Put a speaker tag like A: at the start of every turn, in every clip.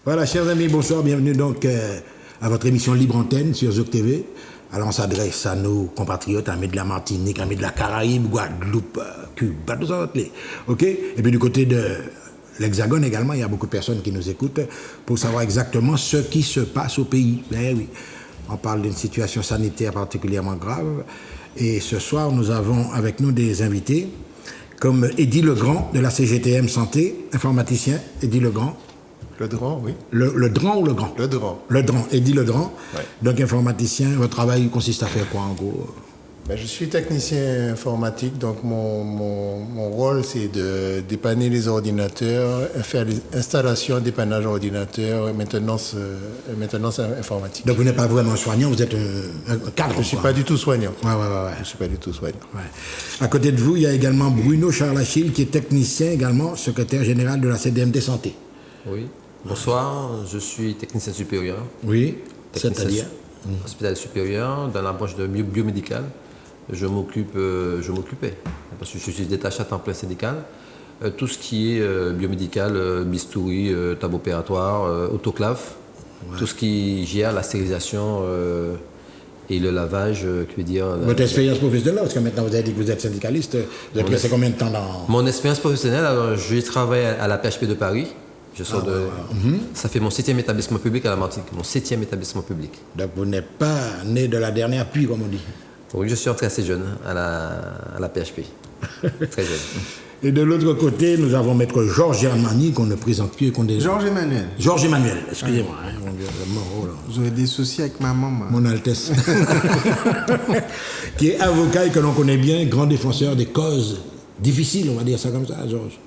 A: Voilà, chers amis, bonsoir, bienvenue donc à votre émission Libre Antenne sur Zouk TV. Alors on s'adresse à nos compatriotes, amis de la Martinique, amis de la Caraïbe, Guadeloupe, Cuba, tout ça, ok. Et puis du côté de l'Hexagone également, il y a beaucoup de personnes qui nous écoutent pour savoir exactement ce qui se passe au pays. Eh oui, on parle d'une situation sanitaire particulièrement grave. Et ce soir, nous avons avec nous des invités comme Eddy Legrand de la CGTM Santé, informaticien, Eddy Legrand.
B: Le Dran, oui.
A: Le Dran ou le Grand?
B: Le Dran.
A: Le Dran, Eddy Legrand.
B: Ouais.
A: Donc informaticien, votre travail consiste à faire quoi en gros?
B: Je suis technicien informatique, donc mon rôle c'est de dépanner les ordinateurs, faire des installations, dépannage ordinateur, maintenance informatique.
A: Donc vous n'êtes pas vraiment soignant, vous êtes un cadre.
B: Je ne suis pas du tout soignant.
A: Ouais.
B: Je ne suis pas du tout soignant.
A: Ouais. À côté de vous, il y a également Bruno Charles-Achille qui est technicien également, secrétaire général de la CDMD Santé.
C: Oui. Bonsoir, je suis technicien supérieur.
A: Oui, c'est-à-dire
C: hospital supérieur dans la branche de biomédical. Je m'occupais, parce que je suis détaché à temps plein syndical. Tout ce qui est biomédical, bistouri, table opératoire, autoclave, tout ce qui gère la stérilisation et le lavage,
A: Votre expérience professionnelle, parce que maintenant vous avez dit que vous êtes syndicaliste, vous êtes resté combien de temps dans...
C: Mon expérience professionnelle, alors je travaille à la PHP de Paris. Je sors Ça fait mon 7e établissement public à la Martinique, mon 7e établissement public.
A: Donc vous n'êtes pas né de la dernière pluie, comme on dit.
C: Oui, je suis entré assez jeune à la PHP, très jeune.
A: Et de l'autre côté, nous avons maître Georges Germani, qu'on ne présente plus et qu'on dit...
D: Georges Emmanuel.
A: Georges Emmanuel, excusez-moi. Mon Dieu,
D: vous avez des soucis avec ma maman.
A: Mon Altesse. Qui est avocat et que l'on connaît bien, grand défenseur des causes difficiles, on va dire ça comme ça, Georges.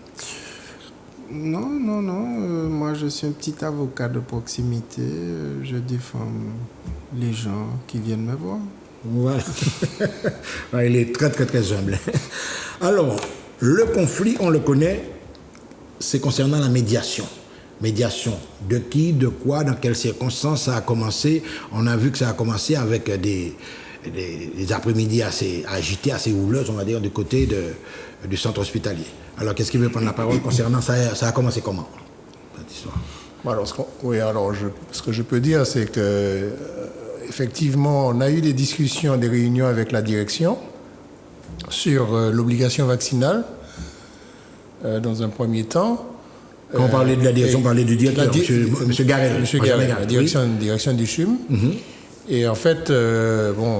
D: Non. Moi, je suis un petit avocat de proximité. Je défends les gens qui viennent me voir.
A: Voilà. Ouais, il est très humble. Alors, le conflit, on le connaît, c'est concernant la médiation. Médiation de qui, de quoi, dans quelles circonstances ça a commencé. On a vu que ça a commencé avec des après-midi assez agités, assez houleuses, on va dire, du côté du centre hospitalier. Alors, qu'est-ce qui veut prendre la parole concernant ça? Ça a commencé comment, cette histoire?
B: Ce que je peux dire, c'est que effectivement, on a eu des discussions, des réunions avec la direction sur l'obligation vaccinale dans un premier temps.
A: Quand on parlait de la direction, on parlait du directeur, M. Garel.
B: M. Garel, la direction du CHUM. Et en fait,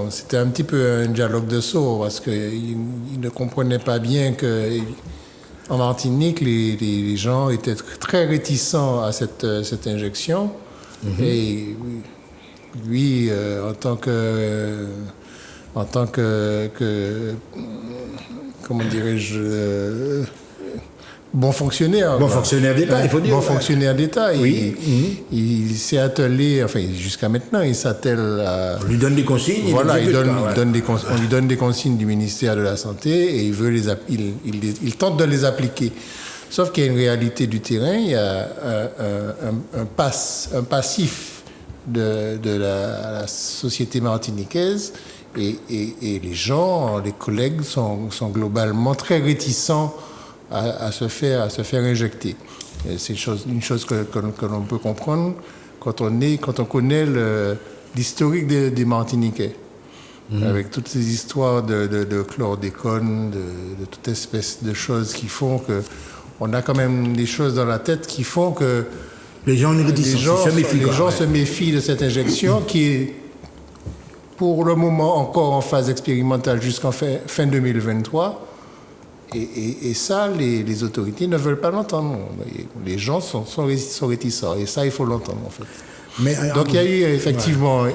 B: c'était un petit peu un dialogue de sourds parce qu'ils ne comprenaient pas bien qu'en Martinique, les gens étaient très réticents à cette injection. Et lui, en tant que comment dirais-je, bon fonctionnaire
A: d'État, il faut dire.
B: Bon fonctionnaire d'État.
A: Oui.
B: Il s'est attelé, enfin jusqu'à maintenant, il s'attelle à...
A: On lui donne des consignes.
B: Voilà, on lui donne des consignes du ministère de la Santé et il tente de les appliquer. Sauf qu'il y a une réalité du terrain, il y a un passif de la société martiniquaise et les gens, les collègues sont globalement très réticents à se faire injecter. Et c'est une chose que l'on peut comprendre quand on connaît l'historique des Martiniquais, avec toutes ces histoires de chlordécone, de toute espèce de choses qui font que on a quand même des choses dans la tête qui font que
A: les gens
B: se méfient de cette injection qui est pour le moment encore en phase expérimentale jusqu'en fin 2023. Et ça, les autorités ne veulent pas l'entendre. Les gens sont réticents. Et ça, il faut l'entendre, en fait. Donc, il y a eu, effectivement,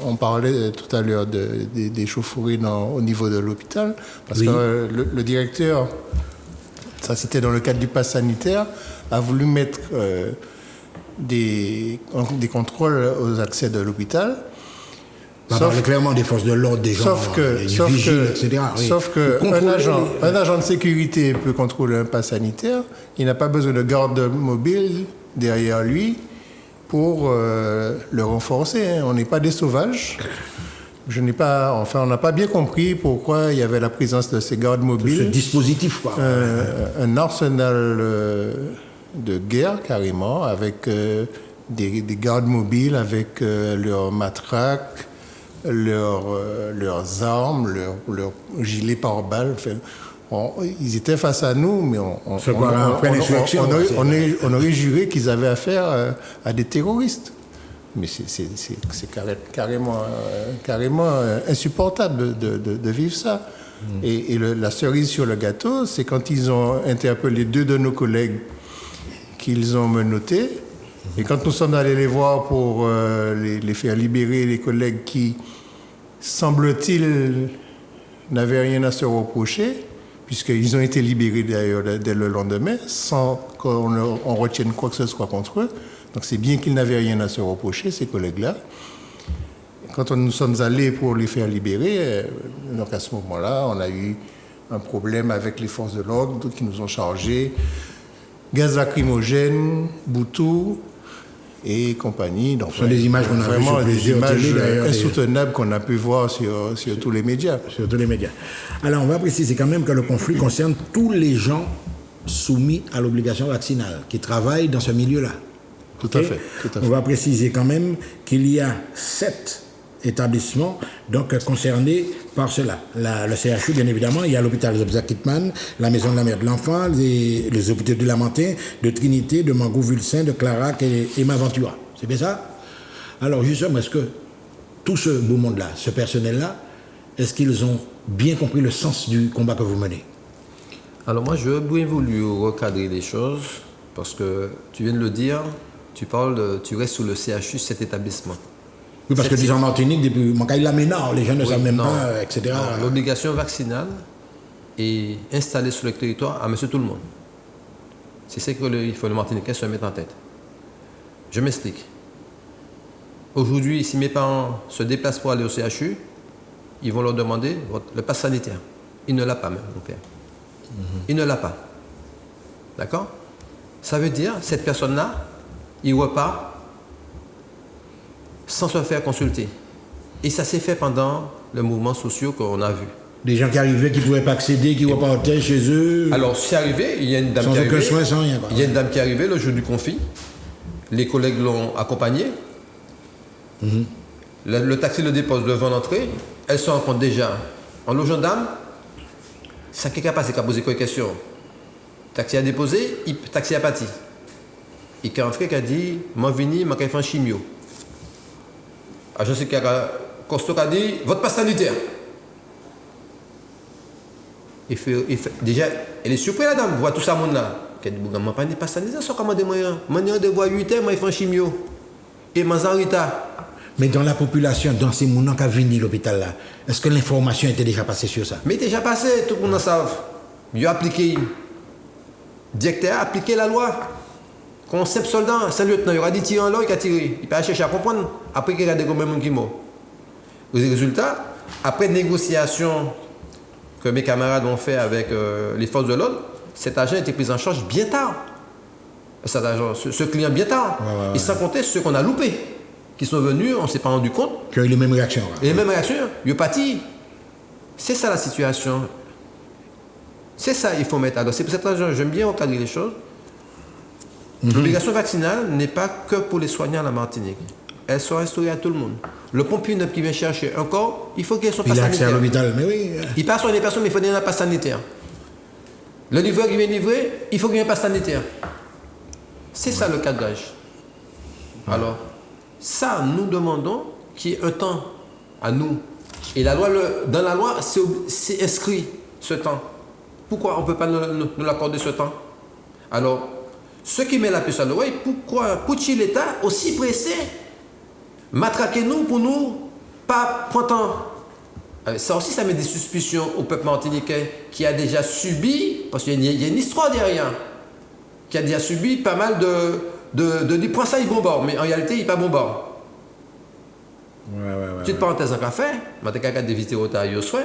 B: on parlait tout à l'heure des chauffe-souris au niveau de l'hôpital. Parce que le directeur, ça c'était dans le cadre du pass sanitaire, a voulu mettre des contrôles aux accès de l'hôpital.
A: On parle clairement des forces de l'ordre, des gens, etc.
B: Sauf qu'un agent de sécurité peut contrôler un pass sanitaire. Il n'a pas besoin de garde mobile derrière lui pour le renforcer. On n'est pas des sauvages. On n'a pas bien compris pourquoi il y avait la présence de ces gardes mobiles.
A: Ce dispositif, quoi.
B: Un arsenal de guerre carrément, avec des gardes mobiles, avec leurs matraques, leurs armes, leurs gilets pare-balles. Enfin, ils étaient face à nous, mais on aurait juré qu'ils avaient affaire à des terroristes. Mais c'est carrément insupportable de vivre ça. Et la cerise sur le gâteau, c'est quand ils ont interpellé 2 de nos collègues qu'ils ont menottés. Et quand nous sommes allés les voir pour les faire libérer, les collègues qui, semble-t-il, n'avaient rien à se reprocher, puisqu'ils ont été libérés d'ailleurs dès le lendemain, sans qu'on retienne quoi que ce soit contre eux. Donc c'est bien qu'ils n'avaient rien à se reprocher, ces collègues-là. Quand nous sommes allés pour les faire libérer, donc à ce moment-là, on a eu un problème avec les forces de l'ordre qui nous ont chargés, gaz lacrymogène, boutous et compagnie. Donc,
A: ce sont des images qu'on a vues sur
B: des images
A: télé,
B: insoutenables qu'on a pu voir sur tous les médias.
A: Sur tous les médias. Alors, on va préciser quand même que le conflit concerne tous les gens soumis à l'obligation vaccinale, qui travaillent dans ce milieu-là.
B: Tout à fait.
A: On va préciser quand même qu'il y a 7 établissements donc concernés par cela. Le CHU, bien évidemment, il y a l'hôpital Zobza Kitman, la maison de la mère de l'enfant, les hôpitaux de Lamentin, de Trinité, de Mangou-Vulsin, de Clarac et Emma Ventura. C'est bien ça? Alors justement, est-ce que tout ce beau monde-là, ce personnel-là, est-ce qu'ils ont bien compris le sens du combat que vous menez?
C: Alors moi, je veux bien voulu recadrer les choses, parce que tu viens de le dire, tu restes sous le CHU, cet établissement.
A: Oui, parce que disons en Martinique, depuis les gens ne savent même pas, etc.
C: L'obligation vaccinale est installée sur le territoire à monsieur tout le monde. C'est ce qu'il faut le Martiniquais se mettre en tête. Je m'explique. Aujourd'hui, si mes parents se déplacent pour aller au CHU, ils vont leur demander le pass sanitaire. Il ne l'a pas même, mon père. Il ne l'a pas. D'accord? Ça veut dire, cette personne-là, il repart sans se faire consulter. Et ça s'est fait pendant le mouvement social qu'on a vu.
A: Des gens qui arrivaient, qui ne pouvaient pas accéder, qui repartaient chez eux.
C: Alors, c'est arrivé, il y a une dame qui est arrivée.
A: Sans aucun soin, sans rien.
C: Il y a une dame qui est arrivée le jour du conflit. Les collègues l'ont accompagnée. Le taxi le dépose devant l'entrée. Elle se rencontre déjà en logeant dame. Ça quelqu'un passé qui a posé quelques questions. Taxi a déposé, taxi a parti. Et quand un frère qui a dit, moi vini, moi fait un chimio. Agent Costo a dit, votre passe sanitaire. Déjà, elle est surprise la dame, voit tout ça monde là. Elle dit, moi pas de passe sanitaire, ça commande moyen. Moi de voir 8 heures, moi fait un chimio. Et moi en retard.
A: Mais dans la population, dans ces gens qui ont venu à l'hôpital là, est-ce que l'information était déjà passée sur ça?
C: Mais déjà passé, tout le monde en savent. Il a appliqué. Le directeur a appliqué la loi. Concept soldat, c'est un lieutenant, il aura dit tirer en l'eau, il a tiré. Il peut chercher à comprendre. Après, il a des combien de monde qui mort. Résultat, après négociation que mes camarades ont fait avec les forces de l'ordre, cet agent a été pris en charge bien tard. Cet agent, ce client bien tard. Et sans compter ceux qu'on a loupés, qui sont venus, on ne s'est pas rendu compte.
A: Qui ont eu les mêmes réactions.
C: Et les mêmes réactions, ils ont pâti. C'est ça la situation. C'est ça il faut mettre à l'heure. C'est pour cette raison j'aime bien encadrer les choses. L'obligation vaccinale n'est pas que pour les soignants à la Martinique. Elle sera instaurée à tout le monde. Le pompier qui vient chercher un corps, il faut qu'il ait son pass sanitaire.
A: Il a accès à l'hôpital, mais oui. Il
C: passe sur les personnes, mais il faut donner un pass sanitaire. Le livreur qui vient livrer, il faut qu'il y ait un pass sanitaire. C'est ça le cadrage. Alors, ça, nous demandons qu'il y ait un temps à nous. Et la loi, dans la loi, c'est inscrit ce temps. Pourquoi on ne peut pas nous l'accorder ce temps? Alors, ceux qui mettent la puce à l'oreille, pourquoi l'État aussi pressé matraquez-nous pour nous pas prendre temps? Ça aussi, ça met des suspicions au peuple martiniquais qui a déjà subi, parce qu'il y a une histoire derrière, qui a déjà subi pas mal de prends ça, il bombarde, mais en réalité, il n'est pas bombarde. Petite parenthèse en café, je suis allé visiter au Taille au soin,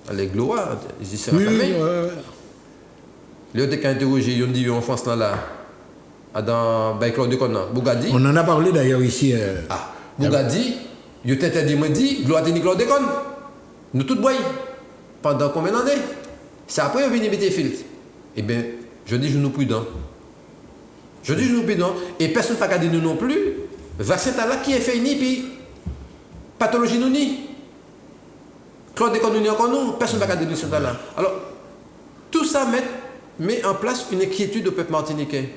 C: à l'Egloa, j'y suis renfermé. Les autres qui ont interrogé, ils ont dit en France là, dans Claude de Conan, Bougadi.
A: On en a parlé d'ailleurs ici.
C: Bougadi, il t'a interdit, il m'a dit, Gloire de Claude de Conan. Nous tous boyons. Pendant combien d'années? C'est après qu'on vient mettre filtre. Eh bien, je dis, je nous prudent. Je dis nous non. Et personne n'a pas gardé nous non plus. Vaccin là qui est fait ni puis pathologie nous ni. Claude économie encore nous, personne n'a pas gardé nous sur là. Alors tout ça met en place une inquiétude au peuple martiniquais.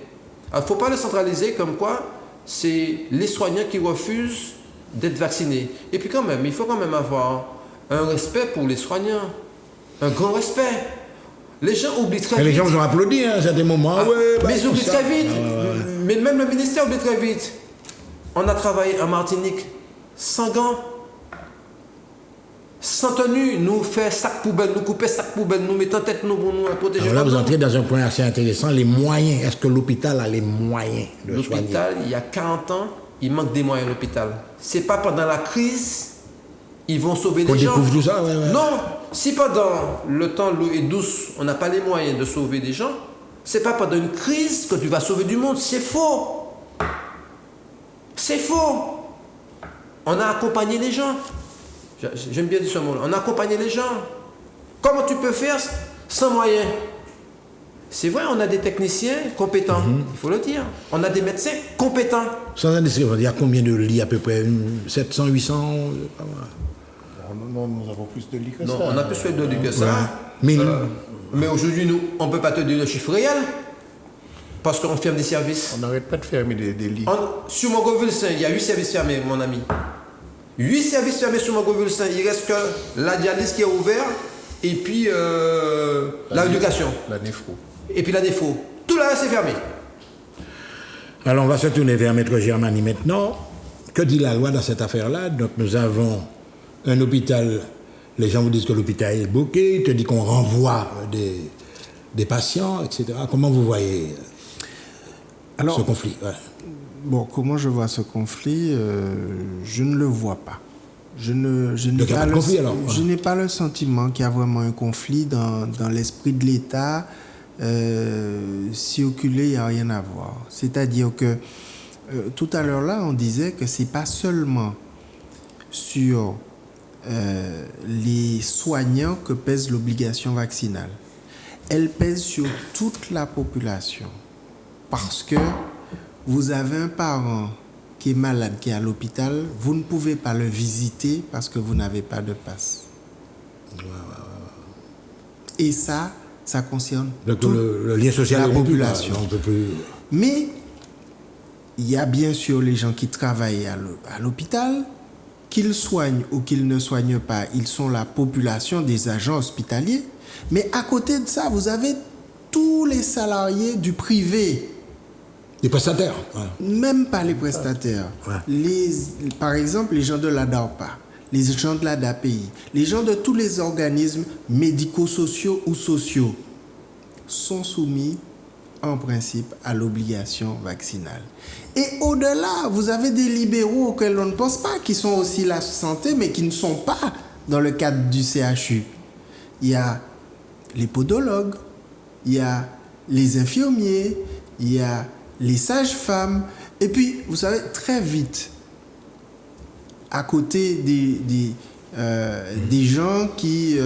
C: Alors il ne faut pas le centraliser comme quoi c'est les soignants qui refusent d'être vaccinés. Et puis quand même, il faut quand même avoir un respect pour les soignants. Un grand respect. Les gens oublient très vite.
A: Les gens ont applaudi à certains moments.
C: Mais ils oublient très vite. Mais même le ministère oublie très vite. On a travaillé en Martinique sans gants, sans tenue. Nous faisons sac poubelle, nous coupons sac poubelle, nous mettons tête nous pour nous protéger.
A: Alors là, vous entrez dans un point assez intéressant. Les moyens. Est-ce que l'hôpital a les moyens de soigner?
C: L'hôpital, il y a 40 ans, il manque des moyens à l'hôpital. Ce n'est pas pendant la crise ils vont sauver les gens.
A: On découvre tout ça,
C: Non, si pendant le temps l'eau est douce, on n'a pas les moyens de sauver des gens, c'est pas pendant une crise que tu vas sauver du monde. C'est faux. C'est faux. On a accompagné les gens. J'aime bien dire ce mot-là. On a accompagné les gens. Comment tu peux faire sans moyens? C'est vrai, on a des techniciens compétents, il faut le dire. On a des médecins compétents.
A: Sans indiscrétion, il y a combien de lits à peu près? 700, 800?
B: Non, nous avons plus de lits que
C: Non,
B: ça.
C: on a plus de lits que ça.
A: Ouais.
C: Mais aujourd'hui, nous, on ne peut pas te dire le chiffre réel. Parce qu'on ferme des services.
B: On n'arrête pas de fermer des lits.
C: Sur Montgolfier, il y a 8 services fermés, mon ami. 8 services fermés sur Montgolfier. Il reste que la dialyse qui est ouverte et puis la rééducation.
B: La néphro.
C: Et puis la défaut. Tout là, c'est fermé.
A: Alors, on va se tourner vers Maître Germani maintenant. Que dit la loi dans cette affaire-là? Donc, nous avons un hôpital. Les gens vous disent que l'hôpital est bloqué. Ils te disent qu'on renvoie des patients, etc. Comment vous voyez ce conflit?
D: Bon, comment je vois ce conflit? Je ne le vois pas. Je n'ai pas le sentiment qu'il y a vraiment un conflit dans l'esprit de l'État. Circuler, il n'y a rien à voir. C'est-à-dire que tout à l'heure là, on disait que c'est pas seulement sur les soignants que pèse l'obligation vaccinale. Elle pèse sur toute la population. Parce que vous avez un parent qui est malade, qui est à l'hôpital, vous ne pouvez pas le visiter parce que vous n'avez pas de passe. Et ça concerne toute
A: le lien social
D: la population.
A: On peut plus...
D: Mais il y a bien sûr les gens qui travaillent à l'hôpital, qu'ils soignent ou qu'ils ne soignent pas, ils sont la population des agents hospitaliers. Mais à côté de ça, vous avez tous les salariés du privé.
A: Les prestataires.
D: Même pas les prestataires. Par exemple, les gens de l'ADARPA, les gens de l'ADAPI, les gens de tous les organismes médico-sociaux ou sociaux sont soumis en principe à l'obligation vaccinale. Et au-delà, vous avez des libéraux auxquels on ne pense pas, qui sont aussi la santé, mais qui ne sont pas dans le cadre du CHU. Il y a les podologues, il y a les infirmiers, il y a les sages-femmes. Et puis, vous savez, très vite, à côté des gens qui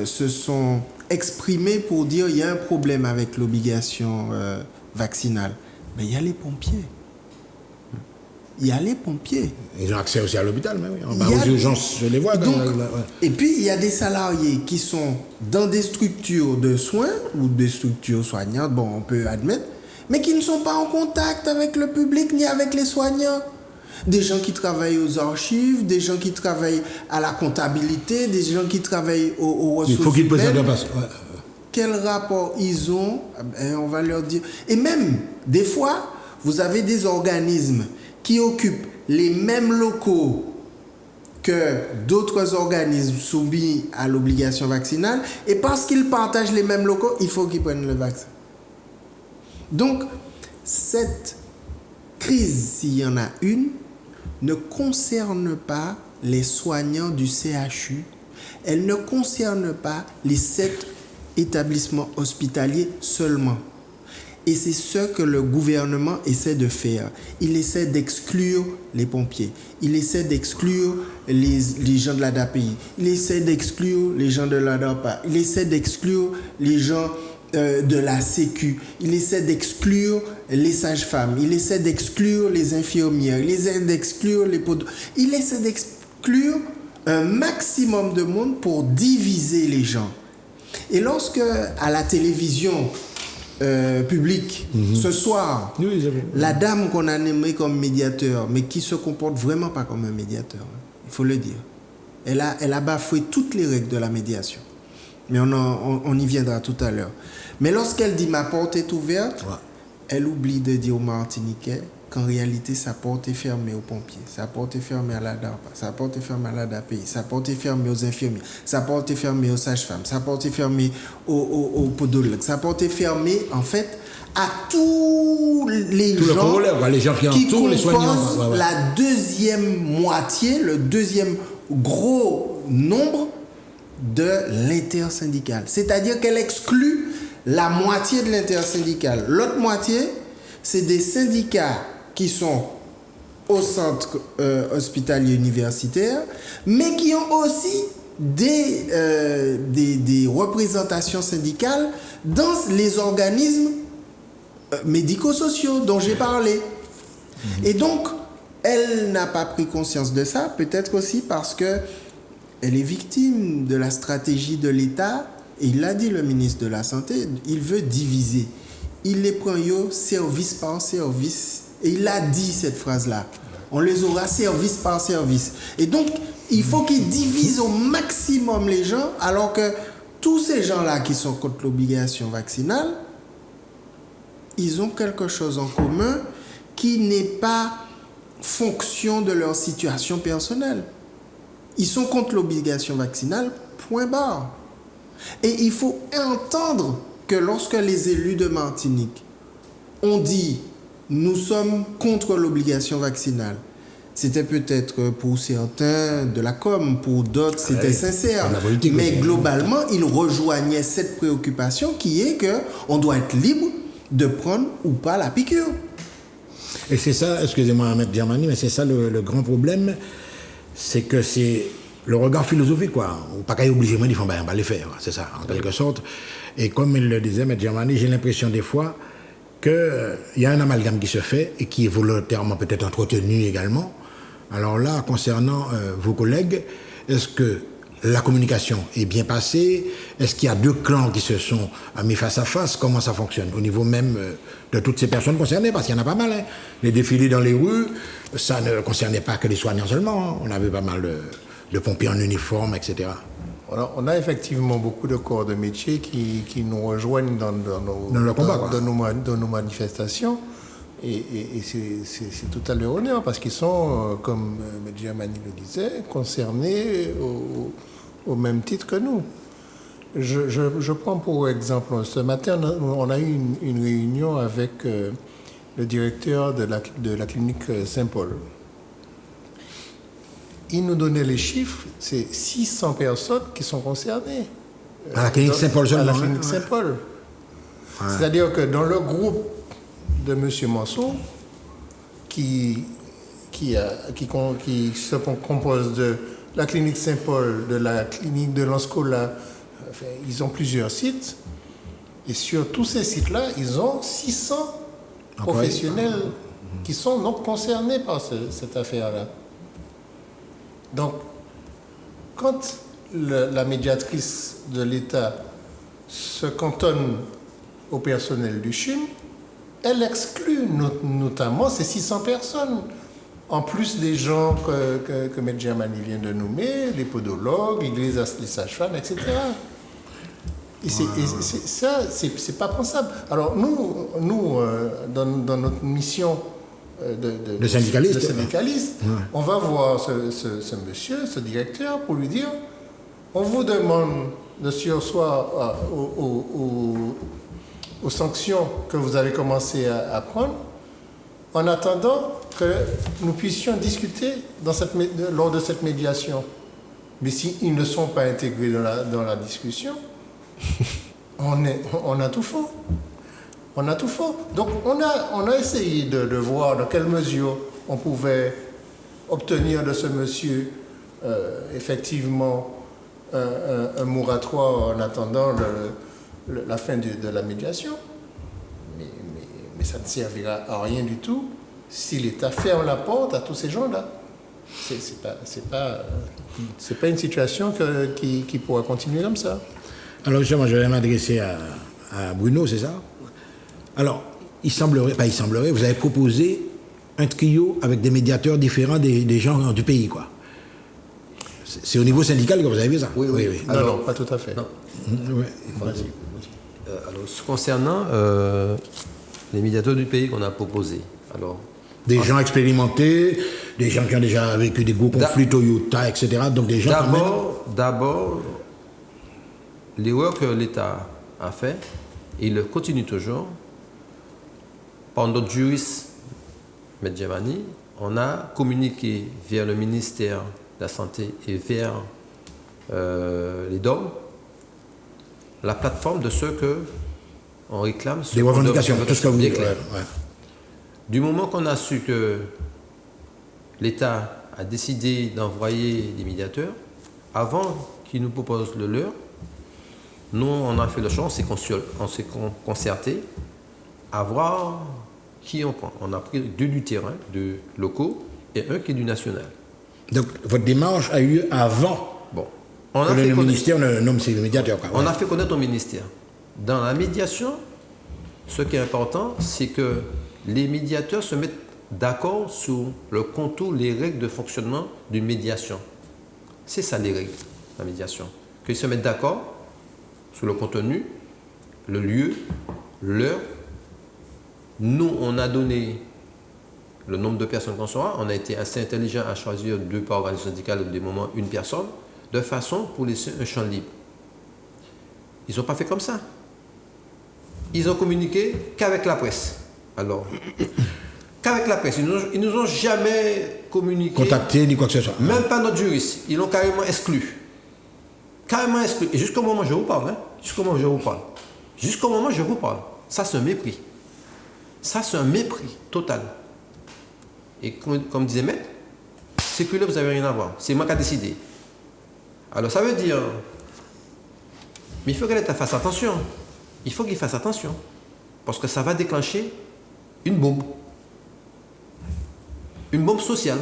D: se sont exprimés pour dire qu'il y a un problème avec l'obligation vaccinale, mais il y a les pompiers. Il y a les pompiers.
A: Ils ont accès aussi à l'hôpital, mais oui. Aux urgences, je les vois.
D: Et puis, il y a des salariés qui sont dans des structures de soins ou des structures soignantes, bon, on peut admettre, mais qui ne sont pas en contact avec le public ni avec les soignants. Des gens qui travaillent aux archives, des gens qui travaillent à la comptabilité, des gens qui travaillent aux ressources humaines.
A: Il faut qu'ils présentent un passe.
D: Quel rapport ils ont? On va leur dire. Et même, des fois, vous avez des organismes qui occupent les mêmes locaux que d'autres organismes soumis à l'obligation vaccinale, et parce qu'ils partagent les mêmes locaux, il faut qu'ils prennent le vaccin. Donc, cette crise, s'il y en a une, ne concerne pas les soignants du CHU, elle ne concerne pas les 7 établissements hospitaliers seulement. Et c'est ce que le gouvernement essaie de faire. Il essaie d'exclure les pompiers, il essaie d'exclure les gens de l'ADAPI, il essaie d'exclure les gens de l'ADAPA, il essaie d'exclure les gens de la Sécu. Il essaie d'exclure les sages-femmes. Il essaie d'exclure les infirmières. Il essaie d'exclure les Il essaie d'exclure un maximum de monde pour diviser les gens. Et lorsque, à la télévision publique, ce soir, la dame qu'on a nommée comme médiateur, mais qui se comporte vraiment pas comme un médiateur, il faut le dire, elle a bafoué toutes les règles de la médiation. Mais on y viendra tout à l'heure. Mais lorsqu'elle dit « ma porte est ouverte », elle oublie de dire aux Martiniquais qu'en réalité, sa porte est fermée aux pompiers, sa porte est fermée à la DARPA, sa porte est fermée à la DAPI, sa porte est fermée aux infirmiers, sa porte est fermée aux sages-femmes, sa porte est fermée aux podologues, sa porte est fermée, en fait, à tous les gens qui composent la deuxième moitié, le deuxième gros nombre de l'intersyndicale. C'est-à-dire qu'elle exclut la moitié de l'intersyndicale. L'autre moitié, c'est des syndicats qui sont au centre hospitalier universitaire, mais qui ont aussi des représentations syndicales dans les organismes médico-sociaux dont j'ai parlé. Et donc, elle n'a pas pris conscience de ça, peut-être aussi parce que elle est victime de la stratégie de l'État, et il l'a dit, le ministre de la Santé, il veut diviser. Il les prend service par service, et il a dit cette phrase-là. On les aura service par service. Et donc, il faut qu'il divise au maximum les gens, alors que tous ces gens-là qui sont contre l'obligation vaccinale, ils ont quelque chose en commun qui n'est pas fonction de leur situation personnelle. Ils sont contre l'obligation vaccinale, point barre. Et il faut entendre que lorsque les élus de Martinique ont dit « nous sommes contre l'obligation vaccinale », c'était peut-être pour certains de la com, pour d'autres c'était sincère. Mais globalement, ils rejoignaient cette préoccupation qui est qu'on doit être libre de prendre ou pas la piqûre.
A: Et c'est ça, excusez-moi, M. Djamani, mais c'est ça le grand problème, c'est que c'est le regard philosophique, quoi. Ou pas qu'à y obliger, ils font, ben, on va les faire, c'est ça, en quelque sorte. Et comme il le disait, M. Djamani, j'ai l'impression des fois qu'il y a un amalgame qui se fait et qui est volontairement peut-être entretenu également. Alors là, concernant vos collègues, est-ce que la communication est bien passée? Est-ce qu'il y a deux clans qui se sont mis face à face? Comment ça fonctionne au niveau même de toutes ces personnes concernées? Parce qu'il y en a pas mal. Hein. Les défilés dans les rues, ça ne concernait pas que les soignants seulement. Hein. On avait pas mal de pompiers en uniforme, etc.
B: On a effectivement beaucoup de corps de métier qui nous rejoignent dans nos manifestations. Et c'est tout à leur honneur parce qu'ils sont, comme M. Djamani le disait, concernés au même titre que nous. Je prends pour exemple, ce matin, on a eu une réunion avec le directeur de la clinique Saint-Paul. Il nous donnait les chiffres, c'est 600 personnes qui sont concernées.
A: À la clinique Saint-Paul seulement.
B: À la clinique Saint-Paul. Ouais. C'est-à-dire que dans le groupe de M. Mansour, qui se compose de la clinique Saint-Paul, de la clinique de l'Anscola, enfin, ils ont plusieurs sites, et sur tous ces sites-là, ils ont 600 professionnels qui sont donc concernés par cette affaire-là. Donc, quand la médiatrice de l'État se cantonne au personnel du CHUM, elle exclut notamment ces 600 personnes, en plus des gens que M. Djamani vient de nommer, les podologues, les sages-femmes, etc. Et ça, c'est pas pensable. Alors nous dans notre mission de syndicaliste, on va voir ce monsieur, ce directeur, pour lui dire, on vous demande de surseoir aux sanctions que vous avez commencé à prendre, en attendant que nous puissions discuter lors de cette médiation. Mais s'ils ne sont pas intégrés dans la discussion, on a tout faux. On a tout faux. Donc on a essayé de voir dans quelle mesure on pouvait obtenir de ce monsieur effectivement un moratoire en attendant la fin de la médiation. Mais ça ne servira à rien du tout si l'État ferme la porte à tous ces gens-là. C'est pas une situation qui pourra continuer comme ça.
A: Alors justement, je vais m'adresser à Bruno, c'est ça? Alors, il semblerait, vous avez proposé un trio avec des médiateurs différents des gens du pays, quoi. C'est au niveau syndical que vous avez vu ça?
C: Oui.
B: Alors, non, pas tout à fait.
C: Non.
A: Ouais.
C: Alors, concernant les médiateurs du pays qu'on a proposés, alors...
A: Des gens expérimentés, des gens qui ont déjà vécu des gros conflits Toyota, etc. Donc des gens
C: D'abord, l'erreur que l'État a fait, et il le continue toujours, par notre juriste, M. Djemani, on a communiqué vers le ministère de la Santé et vers les DOM la plateforme de ce que on réclame.
A: des revendications, tout ce que vous
C: bien
A: dites.
C: clair.
A: Ouais.
C: Du moment qu'on a su que l'État a décidé d'envoyer des médiateurs, avant qu'ils nous proposent le leur, nous, on a fait le choix, on s'est concerté à voir qui on prend. On a pris 2 du terrain, 2 locaux, et 1 qui est du national.
A: Donc votre démarche a eu lieu avant
C: Bon, on a
A: que
C: fait
A: le
C: connaître-
A: ministère ne nomme ses médiateurs. Quoi.
C: On
A: Ouais.
C: a fait connaître au ministère. Dans la médiation, ce qui est important, c'est que les médiateurs se mettent d'accord sur le contour, les règles de fonctionnement d'une médiation. C'est ça les règles de la médiation. Qu'ils se mettent d'accord sur le contenu, le lieu, l'heure. Nous, on a donné le nombre de personnes qu'on sera. On a été assez intelligent à choisir 2 par organisation syndicale, des moments 1 personne, de façon pour laisser un champ libre. Ils n'ont pas fait comme ça. Ils ont communiqué qu'avec la presse. Alors, qu'avec la presse. Ils nous ont jamais communiqué.
A: Contacter ni quoi que ce soit.
C: Même pas notre juriste. Ils l'ont carrément exclu. Carrément exclu. Et jusqu'au moment où je vous parle, jusqu'au moment où je vous parle. Jusqu'au moment où je vous parle. Ça, c'est un mépris. Ça, c'est un mépris total. Et comme disait Maître, c'est que là, vous n'avez rien à voir. C'est moi qui ai décidé. Alors, ça veut dire... Mais il faut que l'État fasse attention. Il faut qu'il fasse attention. Parce que ça va déclencher une bombe. Une bombe sociale.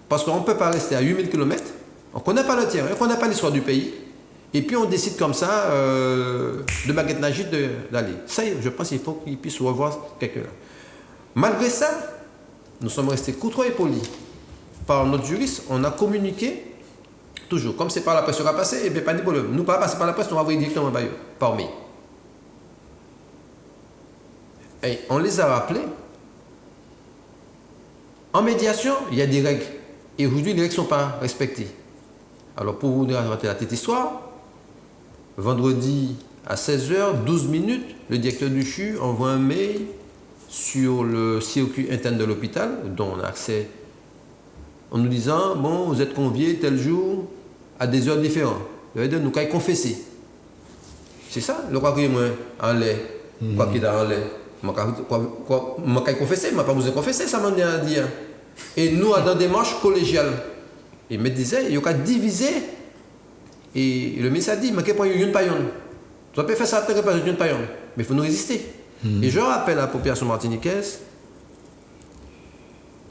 C: Parce qu'on ne peut pas rester à 8000 km. On ne connaît pas le terrain, on ne connaît pas l'histoire du pays. Et puis on décide comme ça, de baguette magique d'aller. Ça, je pense qu'il faut qu'il puisse revoir quelqu'un là. Malgré ça, nous sommes restés courtois et polis. Par notre juriste, on a communiqué toujours. Comme c'est par la presse qui va passer, et bien pas de problème. Nous, pas passer par la presse, on va envoyer directement par mail. Et on les a rappelés. En médiation, il y a des règles. Et aujourd'hui, les règles ne sont pas respectées. Alors, pour vous raconter la petite histoire, vendredi à 16h, 12 minutes, le directeur du CHU envoie un mail sur le circuit interne de l'hôpital, dont on a accès, en nous disant, bon, vous êtes conviés tel jour à des heures différentes. Ça veut dire, nous qu'à confesser. C'est ça, le quoi que moi, en lait, quoi qu'il a en lait. Moi qu'à confesser, moi pas vous confesser, ça m'a dit à dire. Et nous, dans des démarche collégiale. Et me disait, il y a diviser. Et le ministre a dit, mais qu'est-ce qu'il y a une paillonne? Tu peux faire ça, tu pas une paillonne. Mais il faut nous résister. Et je rappelle à la population martiniquaise,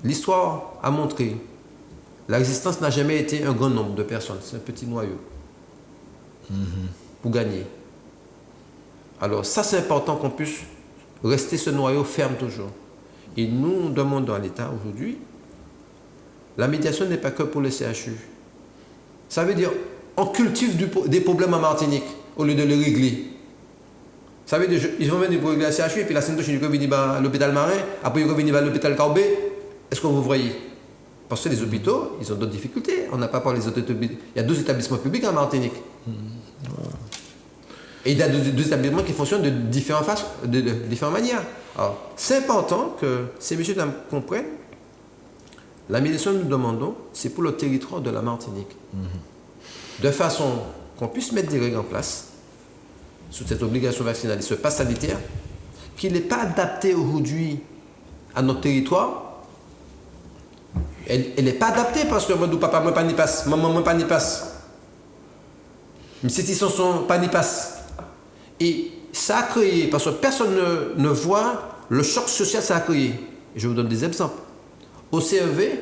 C: l'histoire a montré, la résistance n'a jamais été un grand nombre de personnes, c'est un petit noyau. Pour gagner. Alors ça, c'est important qu'on puisse rester ce noyau ferme toujours. Et nous demandons à l'État aujourd'hui, la médiation n'est pas que pour le CHU. Ça veut dire, on cultive des problèmes en Martinique au lieu de les régler. Ça veut dire, ils vont venir pour régler la CHU et puis la semaine prochaine, ils vont venir à l'hôpital Marin, après ils vont venir à l'hôpital Carbet. Est-ce que vous voyez? Parce que les hôpitaux, ils ont d'autres difficultés. On n'a pas parlé des autres hôpitaux. Il y a 2 établissements publics en Martinique. Et il y a 2 établissements qui fonctionnent de différentes manières. Alors, c'est important que ces messieurs comprennent. La médiation que nous demandons, c'est pour le territoire de la Martinique. De façon qu'on puisse mettre des règles en place sur cette obligation vaccinale et ce pass sanitaire, qui n'est pas adapté aujourd'hui à notre territoire. Elle n'est pas adaptée parce que moi, papa, moi, pas n'y passe. Maman, moi, pas n'y passe. Mais ces sont pas n'y passe. Et ça a créé, parce que personne ne voit le choc social que ça a créé. Je vous donne des exemples. Au CEV,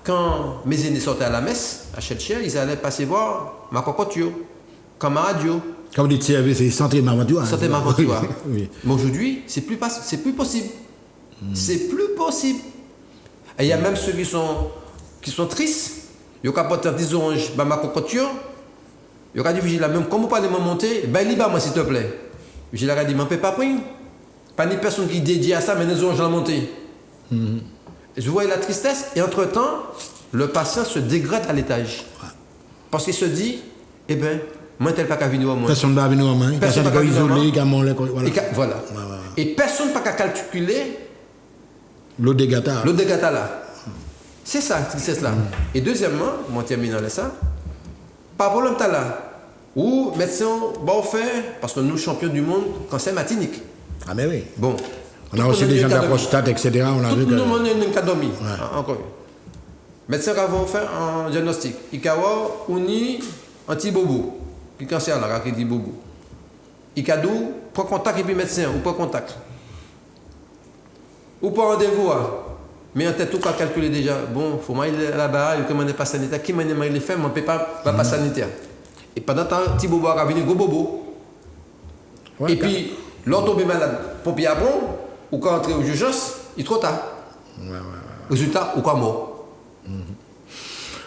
C: quand mes aînés sortaient à la messe, à Chelchia, ils allaient passer voir ma cocotio, camaradio.
A: Quand vous dites CRV, c'est Santé Maventura.
C: Santé Maventura.
A: Oui.
C: Mais aujourd'hui, c'est plus possible. C'est plus possible. Et il y a même ceux qui sont tristes. Ils ont porté 10 oranges, ma cocotio. Ils ont dit, même, comme vous parlez de monter, ben, moi s'il te plaît. Je leur ai dit, mais on ne peut pas prendre. Pas ni personne qui dédie à ça, mais les oranges à monter. Je vois la tristesse, et entre-temps, le patient se dégrade à l'étage. Parce qu'il se dit, eh bien, moi, tel pas qu'à venir à moi.
A: Personne ne va venir à moi. Personne ne va isoler,
C: voilà. Et personne ne va calculer
A: l'eau de gata.
C: L'eau de gata là. C'est ça, tristesse là. Et deuxièmement, moi, terminant ça, par problème là, où médecin, bon fait, parce que nous, champions du monde, cancer matinique.
A: Ah, mais oui.
C: Bon.
A: On a aussi des gens de la prostate, etc. On a
C: tout
A: vu
C: le
A: que...
C: monde a une cadomie. Encore. Médecin qui va faire un diagnostic. Il va avoir un anti-bobo. Puis cancer là, qui dit bobo. Il va dire, prends contact et puis médecin, ou prends contact. Ou pas rendez-vous. Mais en tête, tout cas calculer déjà. Bon, il faut aller là-bas, il faut demander pas sanitaire. Qui m'a demandé les faire, mais on ne peut pas sanitaire. Et pendant ce temps, petit bobo va venir, gros bobo.
A: Ouais,
C: et puis, l'autre tombe malade, pompier à bon, ou quand entrer aux urgences, il est trop tard. Résultat, ou quoi mort.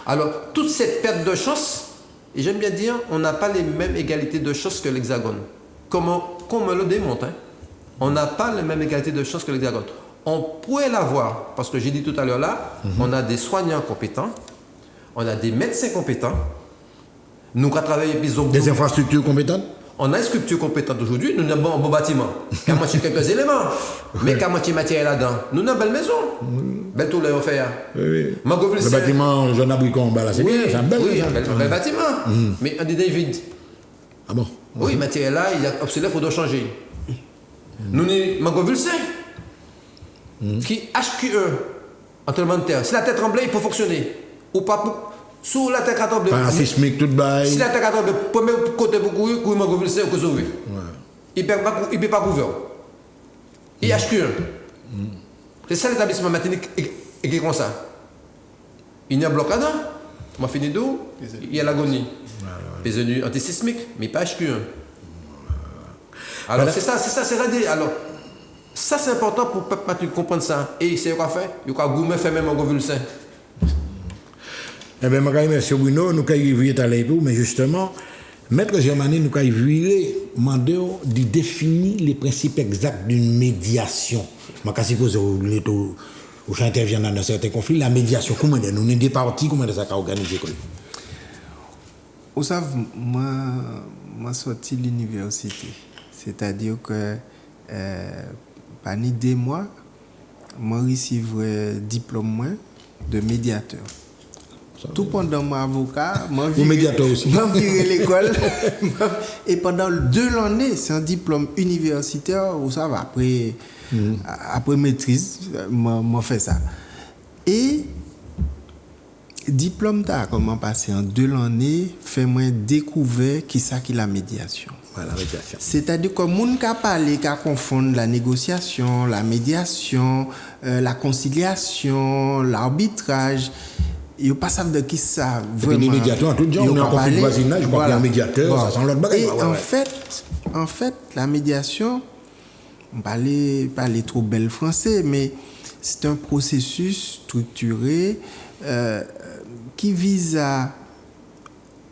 C: Alors, toute cette perte de chance, et j'aime bien dire, on n'a pas les mêmes égalités de chance que l'Hexagone. Comme on me le démontre, hein. On n'a pas les mêmes égalités de chance que l'Hexagone. On pourrait l'avoir, parce que j'ai dit tout à l'heure là, on a des soignants compétents, on a des médecins compétents, nous qui travaillons
A: des infrastructures compétentes.
C: On a une structure compétente aujourd'hui, nous avons un bon bâtiment, qui a moitié quelques éléments, mais qui a moitié matière là-dedans. Nous avons une belle maison, belle tour les faire.
A: Oui. Le bâtiment Jean Abricon, là, c'est bien, c'est un bel
C: bâtiment, mais on est vide.
A: Ah bon?
C: Oui, matière là, il y a obsolète, il faut changer. Nous avons Mangovulcin, qui HQE, entraînement de terre. Si la tête tremblait, il peut fonctionner. Ou pas sous la tête tremblée.
A: Pas sismique, tout bail.
C: Si la tête tremblée, premier côté pour courir, Mangovulcin, ou sauver. Il ne peut pas couvrir. Il HQE. C'est ça l'établissement matinique qui est comme ça. Il y a un blocade, on fini d'où? Il y a l'agonie. Les antisismiques, mais pas HQ1. Alors c'est ça. Alors, ça c'est important pour le peuple comprendre ça. Et c'est quoi faire? Il y a gourmet fait même un convulsant.
A: Eh bien, merci Bruno, nous avons vu à l'époque, mais justement, Maître Germani, nous avons vu de définir les principes exacts d'une médiation. Je suppose que vous intervenez dans certains conflits, la médiation, comment nous sommes des partis, comment ça a organisé?
D: Vous savez, moi sorti de l'université, c'est-à-dire que pas ni 2 mois, moi recevrai diplôme de médiateur. Tout pendant mon avocat, moi viré l'école et pendant 2 années, c'est un diplôme universitaire où ça va après maîtrise, moi fait ça. Et diplôme d'art, comment passer en 2 années, fait moi découvrir qui ça qui la médiation.
A: Voilà, médiation.
D: C'est-à-dire que moun ka parler, ka confondre la négociation, la médiation, la conciliation, l'arbitrage. Ils ne savent pas de qui ça vraiment.
A: Les médiateurs, tout le monde, on a un conflit de voisinage, je crois qu'il y a un médiateur, ça sent l'autre bagage.
D: Et en fait, la médiation, on parlait trop bel français, mais c'est un processus structuré qui vise à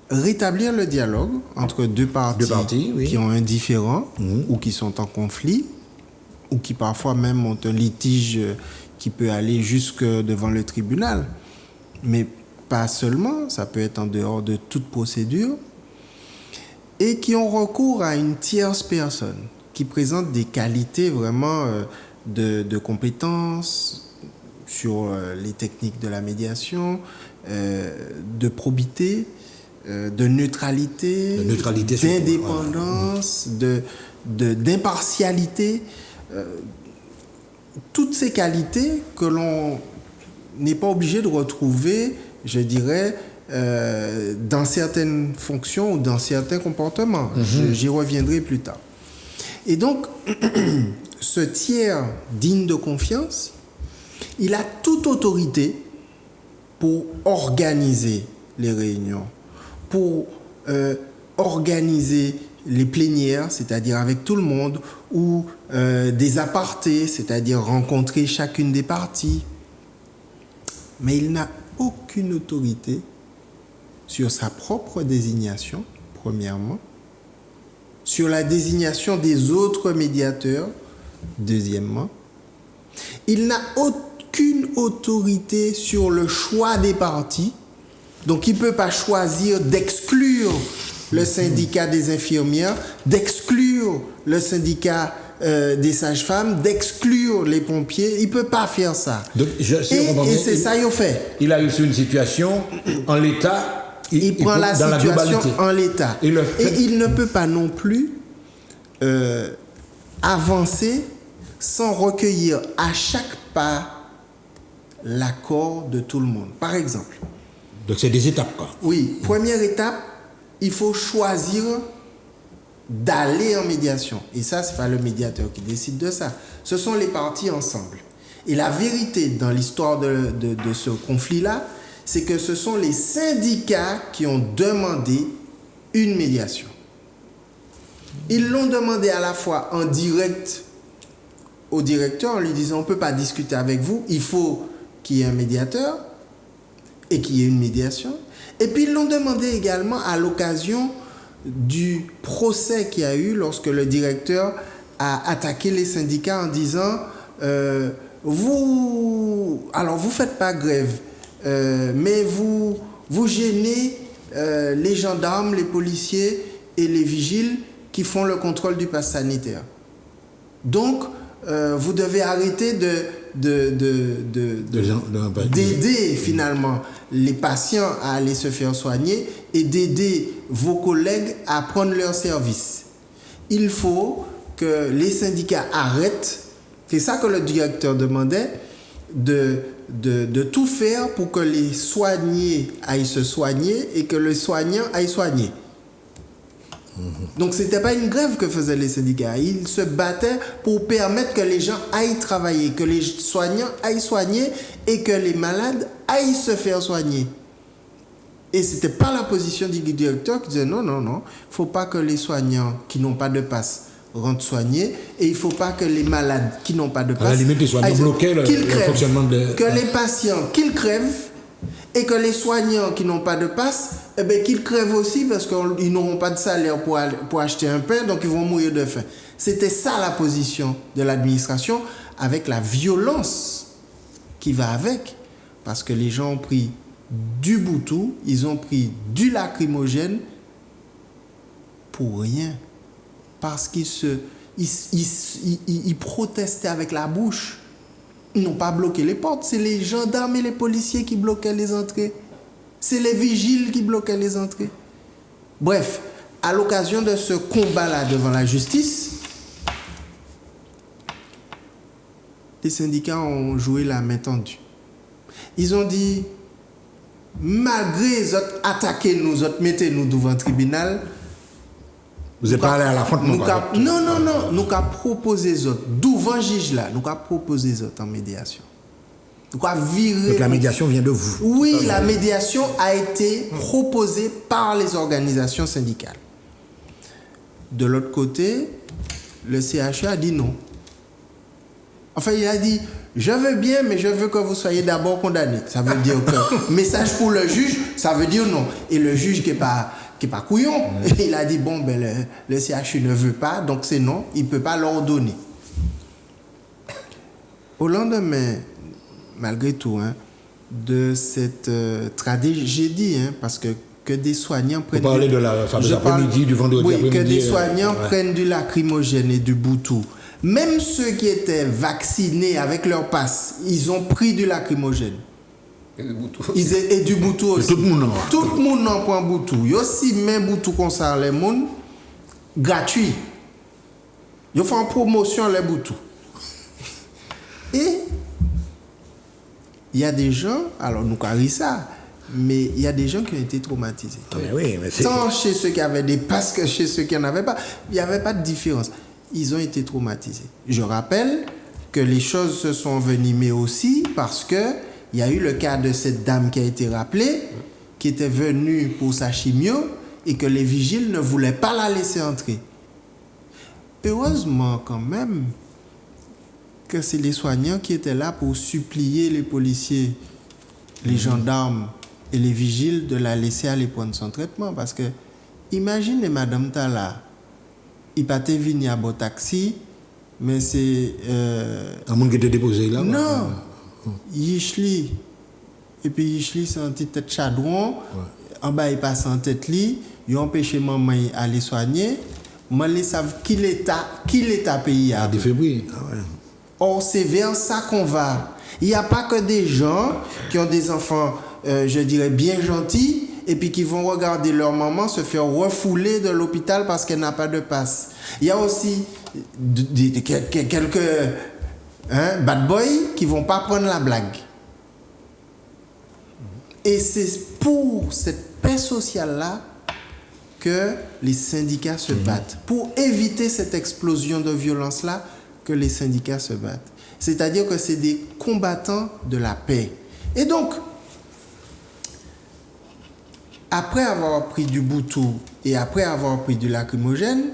D: rétablir le dialogue entre deux parties oui, qui ont un différend ou qui sont en conflit ou qui parfois même ont un litige qui peut aller jusque devant le tribunal. Mais pas seulement, ça peut être en dehors de toute procédure, et qui ont recours à une tierce personne qui présente des qualités vraiment de compétences sur les techniques de la médiation, de probité, de neutralité, d'indépendance, d'impartialité. Toutes ces qualités que l'on n'est pas obligé de retrouver, je dirais, dans certaines fonctions ou dans certains comportements. J'y reviendrai plus tard. Et donc, ce tiers digne de confiance, il a toute autorité pour organiser les réunions, pour organiser les plénières, c'est-à-dire avec tout le monde, ou des apartés, c'est-à-dire rencontrer chacune des parties. Mais il n'a aucune autorité sur sa propre désignation, premièrement, sur la désignation des autres médiateurs, deuxièmement. Il n'a aucune autorité sur le choix des parties, donc il ne peut pas choisir d'exclure le syndicat des infirmières, d'exclure le syndicat des sages-femmes, d'exclure les pompiers. Il ne peut pas faire ça.
A: Donc,
D: et c'est ça qu'il fait.
A: Il a eu une situation en l'état.
D: Il prend la situation en l'état.
A: Et
D: il ne peut pas non plus avancer sans recueillir à chaque pas l'accord de tout le monde. Par exemple.
A: Donc c'est des étapes, quoi.
D: Oui. Première étape, il faut choisir d'aller en médiation. Et ça, ce n'est pas le médiateur qui décide de ça. Ce sont les parties ensemble. Et la vérité dans l'histoire de ce conflit-là, c'est que ce sont les syndicats qui ont demandé une médiation. Ils l'ont demandé à la fois en direct au directeur en lui disant on ne peut pas discuter avec vous, il faut qu'il y ait un médiateur et qu'il y ait une médiation. Et puis ils l'ont demandé également à l'occasion du procès qu'il y a eu lorsque le directeur a attaqué les syndicats en disant vous faites pas grève, mais vous gênez les gendarmes, les policiers et les vigiles qui font le contrôle du pass sanitaire. Donc, vous devez arrêter d'aider finalement les patients à aller se faire soigner et d'aider vos collègues à prendre leur service. Il faut que les syndicats arrêtent, c'est ça que le directeur demandait, de tout faire pour que les soignés aillent se soigner et que les soignants aillent soigner. Donc ce n'était pas une grève que faisaient les syndicats. Ils se battaient pour permettre que les gens aillent travailler, que les soignants aillent soigner et que les malades aillent se faire soigner. Et ce n'était pas la position du directeur qui disait non, il ne faut pas que les soignants qui n'ont pas de passe rentrent soigner et il ne faut pas que les malades qui n'ont pas de passe...
A: À la limite, les soignants bloquaient le fonctionnement de...
D: Que les patients, qu'ils crèvent et que les soignants qui n'ont pas de passe, qu'ils crèvent aussi parce qu'ils n'auront pas de salaire pour acheter un pain, donc ils vont mourir de faim. C'était ça la position de l'administration, avec la violence qui va avec, parce que les gens ont pris du boutou, ils ont pris du lacrymogène pour rien, parce qu'ils protestaient avec la bouche. Ils n'ont pas bloqué les portes, c'est les gendarmes et les policiers qui bloquaient les entrées. C'est les vigiles qui bloquaient les entrées. Bref, à l'occasion de ce combat-là devant la justice, les syndicats ont joué la main tendue. Ils ont dit, malgré les autres attaquer nous, autres mettez-nous devant le tribunal,
A: vous n'êtes pas allé à la front,
D: non. Nous avons proposé les autres, devant le juge là, nous avons proposé les autres en médiation. Donc
A: la médiation vient de vous.
D: Oui, la médiation a été proposée par les organisations syndicales. De l'autre côté, le CHE a dit non. Enfin, il a dit, je veux bien, mais je veux que vous soyez d'abord condamné. Ça veut dire que, message pour le juge, ça veut dire non. Et le juge qui n'est pas couillon, il a dit, bon, le CHU ne veut pas, donc c'est non, il ne peut pas l'ordonner. Au lendemain, malgré tout, de cette tragédie, parce que des soignants prennent...
A: Vous parlez de la fameuse après-midi, du vendredi après-midi.
D: Oui, que des soignants prennent du lacrymogène et du boutou. Même ceux qui étaient vaccinés avec leur passe, ils ont pris du lacrymogène. Et du boutou aussi. Tout le monde en prend boutou. Il y a aussi même boutou qu'on sert les gens gratuit. Ils font en promotion les boutous. Et il y a des gens, alors nous carrons ça, Mais il y a des gens qui ont été traumatisés.
A: Mais oui, mais c'est...
D: Tant chez ceux qui avaient des passes que chez ceux qui n'en avaient pas. Il n'y avait pas de différence. Ils ont été traumatisés. Je rappelle que les choses se sont envenimées aussi parce qu'il y a eu le cas de cette dame qui a été rappelée, qui était venue pour sa chimio et que les vigiles ne voulaient pas la laisser entrer. Heureusement quand même que c'est les soignants qui étaient là pour supplier les policiers, les gendarmes et les vigiles de la laisser aller prendre son traitement. Parce que, imaginez Madame Tala, il partait venir à bon taxi, mais c'est...
A: Un monde qui était déposé là?
D: Non, Yichli. Et puis Yichli, c'est un petit tête chadron. En bas, il passe en tête li. Il a empêché maman d'aller soigner. Moi, ils savent qui l'État pays a.
A: Du février. Ah ouais.
D: Or, c'est vers ça qu'on va. Il n'y a pas que des gens qui ont des enfants, je dirais, bien gentils, et puis qui vont regarder leur maman se faire refouler de l'hôpital parce qu'elle n'a pas de passe. Il y a aussi quelques bad boys qui ne vont pas prendre la blague. Et c'est pour cette paix sociale-là que les syndicats se battent. Pour éviter cette explosion de violence-là, que les syndicats se battent. C'est-à-dire que c'est des combattants de la paix. Et donc, après avoir pris du boutou et après avoir pris du lacrymogène,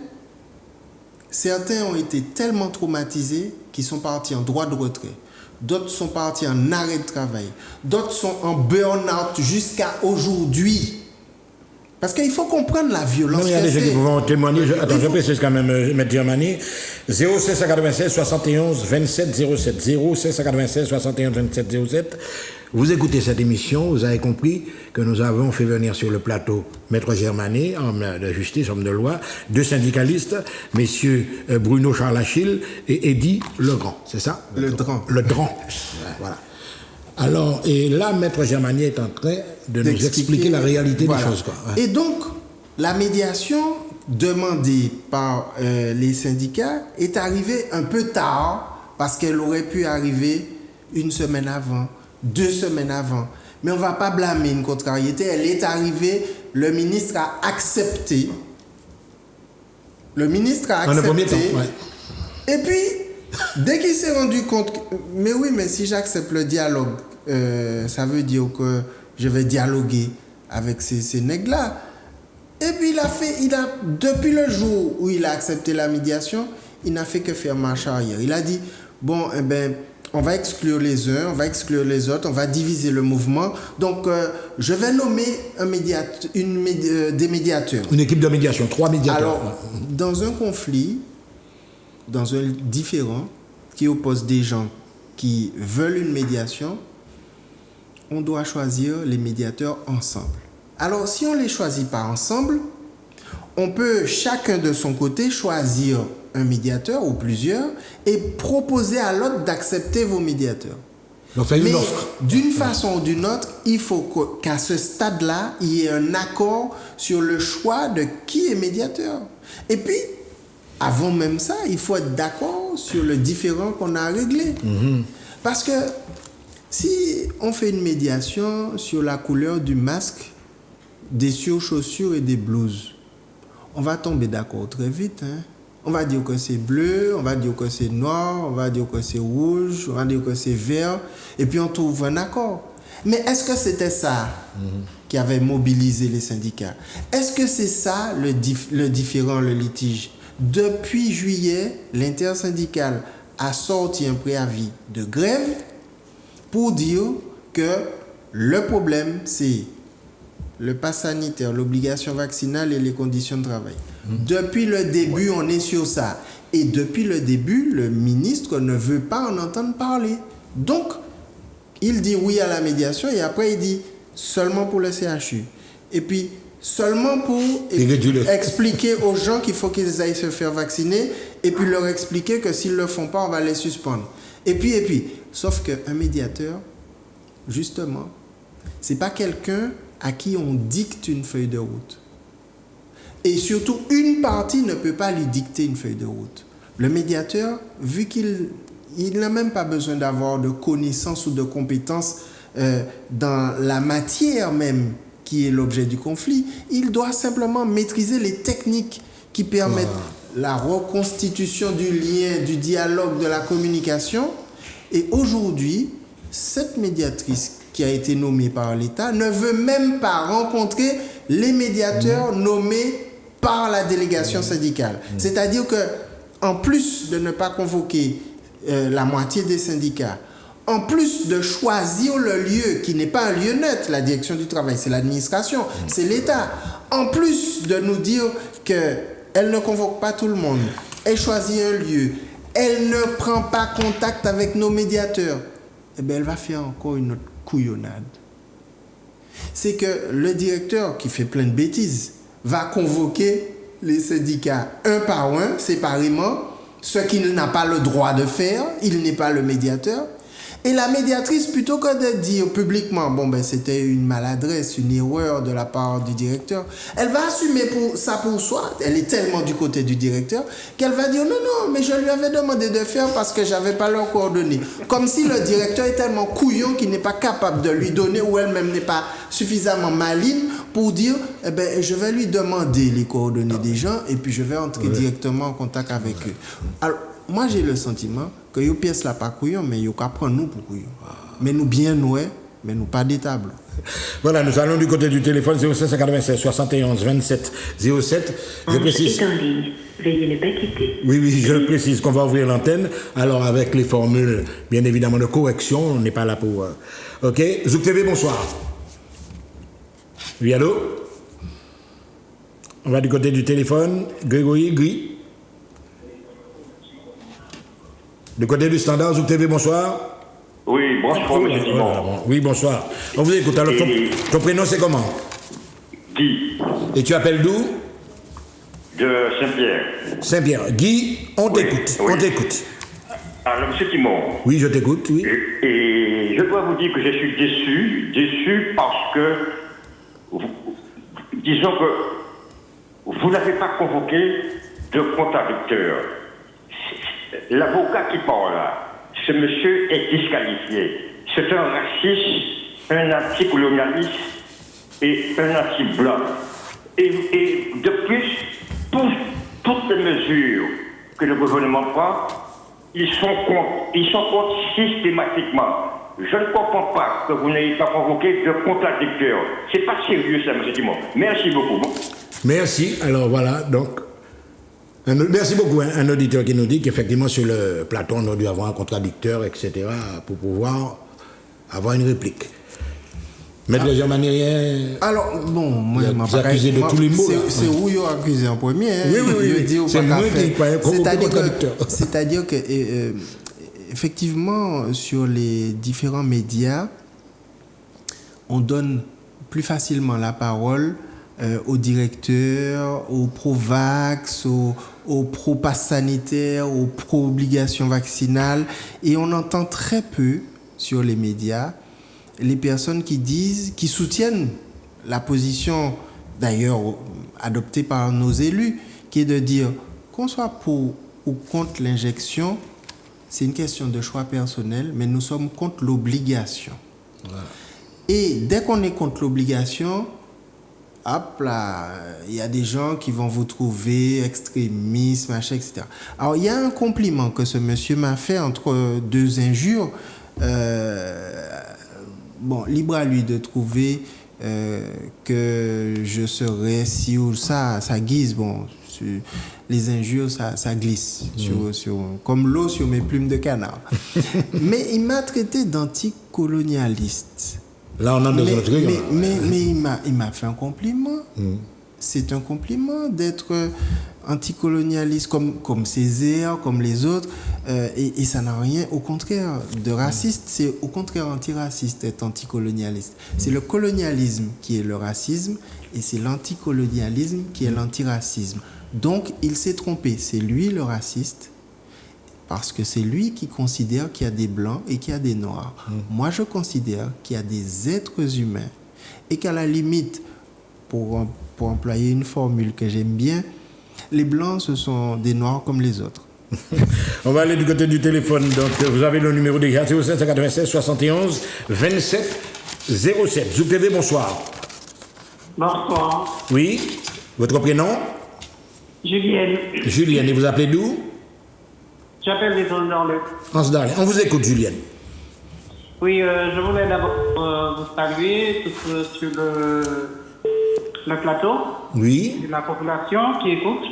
D: certains ont été tellement traumatisés qu'ils sont partis en droit de retrait. D'autres sont partis en arrêt de travail. D'autres sont en burn-out jusqu'à aujourd'hui. Parce qu'il faut comprendre la violence.
A: Non, il y a des gens qui vont témoigner. Attends, je précise quand même, M. Germani. 0796 71 27 07. 0796 71 27 07. Vous écoutez cette émission, vous avez compris que nous avons fait venir sur le plateau Maître Germani, homme de justice, homme de loi, deux syndicalistes, messieurs Bruno Charles Achille et Eddy Legrand. C'est ça?
D: Le Dran.
A: Voilà. Alors, et là, Maître Germani est en train de nous expliquer la réalité des choses. Quoi. Ouais.
D: Et donc, la médiation demandée par les syndicats est arrivée un peu tard parce qu'elle aurait pu arriver une semaine avant, 2 semaines avant. Mais on ne va pas blâmer une contrariété. Elle est arrivée, le ministre a accepté. Le ministre a accepté.
A: En un premier temps, ouais.
D: Et puis, dès qu'il s'est rendu compte, mais oui, mais si j'accepte le dialogue, ça veut dire que je vais dialoguer avec ces nègres-là. Et puis depuis le jour où il a accepté la médiation, il n'a fait que faire marche arrière. Il a dit, bon, eh ben, on va exclure les uns, on va exclure les autres, on va diviser le mouvement. Donc, je vais nommer des médiateurs.
A: Une équipe de médiation, 3 médiateurs.
D: Alors, dans un conflit, dans un différend qui oppose des gens qui veulent une médiation, on doit choisir les médiateurs ensemble. Alors, si on ne les choisit pas ensemble, on peut chacun de son côté choisir un médiateur ou plusieurs et proposer à l'autre d'accepter vos médiateurs.
A: Donc, c'est une
D: Mais
A: offre.
D: d'une façon ou d'une autre, il faut qu'à ce stade-là, il y ait un accord sur le choix de qui est médiateur. Et puis, avant même ça, il faut être d'accord sur le différend qu'on a réglé. Parce que si on fait une médiation sur la couleur du masque, des surchaussures et des blouses, on va tomber d'accord très vite. On va dire que c'est bleu, on va dire que c'est noir, on va dire que c'est rouge, on va dire que c'est vert, et puis on trouve un accord. Mais est-ce que c'était ça qui avait mobilisé les syndicats? Est-ce que c'est ça le différend, le litige? Depuis juillet, l'intersyndicale a sorti un préavis de grève pour dire que le problème, c'est le pass sanitaire, l'obligation vaccinale et les conditions de travail. Depuis le début, on est sur ça. Et depuis le début, le ministre ne veut pas en entendre parler. Donc, il dit oui à la médiation et après il dit seulement pour le CHU. Et puis, seulement pour expliquer aux gens qu'il faut qu'ils aillent se faire vacciner et puis leur expliquer que s'ils ne le font pas, on va les suspendre. Et puis, sauf qu'un médiateur, justement, ce n'est pas quelqu'un à qui on dicte une feuille de route. Et surtout, une partie ne peut pas lui dicter une feuille de route. Le médiateur, vu qu'il n'a même pas besoin d'avoir de connaissances ou de compétences dans la matière même qui est l'objet du conflit. Il doit simplement maîtriser les techniques qui permettent la reconstitution du lien, du dialogue, de la communication. Et aujourd'hui, cette médiatrice qui a été nommée par l'État ne veut même pas rencontrer les médiateurs nommés par la délégation syndicale. C'est-à-dire que, en plus de ne pas convoquer la moitié des syndicats, en plus de choisir le lieu qui n'est pas un lieu neutre, la direction du travail, c'est l'administration, c'est l'État, en plus de nous dire qu'elle ne convoque pas tout le monde, elle choisit un lieu, elle ne prend pas contact avec nos médiateurs, eh bien, elle va faire encore une autre couillonnade. C'est que le directeur qui fait plein de bêtises va convoquer les syndicats un par un, séparément, ce qu'il n'a pas le droit de faire, il n'est pas le médiateur. Et la médiatrice, plutôt que de dire publiquement, bon ben c'était une maladresse, une erreur de la part du directeur, elle va assumer ça pour soi. Elle est tellement du côté du directeur qu'elle va dire non, mais je lui avais demandé de faire parce que j'avais pas leurs coordonnées. Comme si le directeur est tellement couillon qu'il n'est pas capable de lui donner, ou elle-même n'est pas suffisamment maligne pour dire, eh ben je vais lui demander les coordonnées des gens et puis je vais entrer directement en contact avec eux. Alors, moi, j'ai le sentiment que les pièces là pas couillon, mais ils prennent nous pour couillon. Mais nous bien noués, mais nous pas d'étable.
A: Voilà, nous allons du côté du téléphone 0596 71 27 07. Je précise.
E: Est en ligne. Veuillez ne pas quitter.
A: Oui, je précise qu'on va ouvrir l'antenne. Alors, avec les formules, bien évidemment, de correction, on n'est pas là pour. Ok. Zouk TV, bonsoir. Oui, allô? On va du côté du téléphone. Grégory, Gris. Du côté du standard, Zouk TV, bonsoir.
F: Oui, bonsoir, monsieur Simon.
A: Oui, bonsoir. On vous écoute. Alors, ton prénom, c'est comment?
F: Guy,
A: Et tu appelles d'où?
F: de Saint-Pierre.
A: Saint-Pierre. Guy, on t'écoute.
F: oui.
A: On t'écoute.
F: Alors, monsieur Simon,
A: Oui, je t'écoute, oui.
F: et je dois vous dire que je suis déçu parce que, disons que vous n'avez pas convoqué de contradicteur. L'avocat qui parle là, ce monsieur est disqualifié. C'est un raciste, un anticolonialiste et un anti-blanc. Et de plus, toutes les mesures que le gouvernement prend, ils sont contre systématiquement. Je ne comprends pas que vous n'ayez pas convoqué de contradicteur. C'est pas sérieux ça, monsieur Dumont. Merci beaucoup.
A: Merci. Alors voilà, donc, merci beaucoup. Un auditeur qui nous dit qu'effectivement sur le plateau, on a dû avoir un contradicteur, etc., pour pouvoir avoir une réplique. Maître Germain rien.
D: Alors, bon, moi,
A: il a accusé de tous les mots.
D: C'est où il a accusé en premier. Hein,
A: Oui. C'est moi qui croyais contradicteur.
D: C'est-à-dire que, effectivement, sur les différents médias, on donne plus facilement la parole aux directeurs, aux pro-vax, aux pro-pass sanitaire, aux pro-obligations vaccinales, et on entend très peu sur les médias les personnes qui soutiennent la position, d'ailleurs adoptée par nos élus, qui est de dire qu'on soit pour ou contre l'injection, c'est une question de choix personnel, mais nous sommes contre l'obligation. Voilà. Et dès qu'on est contre l'obligation, hop là, il y a des gens qui vont vous trouver extrémistes, machin, etc. Alors, il y a un compliment que ce monsieur m'a fait entre deux injures. Bon, libre à lui de trouver que je serais ci ou ça guise. Bon, les injures, ça glisse, comme l'eau sur mes plumes de canard. Mais il m'a traité d'anticolonialiste.
A: Là, on a dans un truc.
D: Mais il m'a fait un compliment. C'est un compliment d'être anticolonialiste comme Césaire, comme les autres. Et ça n'a rien, au contraire, de raciste. C'est au contraire antiraciste d'être anticolonialiste. C'est le colonialisme qui est le racisme et c'est l'anticolonialisme qui est l'antiracisme. Donc, il s'est trompé. C'est lui le raciste parce que c'est lui qui considère qu'il y a des blancs et qu'il y a des noirs. Moi, je considère qu'il y a des êtres humains et qu'à la limite, pour employer une formule que j'aime bien, les blancs, ce sont des noirs comme les autres.
A: On va aller du côté du téléphone. Donc, vous avez le numéro déjà, 0796 71 27 07. Zouk TV, bonsoir.
G: Bonsoir.
A: Oui, votre prénom?
G: Julienne.
A: Julienne, et vous appelez d'où?
G: J'appelle des zones dans le.
A: On vous écoute, Julienne.
G: Oui, je voulais d'abord vous saluer tous sur le plateau.
A: Oui.
G: La population qui écoute.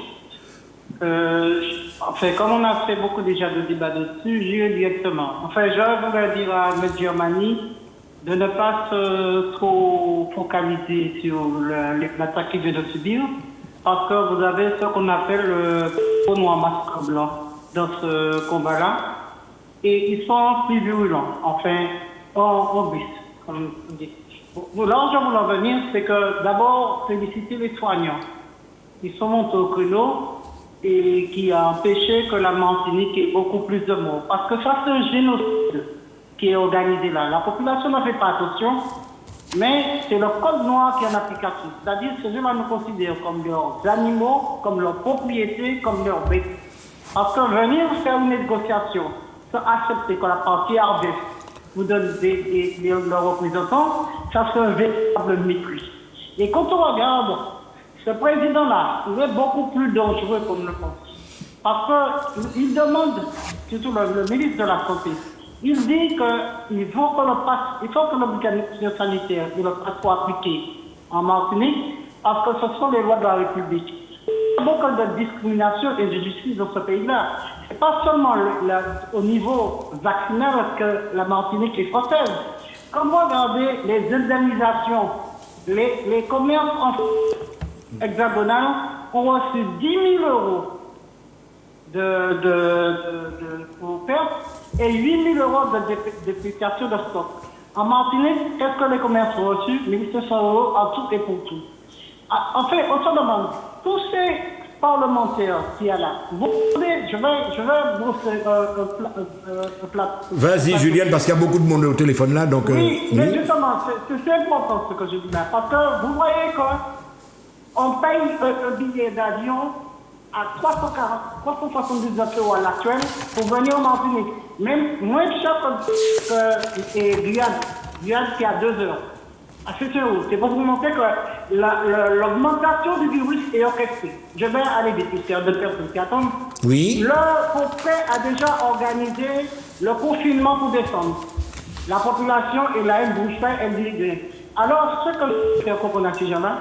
G: Comme on a fait beaucoup déjà de débats dessus, j'y vais directement. Je voudrais dire à M. Germani de ne pas se trop focaliser sur l'attaque qu'il vient de subir, parce que vous avez ce qu'on appelle le noir masque blanc dans ce combat-là, et ils sont plus virulents, en bus, comme on dit. Là où je voulais en venir, c'est que d'abord, féliciter les soignants. Ils sont montés au créneau et qui a empêché que la Martinique ait beaucoup plus de morts. Parce que ça, c'est un génocide qui est organisé là. La population ne fait pas attention, mais c'est le code noir qui est en application. C'est-à-dire que ces gens-là nous considèrent comme leurs animaux, comme leurs propriétés, comme leurs bêtes. Parce que venir faire une négociation, sans accepter que la partie adverse vous donne leurs représentants, ça c'est un véritable mépris. Et quand on regarde, ce président-là, il est beaucoup plus dangereux qu'on ne le pense. Parce qu'il demande, surtout le ministre de la Santé, il dit qu'il faut que l'obligation sanitaire de le pass soit appliqué en Martinique, parce que ce sont les lois de la République. Il y a beaucoup de discrimination et de justice dans ce pays-là. Ce n'est pas seulement au niveau vaccinal que la Martinique est française. Quand vous regardez les indemnisations, les commerces hexagonaux ont reçu 10 000 euros pour perte et 8 000 euros de dépréciation de stock. En Martinique, qu'est-ce que les commerces ont reçu? 1 500 euros en tout et pour tout. On se demande, tous ces parlementaires qu'il y a là, vous voulez, je vais brosser un plat.
A: Vas-y, Julienne, parce qu'il y a beaucoup de monde au téléphone là. Donc,
G: oui, mais justement, c'est important ce que je dis là. Parce que vous voyez qu'on paye un billet d'avion à 379 euros à l'actuel pour venir en Martinique. Même moins cher que Guyane qui a 2 heures. À 7 euros. C'est pour vous montrer que l'augmentation du virus est orchestrée. Je vais aller vite, il y a 2 personnes qui attendent.
A: Oui.
G: Le Conseil a déjà organisé le confinement pour décembre. La population, elle bouge pas, elle dit rien. Alors, ce que je fais comprendre à ces gens-là,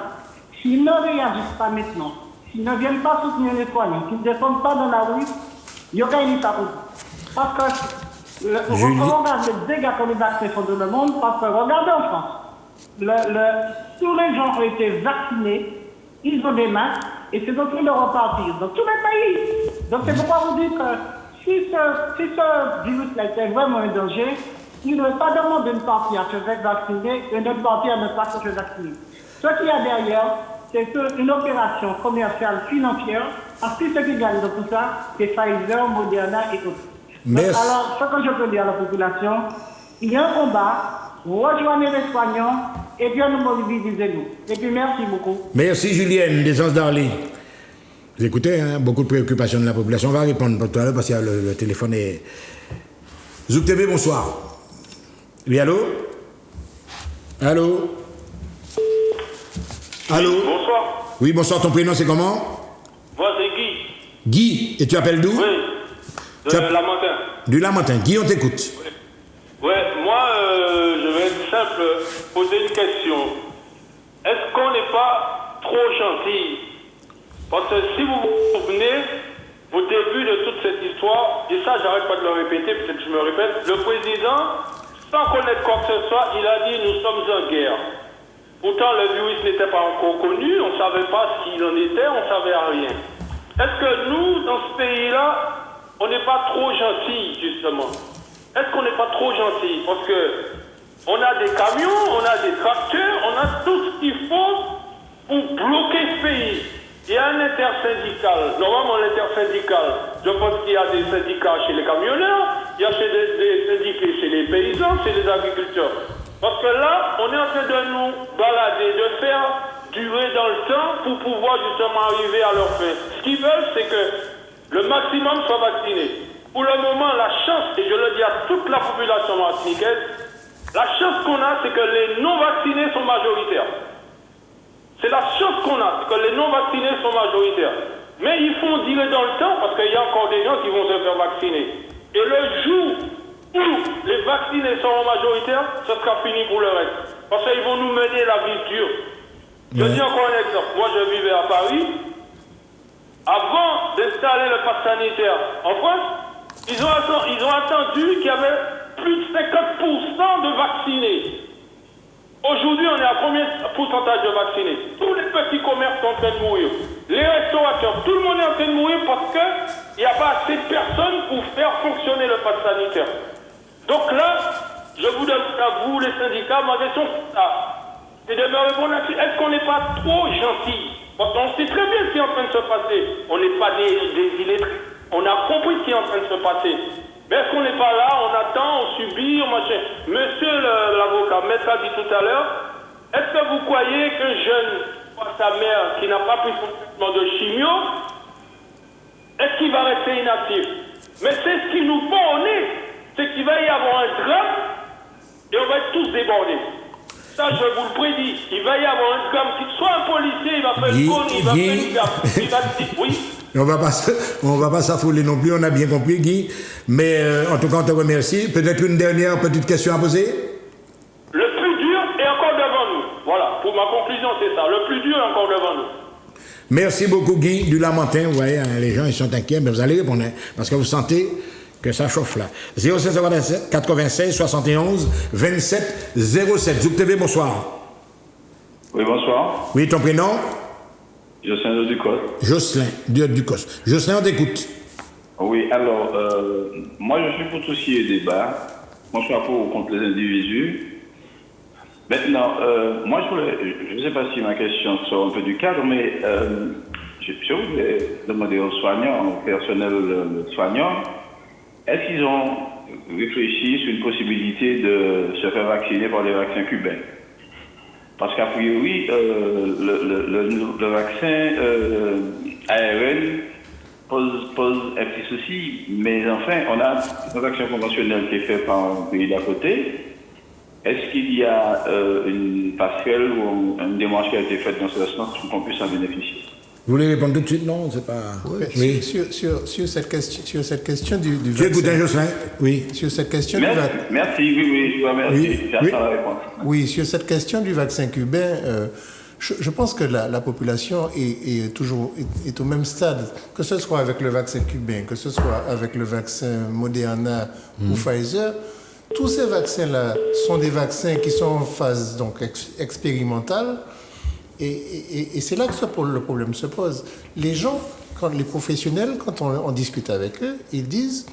G: s'ils ne réagissent pas maintenant, s'ils ne viennent pas soutenir les soignants, s'ils ne descendent pas dans la rue, il y aura une étape. Parce que, regarde les dégâts que les vaccins font dans le monde, parce que regardez en France. Tous les gens ont été vaccinés, ils ont des masques, et c'est en train de repartir dans tous les pays. Donc c'est pourquoi vous dites que si ce virus-là était vraiment un danger, il ne veut pas demander une partie à se faire vacciner et une autre partie à ne pas se faire vacciner. Ce qu'il y a derrière, c'est une opération commerciale financière, parce que ce qui gagne de tout ça, c'est Pfizer, Moderna et autres. Donc, alors, ce que je peux dire à la population, il y a un combat. Rejoignez les soignants et bien nous mobilisez-nous. Et puis merci beaucoup.
A: Merci Julienne, des Anses d'Arly. Vous écoutez, beaucoup de préoccupations de la population. On va répondre pour tout à l'heure parce que le téléphone est... Zouk TV, bonsoir. Oui, allô? Allô? Allô?
H: Bonsoir.
A: Oui, bonsoir, ton prénom c'est comment?
H: Moi c'est Guy.
A: Guy, et tu appelles d'où?
H: Oui, de Lamentin.
A: Du Lamentin. Guy, on t'écoute.
H: Ouais, moi, je vais être simple, poser une question. Est-ce qu'on n'est pas trop gentil? Parce que si vous vous souvenez, au début de toute cette histoire, et ça, j'arrête pas de le répéter, peut-être que je me répète, le président, sans connaître quoi que ce soit, il a dit « nous sommes en guerre ». Pourtant, le virus n'était pas encore connu, on ne savait pas ce qu'il en était, on ne savait rien. Est-ce que nous, dans ce pays-là, on n'est pas trop gentil, justement? Est-ce qu'on n'est pas trop gentil? Parce que on a des camions, on a des tracteurs, on a tout ce qu'il faut pour bloquer ce pays. Il y a un intersyndical. Normalement, l'intersyndical, je pense qu'il y a des syndicats chez les camionneurs, il y a des syndiqués chez les paysans, chez les agriculteurs. Parce que là, on est en train de nous balader, de faire durer dans le temps pour pouvoir justement arriver à leur fin. Ce qu'ils veulent, c'est que le maximum soit vacciné. Pour le moment, la chance, et je le dis à toute la population martiniquaise, la chance qu'on a, c'est que les non-vaccinés sont majoritaires. C'est la chance qu'on a, c'est que les non-vaccinés sont majoritaires. Mais il faut direr dans le temps, parce qu'il y a encore des gens qui vont se faire vacciner. Et le jour où les vaccinés seront majoritaires, ce sera fini pour le reste. Parce qu'ils vont nous mener la vie dure. Je dis encore un exemple. Moi, je vivais à Paris. Avant d'installer le pass sanitaire en France, ils ont attendu qu'il y avait plus de 50% de vaccinés. Aujourd'hui, on est à combien de pourcentage de vaccinés? Tous les petits commerces sont en train de mourir. Les restaurateurs, tout le monde est en train de mourir parce qu'il n'y a pas assez de personnes pour faire fonctionner le pass sanitaire. Donc là, je vous donne à vous, les syndicats, ma question c'est de me répondre là-dessus. Est-ce qu'on n'est pas trop gentil? Parce qu'on sait très bien ce qui est en train de se passer. On n'est pas des illettrés. On a compris ce qui est en train de se passer. Mais est-ce qu'on n'est pas là, on attend, on subit, machin. Monsieur l'avocat, maître a dit tout à l'heure, est-ce que vous croyez qu'un jeune, sa mère, qui n'a pas pris son traitement de chimio, est-ce qu'il va rester inactif? Mais c'est ce qui nous pend au nez, c'est qu'il va y avoir un drame et on va être tous débordés. Ça, je vous le prédis. Il va y avoir un drame. Soit un policier, il va faire une conne, il va faire une gaffe. Il va dire, oui.
A: On va pas s'affoler non plus, on a bien compris, Guy. Mais en tout cas, on te remercie. Peut-être une dernière petite question à poser?
H: Le plus dur est encore devant nous. Voilà, pour ma conclusion, c'est ça. Le plus dur est encore devant nous.
A: Merci beaucoup, Guy du Lamentin. Vous voyez, hein, les gens, ils sont inquiets, mais vous allez répondre, hein, parce que vous sentez que ça chauffe là. 07 96 71 27 07. Zouk TV, bonsoir.
I: Oui, bonsoir.
A: Oui, ton prénom?
I: Jocelyn de Ducos.
A: Jocelyn de Ducos. Jocelyn, on t'écoute.
I: Oui, alors, moi je suis pour tout ce qui est débat. Moi je suis pour ou contre les individus. Maintenant, moi je ne sais pas si ma question sort un peu du cadre, mais je voulais demander aux soignants, au personnel soignant, est-ce qu'ils ont réfléchi sur une possibilité de se faire vacciner par les vaccins cubains? Parce qu'a priori, le vaccin ARN pose un petit souci, mais enfin, on a un vaccin conventionnel qui est fait par un pays d'à côté. Est-ce qu'il y a une passerelle ou une démarche qui a été faite dans ce sens pour qu'on puisse en bénéficier?
A: Vous voulez répondre tout de suite? Non, c'est pas...
B: Oui. Sur cette question du
A: tu
B: vaccin...
A: écoutes, Jocelyn? Oui.
B: Sur cette question
I: Merci, oui, je vous remercie. J'attends la réponse.
B: Oui, sur cette question du vaccin cubain, je pense que la population est au même stade, que ce soit avec le vaccin cubain, que ce soit avec le vaccin Moderna ou Pfizer. Tous ces vaccins-là sont des vaccins qui sont en phase donc expérimentale. Et c'est là que le problème se pose. Les gens, les professionnels, quand on discute avec eux, ils disent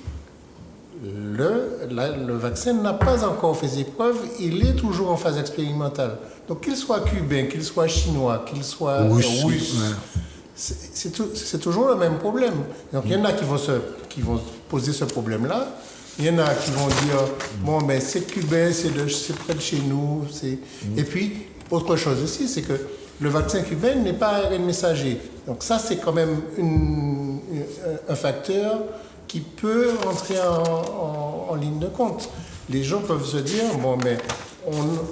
B: le vaccin n'a pas encore fait ses preuves, il est toujours en phase expérimentale. Donc qu'il soit cubain, qu'il soit chinois, qu'il soit russe, c'est toujours le même problème. Donc il y en a qui vont poser ce problème-là. Il y en a qui vont dire bon ben c'est cubain, c'est près de chez nous. Et puis autre chose aussi, c'est que le vaccin cubain n'est pas ARN messager. Donc ça, c'est quand même un facteur qui peut rentrer en ligne de compte. Les gens peuvent se dire, bon, mais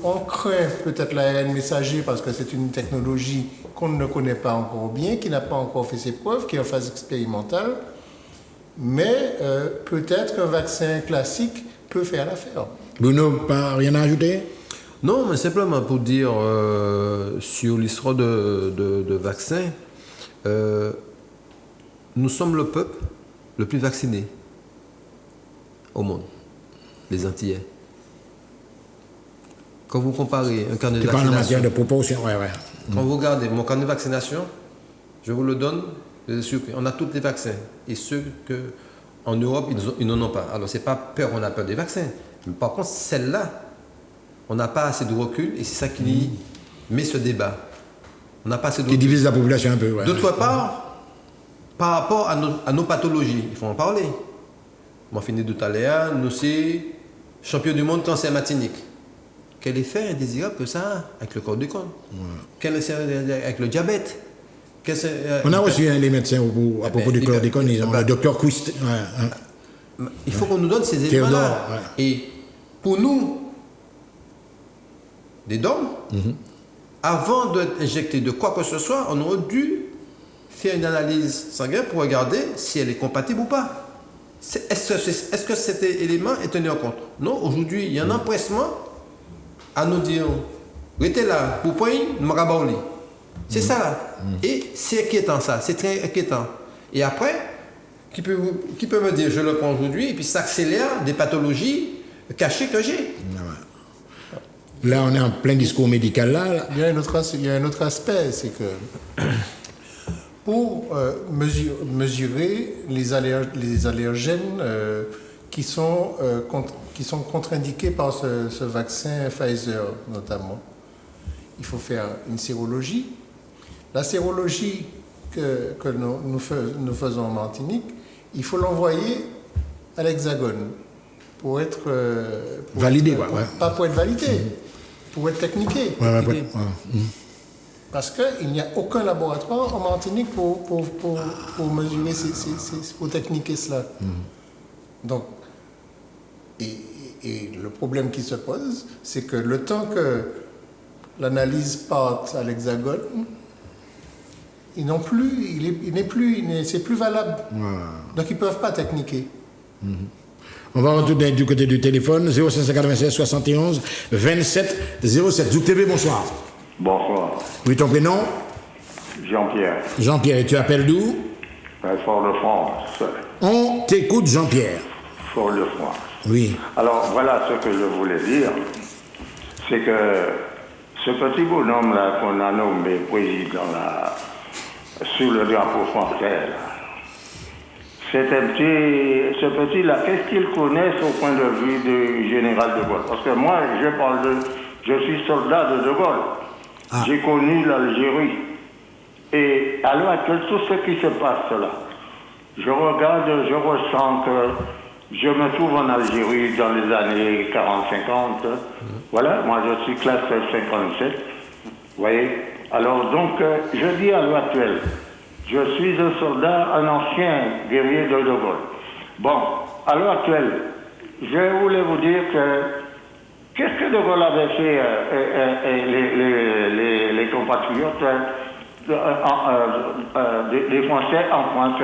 B: on craint peut-être l'ARN messager parce que c'est une technologie qu'on ne connaît pas encore bien, qui n'a pas encore fait ses preuves, qui est en phase expérimentale, mais peut-être qu'un vaccin classique peut faire l'affaire.
A: Bruno, pas rien à ajouter?
C: Non, mais simplement pour dire sur l'histoire de vaccins, nous sommes le peuple le plus vacciné au monde, les Antillais. Quand vous comparez un carnet de vaccination... Tu parles en matière de proportion, ouais. Quand vous regardez mon carnet de vaccination, je vous le donne, vous êtes surpris. On a tous les vaccins. Et ceux qu'en Europe, ils n'en ont pas. Alors, c'est pas peur, on a peur des vaccins. Mais par contre, celle-là, on n'a pas assez de recul et c'est ça qui met ce débat. On n'a pas assez de recul.
A: Qui divise la population un peu, ouais.
C: D'autre part, par rapport à nos pathologies, il faut en parler. Moi, fini tout à l'heure, nous sommes champions du monde cancer Martinique. Quel effet indésirable que ça a avec le corps du corps? Quel effet avec le diabète?
A: On a reçu les médecins à propos du chlordécone, ils ont le docteur Quist.
C: Il faut qu'on nous donne ces éléments-là. Et pour nous, des dons, avant d'injecter de quoi que ce soit, on aurait dû faire une analyse sanguine pour regarder si elle est compatible ou pas. Est-ce que cet élément est tenu en compte? Non, aujourd'hui, il y a un empressement à nous dire, restez là, pour point, Marabaoli. C'est ça là. Et c'est inquiétant ça, c'est très inquiétant. Et après, qui peut me dire, je le prends aujourd'hui, et puis ça accélère des pathologies cachées que j'ai.
A: Là, on est en plein discours médical là.
B: Il y a un autre aspect, c'est que pour mesurer les allergènes qui sont contre-indiqués par ce vaccin Pfizer notamment, il faut faire une sérologie. La sérologie que nous faisons en Martinique, il faut l'envoyer à l'Hexagone pour être
A: validé,
B: pas pour être validé, pour être techniqué. Parce qu'il n'y a aucun laboratoire en Martinique pour mesurer, pour techniquer cela. Donc, et le problème qui se pose, c'est que le temps que l'analyse parte à l'Hexagone, c'est plus valable. Donc ils ne peuvent pas techniquer.
A: On va retourner du côté du téléphone, 0596 71 27 07. Zouk TV, bonsoir.
I: Bonsoir.
A: Oui, ton prénom?
I: Jean-Pierre.
A: Jean-Pierre, et tu appelles d'où?
I: Fort-de-France.
A: On t'écoute, Jean-Pierre.
I: Fort-de-France.
A: Oui.
I: Alors, voilà ce que je voulais dire. C'est que ce petit bonhomme-là qu'on a nommé président là, sous le drapeau français, là, ce petit-là, qu'est-ce qu'il connaît au point de vue du général de Gaulle? Parce que moi, je suis soldat de Gaulle. J'ai connu l'Algérie. Et à l'heure actuelle, tout ce qui se passe là, je regarde, je ressens que je me trouve en Algérie dans les années 40-50. Voilà, moi je suis classe 57. Vous voyez? Alors donc, je dis à l'heure actuelle, je suis un soldat, un ancien guerrier de Gaulle. Bon, à l'heure actuelle, je voulais vous dire que qu'est-ce que De Gaulle avait fait les compatriotes des Français en France?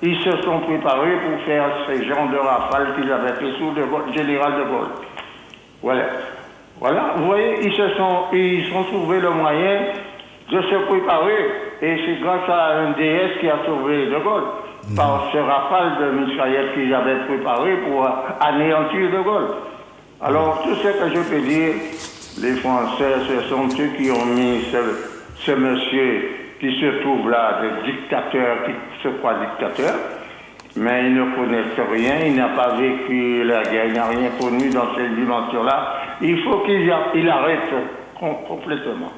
I: Ils se sont préparés pour faire ces genres de rafales qu'ils avaient fait sous le général de Gaulle. Voilà. Voilà, vous voyez, ils ont trouvé le moyen de se préparer. Et c'est grâce à un DS qui a sauvé De Gaulle. Par ce rafale de mitraillettes qu'ils avaient préparé pour anéantir De Gaulle. Alors, tout ce que je peux dire, les Français, ce sont ceux qui ont mis ce monsieur qui se trouve là, des dictateurs, qui se croient dictateurs, mais il ne connaissent rien, il n'a pas vécu la guerre, il n'a rien connu dans cette dimension-là. Il faut qu'il arrête complètement.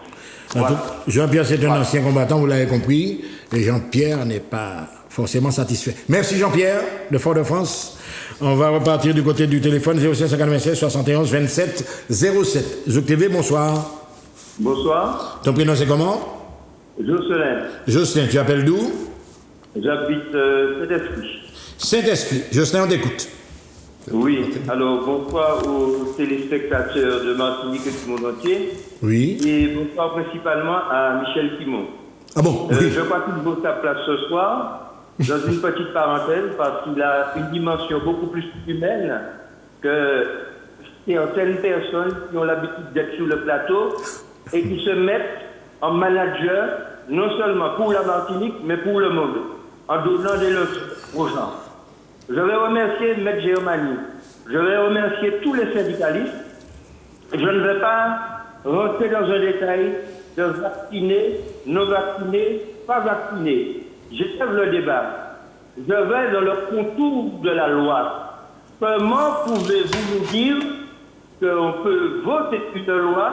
A: Voilà. Jean-Pierre, c'est un ancien combattant, vous l'avez compris, et Jean-Pierre n'est pas forcément satisfait. Merci Jean-Pierre, de Fort-de-France. On va repartir du côté du téléphone 0596 71 27 07. Zouk TV, bonsoir.
J: Bonsoir.
A: Ton prénom c'est comment?
J: Jocelyn.
A: Jocelyn, tu appelles d'où?
J: J'habite Saint-Esprit.
A: Saint-Esprit. Jocelyn, on t'écoute.
J: Oui, alors bonsoir aux téléspectateurs de Martinique et du monde entier.
A: Oui.
J: Et bonsoir principalement à Michel Simon.
A: Ah bon? Oui.
J: Je crois qu'il vaut sa place ce soir. Dans une petite parenthèse, parce qu'il a une dimension beaucoup plus humaine que certaines personnes qui ont l'habitude d'être sur le plateau et qui se mettent en manager, non seulement pour la Martinique, mais pour le monde, en donnant des leçons aux gens. Je vais remercier Maître Germani, je vais remercier tous les syndicalistes. Je ne vais pas rentrer dans un détail de vaccinés, non vaccinés, pas vaccinés. J'élève le débat. Je vais dans le contour de la loi. Comment pouvez-vous nous dire qu'on peut voter une loi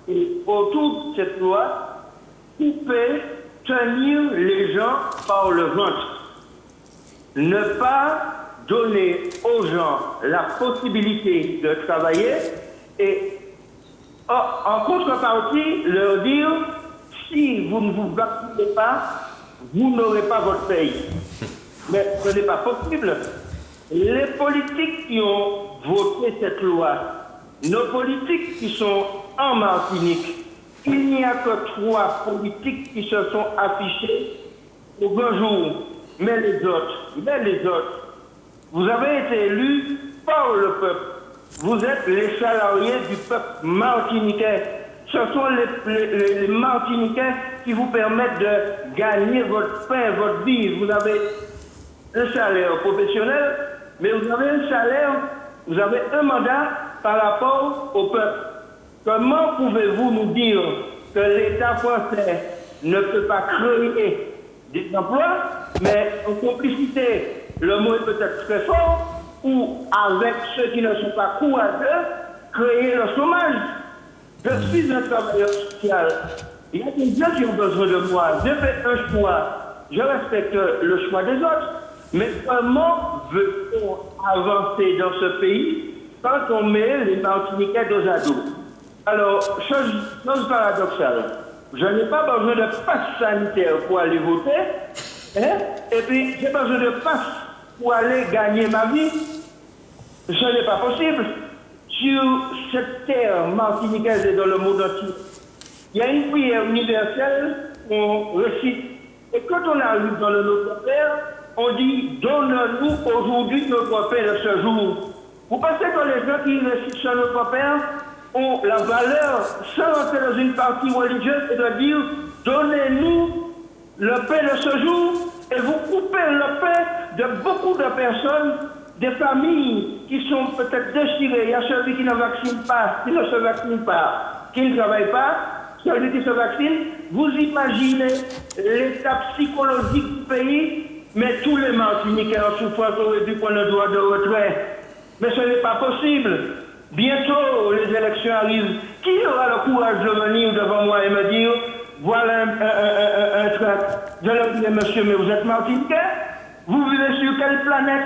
J: et autour de cette loi, couper, tenir les gens par le ventre? Ne pas donner aux gens la possibilité de travailler et en contrepartie leur dire si vous ne vous vaccinez pas, vous n'aurez pas votre pays. Mais ce n'est pas possible. Les politiques qui ont voté cette loi, nos politiques qui sont en Martinique, il n'y a que 3 politiques qui se sont affichés au grand jour. Mais les autres, vous avez été élus par le peuple. Vous êtes les salariés du peuple martiniquais. Ce sont les Martiniquais qui vous permettent de gagner votre pain, votre vie. Vous avez un salaire professionnel, mais vous avez un salaire, vous avez un mandat par rapport au peuple. Comment pouvez-vous nous dire que l'État français ne peut pas créer des emplois, mais en complicité, le mot est peut-être très fort, ou avec ceux qui ne sont pas courageux, créer le chômage? Je suis un travailleur social. Il y a des gens qui ont besoin de moi. Je fais un choix. Je respecte le choix des autres. Mais comment veut-on avancer dans ce pays quand on met les Martiniquais dos à dos? Alors, chose paradoxale. Je n'ai pas besoin de passe sanitaire pour aller voter. Hein? Et puis, j'ai besoin de passe pour aller gagner ma vie. Ce n'est pas possible. Sur cette terre martiniquaise et dans le monde entier, il y a une prière universelle qu'on récite. Et quand on arrive dans le Notre Père, on dit « Donne-nous aujourd'hui notre pain de ce jour ». Vous pensez que les gens qui récitent sur Notre Père ont la valeur, sans rentrer dans une partie religieuse, et de dire « Donnez-nous le pain de ce jour » et vous coupez le pain de beaucoup de personnes, des familles qui sont peut-être déchirées. Il y a celui qui ne vaccine pas, qui ne se vaccine pas, qui ne travaille pas, celui qui se vaccine. Vous imaginez l'état psychologique du pays, mais tous les Martiniquais en souffrance auraient dû prendre le droit de retrait. Mais ce n'est pas possible. Bientôt, les élections arrivent. Qui aura le courage de venir devant moi et me dire voilà un tract? Je leur dis, monsieur, mais vous êtes Martiniquais? Vous vivez sur quelle planète?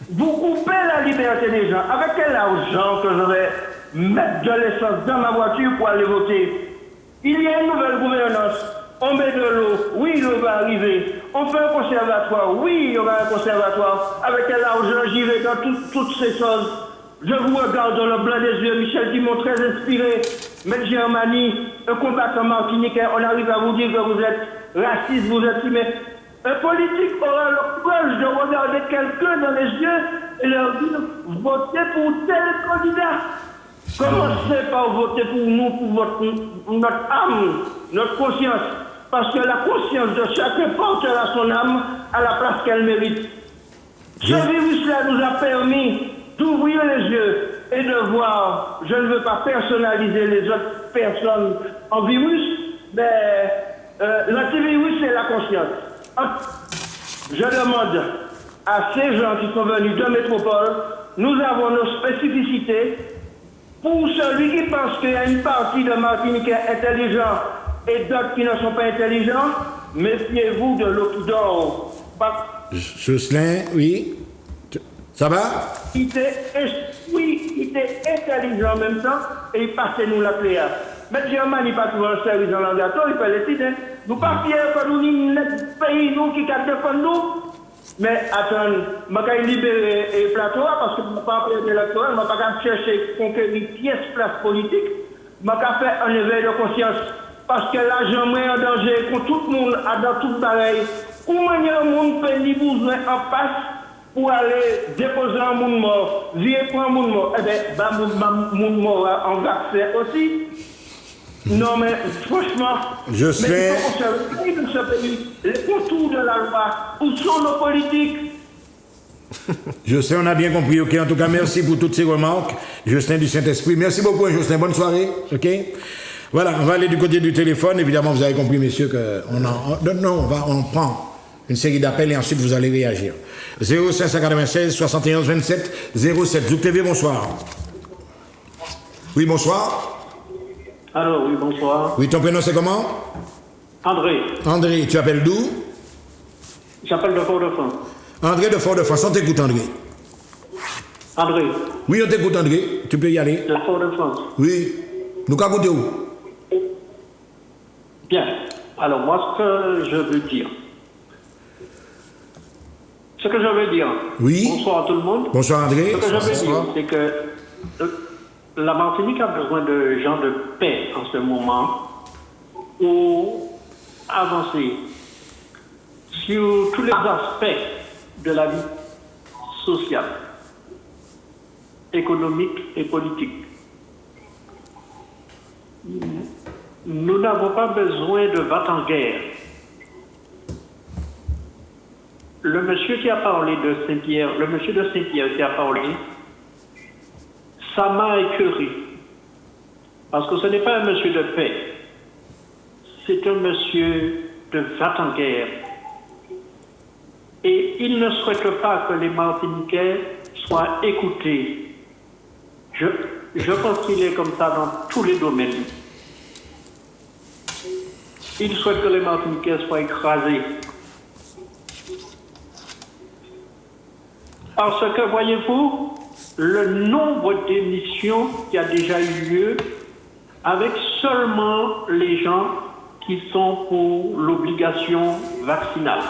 J: Vous coupez la liberté des gens. Avec quel argent que je vais mettre de l'essence dans ma voiture pour aller voter? Il y a une nouvelle gouvernance. On met de l'eau. Oui, l'eau va arriver. On fait un conservatoire. Oui, il y aura un conservatoire. Avec quel argent j'irai dans toutes ces choses? Je vous regarde dans le blanc des yeux, Michel Dumont, très inspiré. M. Germani, un combattant martiniquais, on arrive à vous dire que vous êtes raciste, vous êtes mais un politique aura le courage de regarder quelqu'un dans les yeux et leur dire votez pour tel candidat. Commencez par voter pour nous, pour notre âme, notre conscience. Parce que la conscience de chacun portera son âme à la place qu'elle mérite. Ce virus-là nous a permis d'ouvrir les yeux et de voir, je ne veux pas personnaliser les autres personnes en virus, mais l'antivirus, c'est la conscience. Je demande à ces gens qui sont venus de métropole, nous avons nos spécificités. Pour celui qui pense qu'il y a une partie de Martiniquais intelligents et d'autres qui ne sont pas intelligents, méfiez-vous de l'eau qui dort.
A: Jocelyn, oui. Ça va?
J: Il était intelligent en même temps et il passait nous la clé. Mais Germain, il pas toujours un service dans le gâteau, il fait les titres. Nous pas fiers que nous sommes notre pays, nous qui défendons nous. Mais attends, je vais libérer le plateau parce que je ne vais pas faire l'électoral, je ne vais pas chercher conquérir pièce place politique. Je vais faire un éveil de conscience. Parce que l'argent est en danger, quand tout le monde a dans tout pareil. Comment le monde peut ni besoin en passe pour aller déposer un monde mort, vieux pour un monde mort, eh bien, monde mort en vaccin aussi. Non, mais franchement,
A: je sais.
J: Mais ce pays, les contours de la loi, où sont nos politiques?
A: Je sais, on a bien compris. Ok, en tout cas, merci pour toutes ces remarques. Justin du Saint-Esprit. Merci beaucoup, Justin. Bonne soirée. Ok. Voilà, on va aller du côté du téléphone. Évidemment, vous avez compris, messieurs, on prend une série d'appels et ensuite vous allez réagir. 0596 71 27 07. Zouk TV, bonsoir. Oui, bonsoir.
K: Alors, oui, bonsoir.
A: Oui, ton prénom c'est comment?
K: André.
A: André, tu appelles d'où?
K: J'appelle de Fort-de-France.
A: André de Fort-de-France, on t'écoute, André.
K: André.
A: Oui, on t'écoute, André. Tu peux y aller.
K: La Fort-de-France.
A: Oui. Nous qu'à où?
K: Bien. Alors, moi, ce que je veux dire, Ce que je veux dire.
A: Oui.
K: Bonsoir à tout le monde.
A: Bonsoir André.
K: Ce que je veux dire, c'est que la Martinique a besoin de gens de paix en ce moment pour avancer sur tous les aspects de la vie sociale, économique et politique. Nous n'avons pas besoin de va-t-en-guerre. Le monsieur qui a parlé de Saint-Pierre, le monsieur de Saint-Pierre qui a parlé, ça m'a écœuré. Parce que ce n'est pas un monsieur de paix. C'est un monsieur de va-t-en-guerre. Et il ne souhaite pas que les Martiniquais soient écoutés. Je pense qu'il est comme ça dans tous les domaines. Il souhaite que les Martiniquais soient écrasés. Parce que, voyez-vous, le nombre d'émissions qui a déjà eu lieu avec seulement les gens qui sont pour l'obligation vaccinale.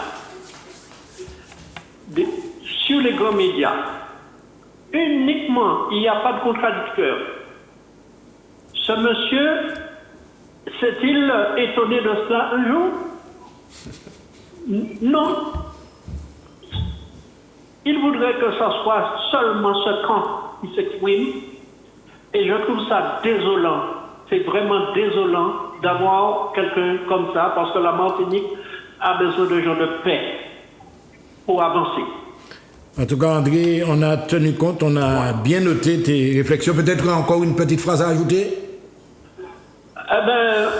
K: Sur les grands médias, uniquement, il n'y a pas de contradicteur. Ce monsieur, s'est-il étonné de cela un jour? Non. Il voudrait que ce soit seulement ce camp qui s'exprime. Et je trouve ça désolant. C'est vraiment désolant d'avoir quelqu'un comme ça, parce que la Martinique a besoin de gens de paix pour avancer.
A: En tout cas, André, on a tenu compte, on a bien noté tes réflexions. Peut-être encore une petite phrase à ajouter?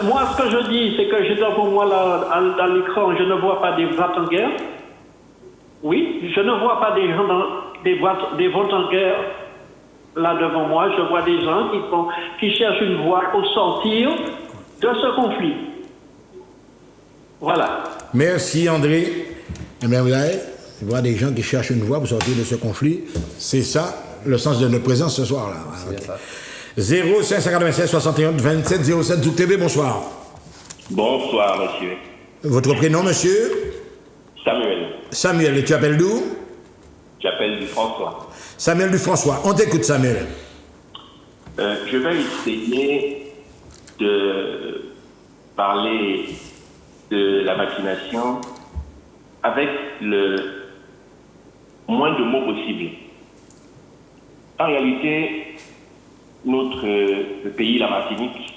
K: Moi, ce que je dis, c'est que je devant moi là, dans l'écran, je ne vois pas des va-t-en-guerre. Oui, je ne vois pas des gens des va-t-en-guerre là devant moi. Je vois des gens qui cherchent une voie pour sortir de ce conflit. Voilà.
A: Merci André. Eh bien, vous voyez des gens qui cherchent une voie pour sortir de ce conflit. C'est ça le sens de notre présence ce soir-là. Okay. 0596 61 27 07 Zouk TV, bonsoir.
L: Bonsoir, monsieur.
A: Votre prénom, monsieur?
L: Samuel.
A: Samuel, et tu appelles d'où?
L: J'appelle du François.
A: Samuel du François. On t'écoute, Samuel.
L: Je vais essayer de parler de la vaccination avec le moins de mots possible. En réalité, notre pays, la Martinique,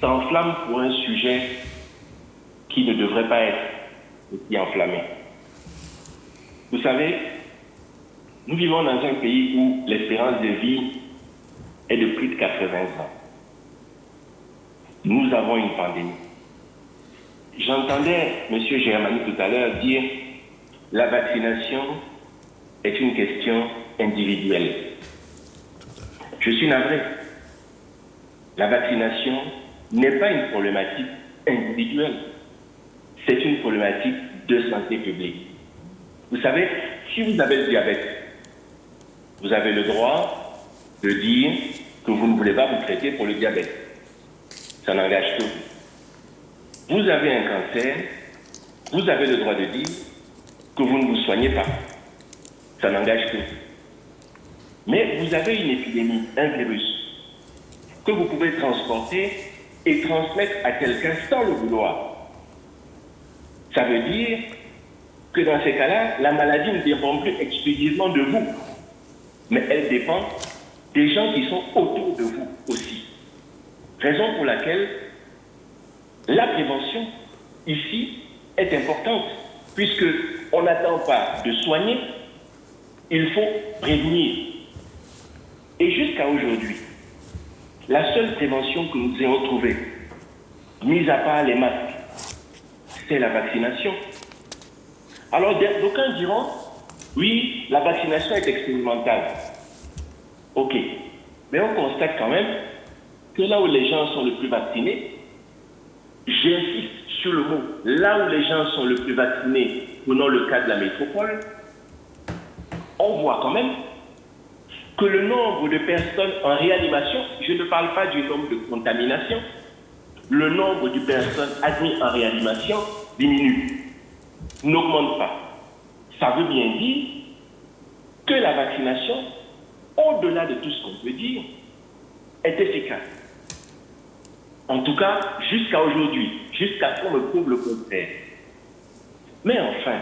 L: s'enflamme pour un sujet qui ne devrait pas être aussi enflammé. Vous savez, nous vivons dans un pays où l'espérance de vie est de plus de 80 ans. Nous avons une pandémie. J'entendais M. Germani tout à l'heure dire la vaccination est une question individuelle. Je suis navré. La vaccination n'est pas une problématique individuelle. C'est une problématique de santé publique. Vous savez, si vous avez le diabète, vous avez le droit de dire que vous ne voulez pas vous traiter pour le diabète. Ça n'engage que vous. Vous avez un cancer, vous avez le droit de dire que vous ne vous soignez pas. Ça n'engage que vous. Mais vous avez une épidémie, un virus, que vous pouvez transporter et transmettre à quelqu'un sans le vouloir. Ça veut dire que dans ces cas-là, la maladie ne dépend plus exclusivement de vous, mais elle dépend des gens qui sont autour de vous aussi. Raison pour laquelle la prévention, ici, est importante, puisqu'on n'attend pas de soigner, il faut prévenir. Et jusqu'à aujourd'hui, la seule prévention que nous ayons trouvée, mis à part les masques, c'est la vaccination. Alors, d'aucuns diront, oui, la vaccination est expérimentale. Ok. Mais on constate quand même que là où les gens sont le plus vaccinés, j'insiste sur le mot, là où les gens sont le plus vaccinés, prenons le cas de la métropole, on voit quand même que le nombre de personnes en réanimation, je ne parle pas du nombre de contaminations, le nombre de personnes admises en réanimation diminue, n'augmente pas. ça veut bien dire que la vaccination, au-delà de tout ce qu'on peut dire, est efficace. En tout cas, jusqu'à aujourd'hui, jusqu'à ce qu'on me prouve le contraire. Mais enfin,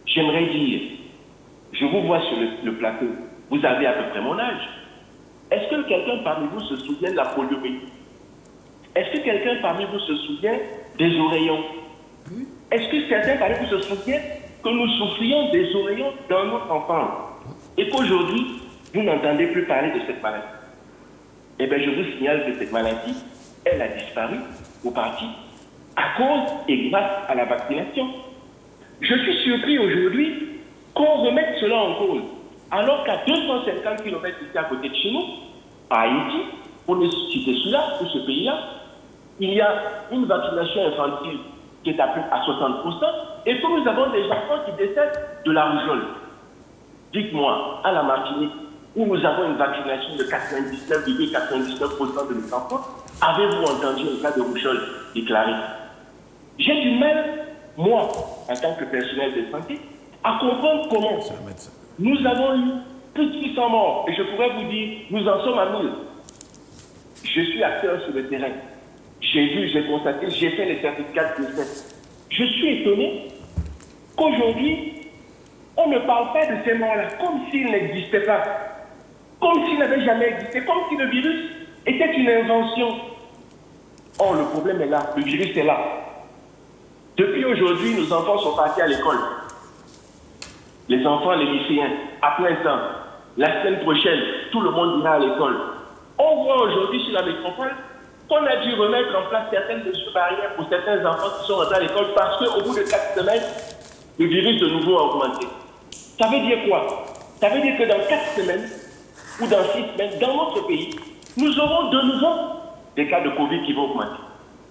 L: j'aimerais dire, je vous vois sur le plateau, vous avez à peu près mon âge. Est-ce que quelqu'un parmi vous se souvient de la poliomyélite? Est-ce que quelqu'un parmi vous se souvient des oreillons? Est-ce que certains parmi vous se souviennent que nous souffrions des oreillons dans notre enfance et qu'aujourd'hui, vous n'entendez plus parler de cette maladie? Eh bien, je vous signale que cette maladie, elle a disparu au parti à cause et grâce à la vaccination. Je suis surpris aujourd'hui qu'on remette cela en cause, alors qu'à 250 km ici à côté de chez nous, à Haïti, pour ne citer celui-là, ou ce pays-là, il y a une vaccination infantile qui est à plus à 60%, et que nous avons des enfants qui décèdent de la rougeole. Dites-moi, à la Martinique, où nous avons une vaccination de 99,99% de nos enfants, avez-vous entendu un cas de rougeole déclaré? J'ai du mal, moi, en tant que personnel de santé, à comprendre comment nous avons eu plus de 600 morts, et je pourrais vous dire, nous en sommes à 1000. Je suis acteur sur le terrain. J'ai vu, j'ai constaté, j'ai fait les certificats de décès. Je suis étonné qu'aujourd'hui, on ne parle pas de ces morts-là comme s'ils n'existaient pas, comme s'ils n'avaient jamais existé, comme si le virus était une invention. Or, le problème est là, le virus est là. Depuis aujourd'hui, nos enfants sont partis à l'école. Les enfants, les lycéens, à plein temps. La semaine prochaine, tout le monde ira à l'école. On voit aujourd'hui sur la métropole qu'on a dû remettre en place certaines mesures barrières pour certains enfants qui sont rentrés à l'école parce qu'au bout de 4 semaines, le virus de nouveau a augmenté. Ça veut dire quoi? Ça veut dire que dans 4 semaines ou dans 6 semaines, dans notre pays, nous aurons de nouveau des cas de Covid qui vont augmenter.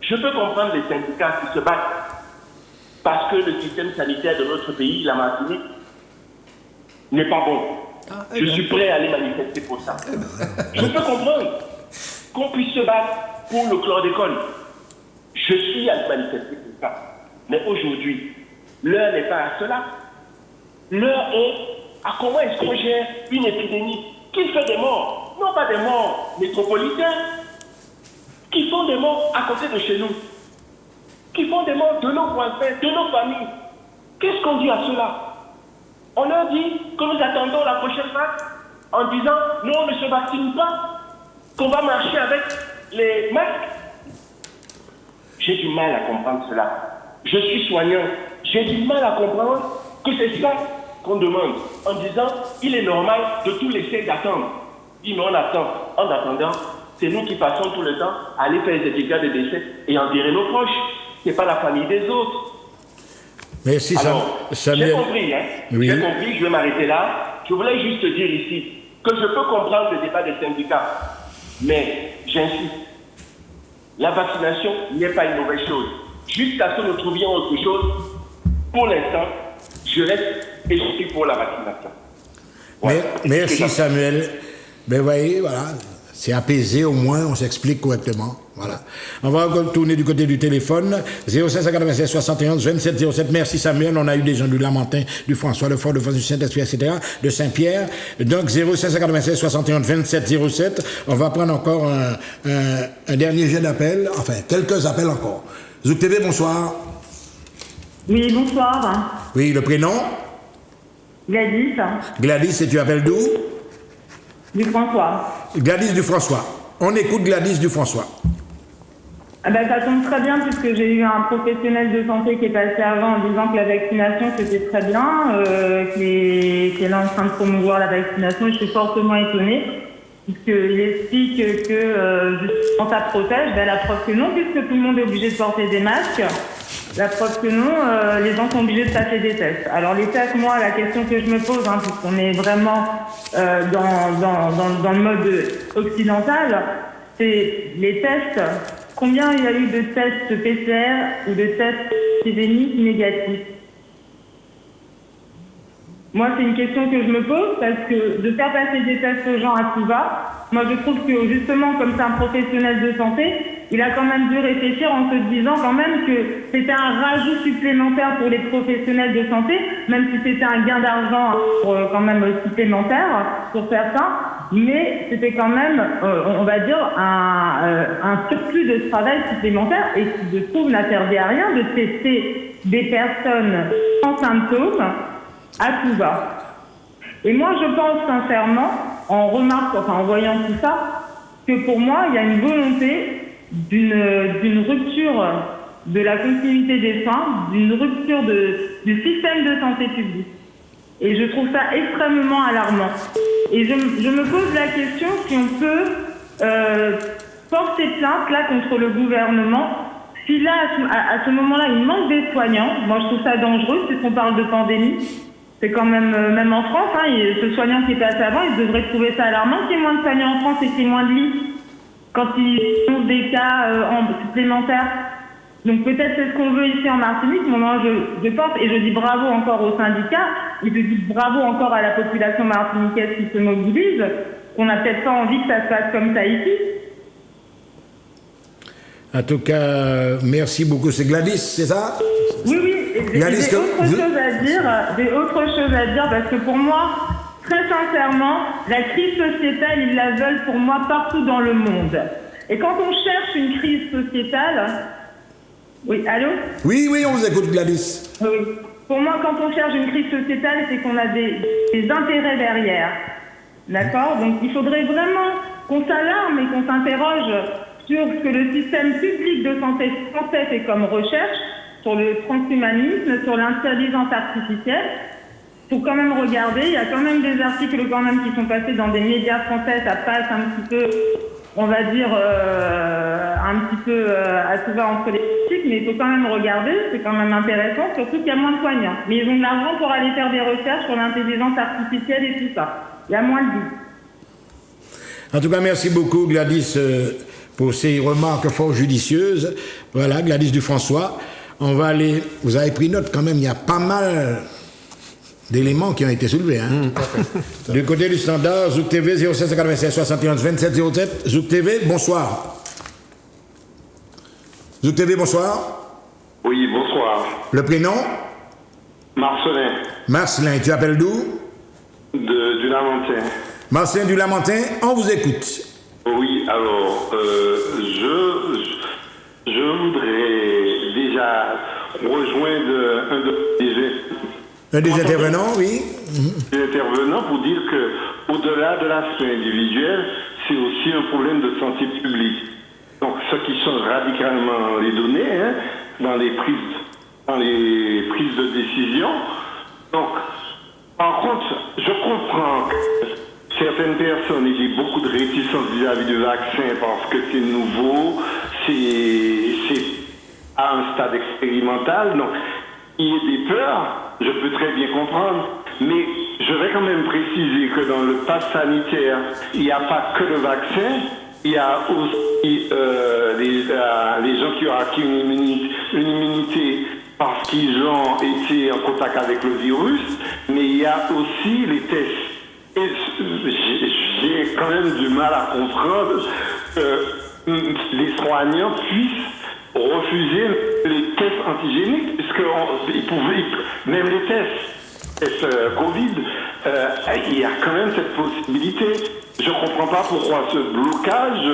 L: Je peux comprendre les syndicats qui se battent parce que le système sanitaire de notre pays, la Martinique, n'est pas bon. Je suis prêt à aller manifester pour ça. Je peux comprendre qu'on puisse se battre pour le chlordécone. Je suis à manifester pour ça. Mais aujourd'hui, l'heure n'est pas à cela. L'heure est à comment est-ce qu'on gère une épidémie qui fait des morts, non pas des morts métropolitains, qui font des morts à côté de chez nous, qui font des morts de nos voisins, de nos familles. Qu'est-ce qu'on dit à cela? On leur dit que nous attendons la prochaine vague en disant non, on ne se vaccine pas, qu'on va marcher avec les masques. J'ai du mal à comprendre cela. Je suis soignant. J'ai du mal à comprendre que c'est ça qu'on demande en disant il est normal de tout laisser d'attendre. Dis mais on attend. En attendant, c'est nous qui passons tout le temps à aller faire des dégâts de décès et enterrer nos proches. C'est pas la famille des autres.
A: Merci, Samuel.
L: J'ai compris, hein. Oui. J'ai compris, je vais m'arrêter là. Je voulais juste dire ici que je peux comprendre le débat des syndicats, mais j'insiste, la vaccination n'est pas une mauvaise chose. Jusqu'à ce que nous trouvions autre chose, pour l'instant, je reste et je suis pour la vaccination.
A: Voilà. Merci, Samuel. Ben voyez, voilà. C'est apaisé, au moins, on s'explique correctement. Voilà. On va retourner du côté du téléphone. 0596 71 27 07. Merci Samuel. On a eu des gens du Lamentin, du François, de Fort, de France, du Saint-Esprit, etc., de Saint-Pierre. Donc 0596 71 27 07. On va prendre encore un dernier jet d'appel. Enfin, quelques appels encore. Zouk TV, bonsoir.
M: Oui, bonsoir.
A: Oui, le prénom?
M: Gladys.
A: Gladys, et tu appelles d'où?
M: Du François.
A: Gladys du François. On écoute Gladys du François.
M: Ah ben, ça tombe très bien puisque j'ai eu un professionnel de santé qui est passé avant en disant que la vaccination c'était très bien, qui est là en train de promouvoir la vaccination et je suis fortement étonnée puisqu'il explique que justement ça protège. Ben, la preuve que non, puisque tout le monde est obligé de porter des masques. La preuve que non, les gens sont obligés de passer des tests. Alors les tests, moi, la question que je me pose, puisqu'on est vraiment dans le mode occidental, c'est les tests. Combien il y a eu de tests PCR ou de tests épidémiques négatifs? Moi, c'est une question que je me pose parce que de faire passer des tests aux gens à tout va, moi je trouve que justement, comme c'est un professionnel de santé, il a quand même dû réfléchir en se disant quand même que c'était un rajout supplémentaire pour les professionnels de santé même si c'était un gain d'argent quand même supplémentaire pour certains, mais c'était quand même, on va dire, un surplus de travail supplémentaire et qui, je trouve, n'a servi à rien de tester des personnes sans symptômes à tout va. Et moi, je pense sincèrement, en voyant tout ça, que pour moi, il y a une volonté d'une rupture de la continuité des soins, d'une rupture du système de santé publique. Et je trouve ça extrêmement alarmant. Et je me pose la question si on peut porter plainte là contre le gouvernement. Si là, à ce moment-là, il manque des soignants, moi je trouve ça dangereux puisqu'on parle de pandémie. C'est quand même en France, ce soignant qui est passé avant, il devrait trouver ça alarmant qu'il y ait moins de soignants en France et qu'il y ait moins de lits quand ils ont des cas supplémentaires. Donc peut-être c'est ce qu'on veut ici en Martinique, mais moi je pense, et je dis bravo encore aux syndicats, et je dis bravo encore à la population martiniquaise qui se mobilise, qu'on n'a peut-être pas envie que ça se passe comme ça ici.
A: En tout cas, merci beaucoup. C'est Gladys, c'est ça?
M: Oui. J'ai autre chose à dire parce que pour moi, très sincèrement, la crise sociétale, ils la veulent pour moi partout dans le monde. Et quand on cherche une crise sociétale... Oui, allô?
A: Oui, on vous écoute, Gladys.
M: Oui. Pour moi, quand on cherche une crise sociétale, c'est qu'on a des intérêts derrière. D'accord? Donc, il faudrait vraiment qu'on s'alarme et qu'on s'interroge sur ce que le système public de santé français fait comme recherche, sur le transhumanisme, sur l'intelligence artificielle. Il faut quand même regarder, il y a quand même des articles quand même qui sont passés dans des médias français, ça passe un petit peu, on va dire, un petit peu à tout va entre les politiques, mais il faut quand même regarder, c'est quand même intéressant, surtout qu'il y a moins de soignants. Mais ils ont de l'argent pour aller faire des recherches sur l'intelligence artificielle et tout ça. Il y a moins de vie.
A: En tout cas, merci beaucoup Gladys pour ces remarques fort judicieuses. Voilà, Gladys Dufrançois. On va aller, vous avez pris note quand même, il y a pas mal d'éléments qui ont été soulevés. Du côté du standard, Zouk TV 0796 71 27 07. Zouk TV, bonsoir. Zouk TV, bonsoir.
N: Oui, bonsoir.
A: Le prénom?
N: Marcelin.
A: Marcelin, tu appelles d'où?
N: Du Lamentin.
A: Marcelin du Lamentin, on vous écoute.
N: Oui, alors, je voudrais déjà rejoindre
A: un des intervenants, oui.
N: Des intervenants pour dire que, au-delà de l'aspect individuel, c'est aussi un problème de santé publique. Donc, ce qui change radicalement les données dans les prises de décision. Donc, par contre, je comprends que certaines personnes aient beaucoup de réticence vis-à-vis du vaccin parce que c'est nouveau, c'est à un stade expérimental, donc il y a des peurs, je peux très bien comprendre, mais je vais quand même préciser que dans le pass sanitaire, il n'y a pas que le vaccin, il y a aussi les gens qui ont acquis une immunité parce qu'ils ont été en contact avec le virus, mais il y a aussi les tests. Et j'ai quand même du mal à comprendre que les soignants puissent refuser les tests antigéniques, puisqu'ils pouvaient, même les tests Covid, il y a quand même cette possibilité. Je ne comprends pas pourquoi ce blocage,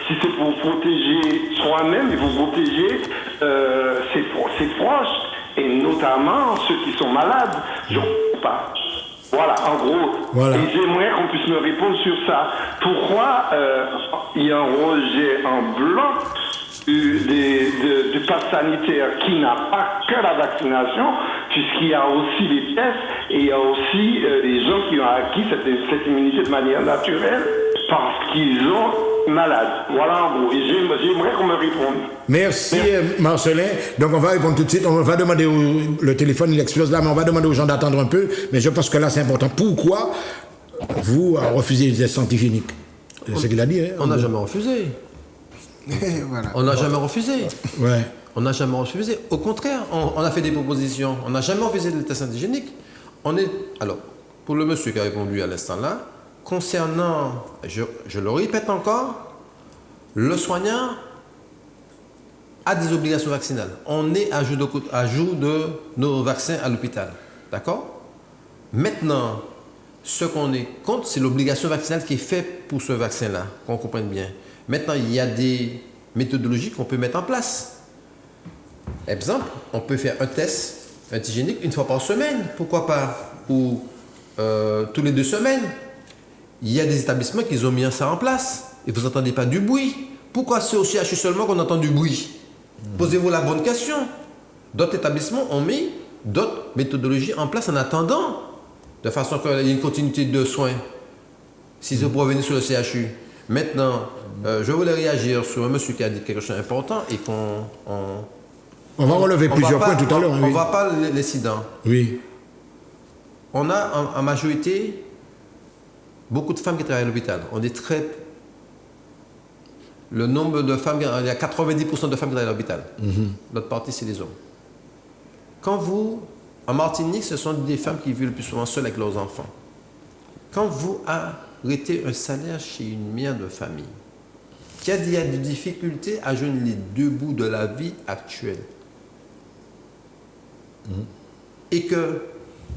N: si c'est pour protéger soi-même et pour protéger ses proches, et notamment ceux qui sont malades. Je ne comprends pas. Voilà, en gros. Voilà. Et j'aimerais qu'on puisse me répondre sur ça. Pourquoi il y a un rejet en bloc du pass sanitaire qui n'a pas que la vaccination, puisqu'il y a aussi les tests et il y a aussi les gens qui ont acquis cette immunité de manière naturelle parce qu'ils ont malade. Voilà en gros. Et j'aimerais qu'on me réponde.
A: Merci. Marcelin. Donc on va répondre tout de suite. On va demander le téléphone, il explose là, mais on va demander aux gens d'attendre un peu. Mais je pense que là c'est important. Pourquoi vous refusez les tests antigéniques? C'est ce qu'il a dit.
C: On n'a jamais refusé.
D: Voilà.
C: On n'a jamais refusé.
A: Ouais.
C: On n'a jamais refusé. Au contraire, on a fait des propositions. On n'a jamais refusé les tests antigéniques. Alors, pour le monsieur qui a répondu à l'instant là, concernant, je le répète encore, le soignant a des obligations vaccinales. On est à jour de nos vaccins à l'hôpital. D'accord? Maintenant, ce qu'on est contre, c'est l'obligation vaccinale qui est faite pour ce vaccin-là, qu'on comprenne bien. Maintenant, il y a des méthodologies qu'on peut mettre en place. Exemple, on peut faire un test antigénique une fois par semaine, pourquoi pas, ou tous les 2 semaines. Il y a des établissements qui ont mis ça en place et vous n'entendez pas du bruit. Pourquoi c'est au CHU seulement qu'on entend du bruit? Posez-vous la bonne question. D'autres établissements ont mis d'autres méthodologies en place en attendant, de façon qu'il y ait une continuité de soins, si c'est pour revenir sur le CHU. Maintenant, je voulais réagir sur un monsieur qui a dit quelque chose d'important et
A: On va relever plusieurs points tout à l'heure.
C: On ne voit pas l'incident.
A: Oui.
C: On a en majorité beaucoup de femmes qui travaillent à l'hôpital. On est très... Le nombre de femmes, il y a 90% de femmes qui travaillent à l'hôpital. L'autre partie, c'est les hommes. Quand vous, en Martinique, ce sont des femmes qui vivent le plus souvent seules avec leurs enfants. Quand vous arrêtez un salaire chez une mère de famille, qui a des difficultés à joindre les 2 bouts de la vie actuelle, et que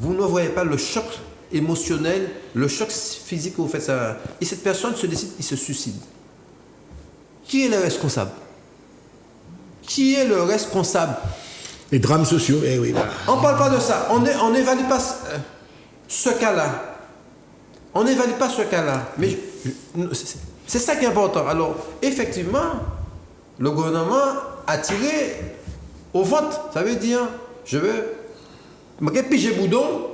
C: vous ne voyez pas le choc émotionnel, le choc physique que vous faites ça, et cette personne se décide, il se suicide. Qui est le responsable? Qui est le responsable?
A: Les drames sociaux, eh oui. Voilà.
C: On ne parle pas de ça. On n'évalue pas ce cas-là. On n'évalue pas ce cas-là. Mais c'est ça qui est important. Alors, effectivement, le gouvernement a tiré au vote. Ça veut dire, je veux... Je piger boudon,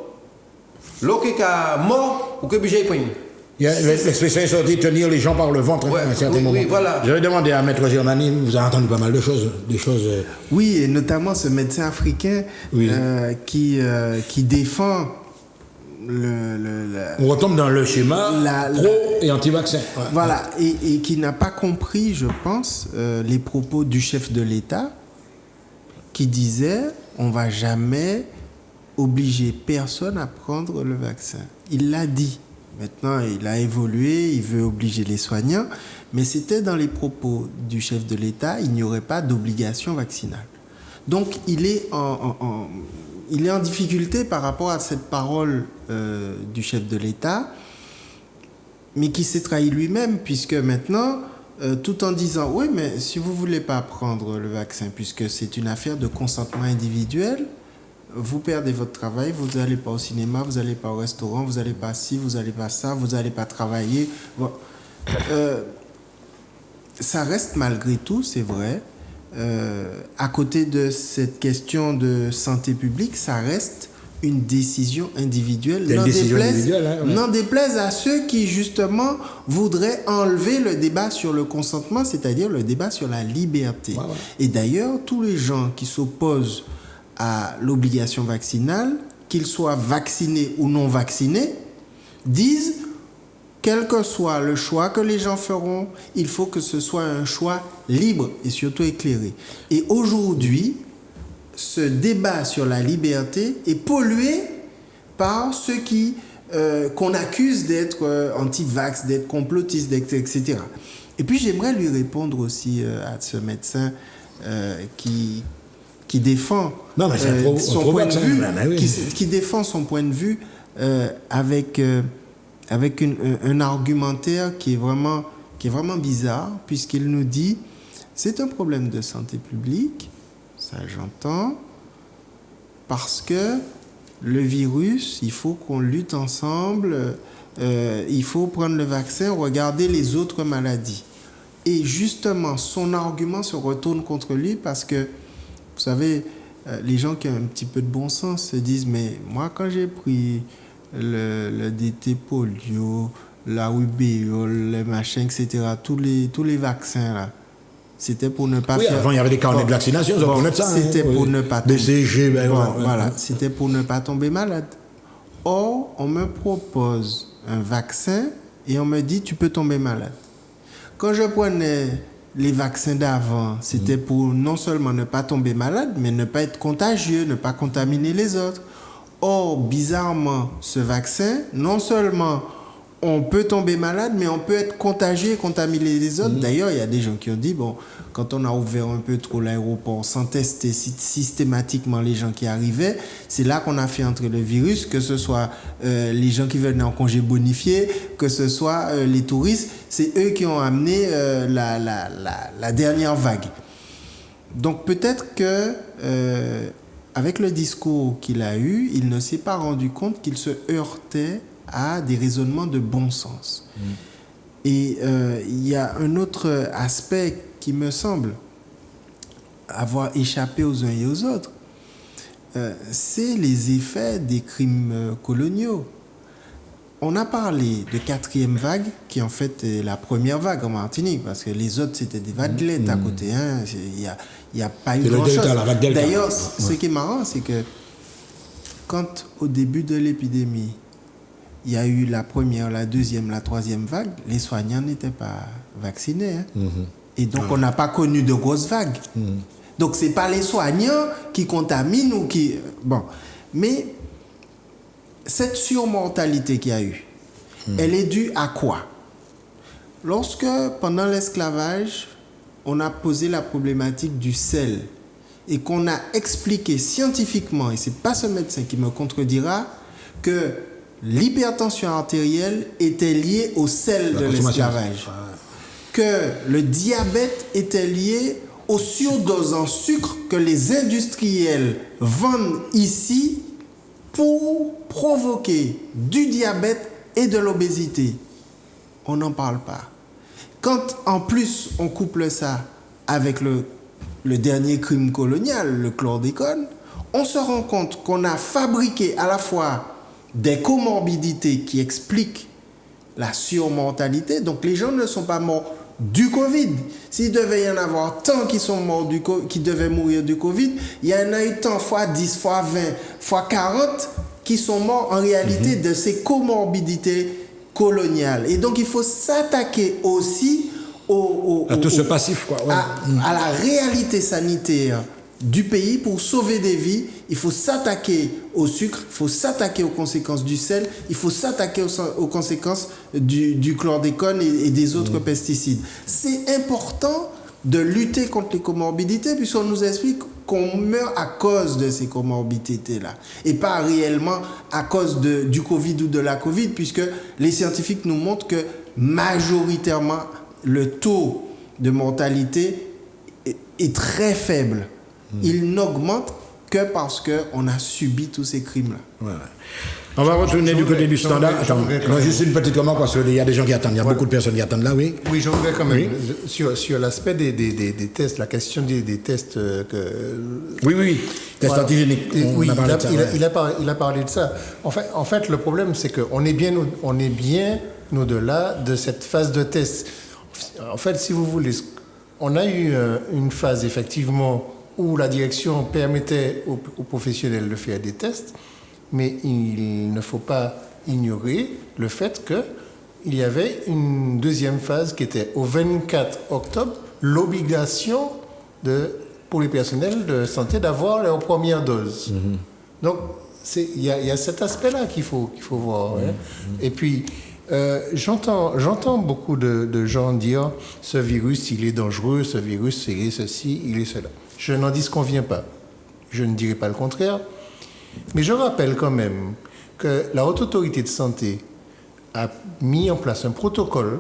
C: l'eau qui est mort ou que j'ai pris.
A: L'expression sortie tenir les gens par le ventre à un certain moment.
C: Oui, voilà.
A: Je vais demander à Maître Germani, vous avez entendu pas mal de choses.
D: Oui, et notamment ce médecin africain qui défend
A: on retombe dans le schéma pro et anti-vaccin.
D: Voilà, et qui n'a pas compris, je pense, les propos du chef de l'État qui disait on ne va jamais obliger personne à prendre le vaccin. Il l'a dit. Maintenant, il a évolué, il veut obliger les soignants, mais c'était dans les propos du chef de l'État, il n'y aurait pas d'obligation vaccinale. Donc, il est en difficulté par rapport à cette parole du chef de l'État, mais qui s'est trahi lui-même, puisque maintenant, tout en disant, oui, mais si vous ne voulez pas prendre le vaccin, puisque c'est une affaire de consentement individuel, vous perdez votre travail, vous n'allez pas au cinéma, vous n'allez pas au restaurant, vous n'allez pas ci, vous n'allez pas ça, vous n'allez pas travailler. Bon. Ça reste malgré tout, c'est vrai. À côté de cette question de santé publique, ça reste une décision individuelle. N'en déplaise à ceux qui, justement, voudraient enlever le débat sur le consentement, c'est-à-dire le débat sur la liberté. Ouais. Et d'ailleurs, tous les gens qui s'opposent à l'obligation vaccinale, qu'ils soient vaccinés ou non vaccinés, disent, quel que soit le choix que les gens feront, il faut que ce soit un choix libre et surtout éclairé. Et aujourd'hui, ce débat sur la liberté est pollué par ceux qu'on accuse d'être anti-vax, d'être complotistes, etc. Et puis j'aimerais lui répondre aussi à ce médecin qui défend son point de vue, qui défend son point de vue avec un argumentaire qui est vraiment bizarre, puisqu'il nous dit c'est un problème de santé publique, ça j'entends, parce que le virus, il faut qu'on lutte ensemble, il faut prendre le vaccin, regarder les autres maladies. Et justement, son argument se retourne contre lui parce que vous savez, les gens qui ont un petit peu de bon sens se disent, mais moi, quand j'ai pris le DT polio, la rubéole, les machins, etc., tous les vaccins, là, c'était pour ne pas faire...
A: Avant, il y avait des carnets de vaccination,
D: c'était pour ne pas tomber...
A: BCG,
D: voilà, c'était pour ne pas tomber malade. Or, on me propose un vaccin et on me dit, tu peux tomber malade. Quand je prenais... les vaccins d'avant, c'était pour non seulement ne pas tomber malade, mais ne pas être contagieux, ne pas contaminer les autres. Or, bizarrement, ce vaccin, non seulement on peut tomber malade, mais on peut être contagieux et contaminer les autres. D'ailleurs, il y a des gens qui ont dit, bon, quand on a ouvert un peu trop l'aéroport sans tester systématiquement les gens qui arrivaient, c'est là qu'on a fait entrer le virus, que ce soit les gens qui venaient en congé bonifié, que ce soit les touristes, c'est eux qui ont amené la dernière vague. Donc peut-être que avec le discours qu'il a eu, il ne s'est pas rendu compte qu'il se heurtait à des raisonnements de bon sens. Et il y a un autre aspect qui me semble avoir échappé aux uns et aux autres, c'est les effets des crimes coloniaux. On a parlé de 4e vague, qui en fait est la première vague en Martinique, parce que les autres c'était des vaguelettes à côté. Hein. Il n'y a pas eu grand-chose. D'ailleurs, ce qui est marrant, c'est que quand au début de l'épidémie, il y a eu la première, la deuxième, la 3e vague, les soignants n'étaient pas vaccinés. Hein. Et donc, on n'a pas connu de grosses vagues. Donc, ce n'est pas les soignants qui contaminent ou qui... Bon. Mais cette surmortalité qu'il y a eu, elle est due à quoi? Lorsque, pendant l'esclavage, on a posé la problématique du sel et qu'on a expliqué scientifiquement, et ce n'est pas ce médecin qui me contredira, que l'hypertension artérielle était liée au sel de l'esclavage, que le diabète était lié aux surdoses en sucre que les industriels vendent ici pour provoquer du diabète et de l'obésité. On n'en parle pas. Quand en plus on couple ça avec le dernier crime colonial, le chlordécone, on se rend compte qu'on a fabriqué à la fois des comorbidités qui expliquent la surmortalité. Donc les gens ne sont pas morts du Covid. S'il devait y en avoir tant qui sont morts qui devaient mourir du Covid, il y en a eu tant fois 10, fois 20, fois 40 qui sont morts en réalité de ces comorbidités coloniales. Et donc il faut s'attaquer aussi
A: à tout ce passif, quoi. Ouais.
D: À la réalité sanitaire du pays pour sauver des vies. Il faut s'attaquer au sucre, il faut s'attaquer aux conséquences du sel, il faut s'attaquer aux conséquences du chlordécone et des autres pesticides. C'est important de lutter contre les comorbidités puisqu'on nous explique qu'on meurt à cause de ces comorbidités-là et pas réellement à cause du Covid ou de la Covid, puisque les scientifiques nous montrent que majoritairement le taux de mortalité est très faible. Il n'augmente que parce qu'on a subi tous ces crimes-là.
A: Ouais. On va retourner du côté du standard. Attends, juste une petite remarque parce qu'il y a des gens qui attendent. Il y a beaucoup de personnes qui attendent là, oui.
B: Oui, je voudrais quand même, sur l'aspect des tests, la question des tests
A: Oui. Tests antigéniques.
B: Oui, il a parlé de ça. En fait, le problème, c'est qu'on est bien au-delà de cette phase de test. En fait, si vous voulez, on a eu une phase, effectivement, où la direction permettait aux professionnels de faire des tests, mais il ne faut pas ignorer le fait qu'il y avait une deuxième phase qui était au 24 octobre, l'obligation pour les personnels de santé d'avoir leur première dose. Donc, il y a cet aspect-là qu'il faut voir. Hein. Et puis, j'entends beaucoup de gens dire « ce virus, il est dangereux, ce virus, il est ceci, il est cela ». Je n'en disconviens pas. Je ne dirai pas le contraire. Mais je rappelle quand même que la Haute Autorité de Santé a mis en place un protocole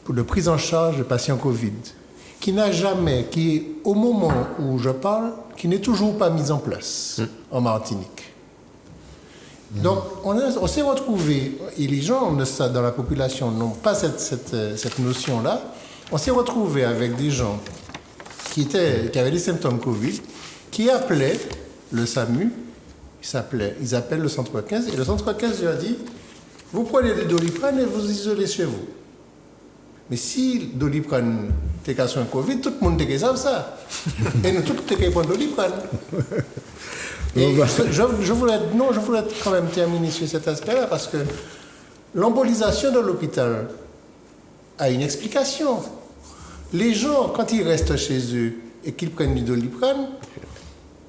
B: pour la prise en charge de patients Covid qui, au moment où je parle, qui n'est toujours pas mis en place en Martinique. Donc, on s'est retrouvé, et les gens dans la population n'ont pas cette notion-là, on s'est retrouvé avec des gens qui avaient des symptômes Covid, qui appelaient le SAMU, ils appellent le centre 15, et le centre 15 leur dit, vous prenez des Doliprane et vous isolez chez vous. Mais si Doliprane t'es qu'à un Covid, tout le monde te ça. Et nous, tout le monde prendre Doliprane. Et je voulais quand même terminer sur cet aspect-là, parce que l'embolisation de l'hôpital a une explication. Les gens, quand ils restent chez eux et qu'ils prennent du Doliprane,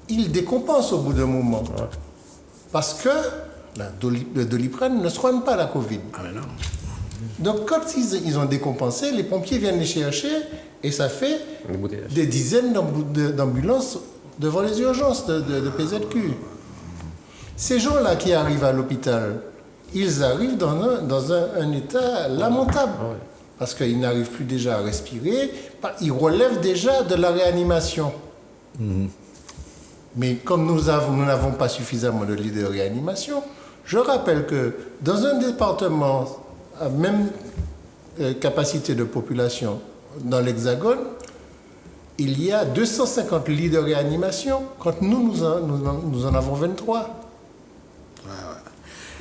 B: ils décompensent au bout d'un moment. Parce que le Doliprane ne soigne pas la Covid.
A: Ah mais non.
B: Donc quand ils ont décompensé, les pompiers viennent les chercher et ça fait des dizaines d'ambulances devant les urgences de PZQ. Ces gens-là qui arrivent à l'hôpital, ils arrivent dans un état lamentable. Parce qu'ils n'arrivent plus déjà à respirer, ils relèvent déjà de la réanimation. Mais comme nous n'avons pas suffisamment de lits de réanimation, je rappelle que dans un département à même capacité de population dans l'Hexagone, il y a 250 lits de réanimation, quand nous en avons 23.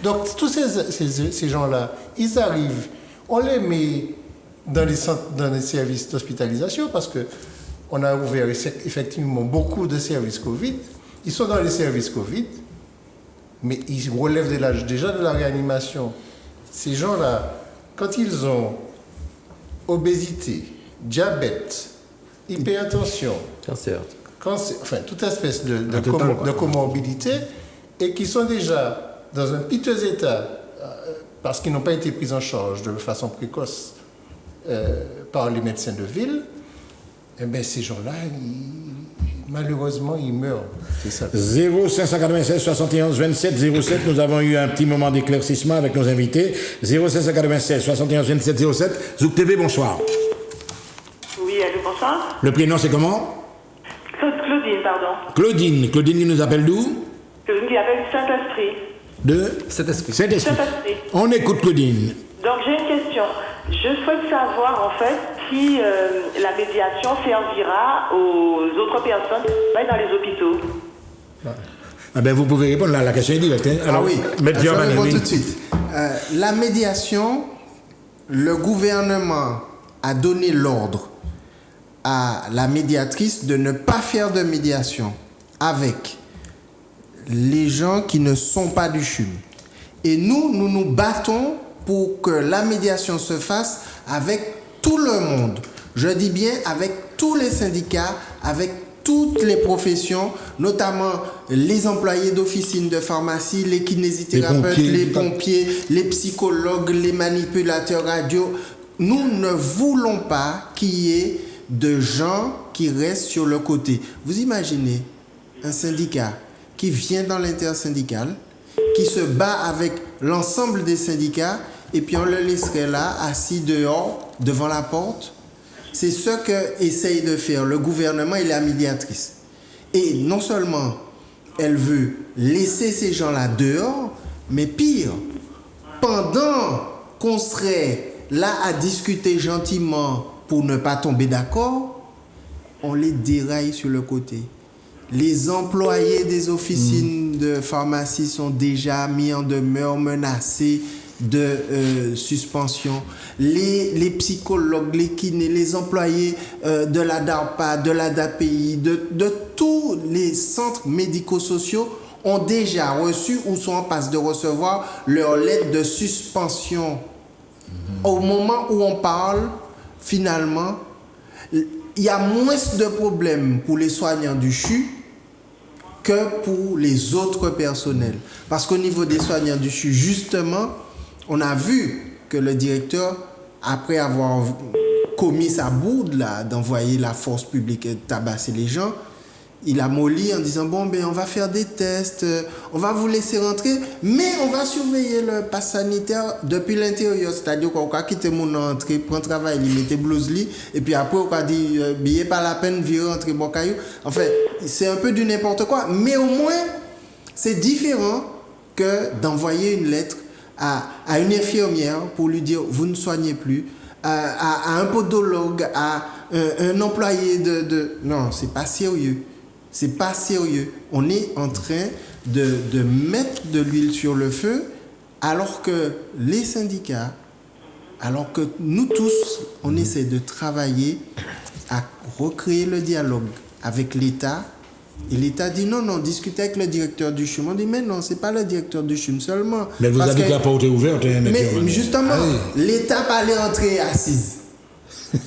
B: Donc tous ces gens-là, ils arrivent, on les met dans les services d'hospitalisation parce qu'on a ouvert effectivement beaucoup de services Covid. Ils sont dans les services Covid, mais ils relèvent déjà de la réanimation. Ces gens-là, quand ils ont obésité, diabète, hypertension, cancer, enfin toute espèce de comorbidité, et qui sont déjà dans un piteux état parce qu'ils n'ont pas été pris en charge de façon précoce par les médecins de ville, eh bien ces gens-là, malheureusement, ils meurent. C'est ça.
A: 0596 71 27 07. Nous avons eu un petit moment d'éclaircissement avec nos invités. 0596 71 27 07. Zouk TV, bonsoir.
O: Oui, allô, bonsoir.
A: Le prénom, c'est comment?
O: Claudine, pardon.
A: Claudine qui nous appelle d'où?
O: Claudine qui appelle Saint-Esprit.
A: De Saint-Esprit. On écoute Claudine.
O: Donc j'ai une question. Je souhaite savoir en fait si la médiation servira aux autres personnes qui travaillent dans les hôpitaux.
A: Ah ben vous pouvez répondre là, la question est directe. Hein? Alors,
D: oui,
A: je
D: réponds tout de suite. La médiation, le gouvernement a donné l'ordre à la médiatrice de ne pas faire de médiation avec les gens qui ne sont pas du CHUM. Et nous nous battons pour que la médiation se fasse avec tout le monde. Je dis bien avec tous les syndicats, avec toutes les professions, notamment les employés d'officines de pharmacie, les kinésithérapeutes, les pompiers, les psychologues, les manipulateurs radio. Nous ne voulons pas qu'il y ait de gens qui restent sur le côté. Vous imaginez un syndicat qui vient dans l'intersyndical, qui se bat avec l'ensemble des syndicats, et puis on le laisserait là, assis dehors, devant la porte. C'est ce qu'essaye de faire le gouvernement et la médiatrice. Et non seulement elle veut laisser ces gens-là dehors, mais pire, pendant qu'on serait là à discuter gentiment pour ne pas tomber d'accord, on les déraille sur le côté. Les employés des officines de pharmacie sont déjà mis en demeure, menacés de suspension. Les psychologues, les kinés, les employés de la DARPA, de la DAPI, de tous les centres médico-sociaux ont déjà reçu ou sont en passe de recevoir leur lettre de suspension. Au moment où on parle, finalement, il y a moins de problèmes pour les soignants du CHU que pour les autres personnels. Parce qu'au niveau des soignants du CHU, justement, on a vu que le directeur, après avoir commis sa bourde là, d'envoyer la force publique et de tabasser les gens, il a molli en disant bon ben on va faire des tests, on va vous laisser rentrer, mais on va surveiller le pass sanitaire depuis l'intérieur, c'est-à-dire qu'on va quitter mon entrée, prendre travail, il mettait blouse li, et puis après on va dire billet pas la peine, virer rentrer bon caillou. Enfin c'est un peu du n'importe quoi, mais au moins c'est différent que d'envoyer une lettre à une infirmière pour lui dire vous ne soignez plus, à un podologue, à un employé de... Non, c'est pas sérieux. C'est pas sérieux. On est en train de mettre de l'huile sur le feu alors que les syndicats, alors que nous tous, on essaie de travailler à recréer le dialogue avec l'État. Et l'État dit non, discutez avec le directeur du CHUM. On dit mais non, c'est pas le directeur du CHUM seulement.
A: Mais vous avez dit que la porte est ouverte.
D: Mais justement, l'État pas aller entrer assise.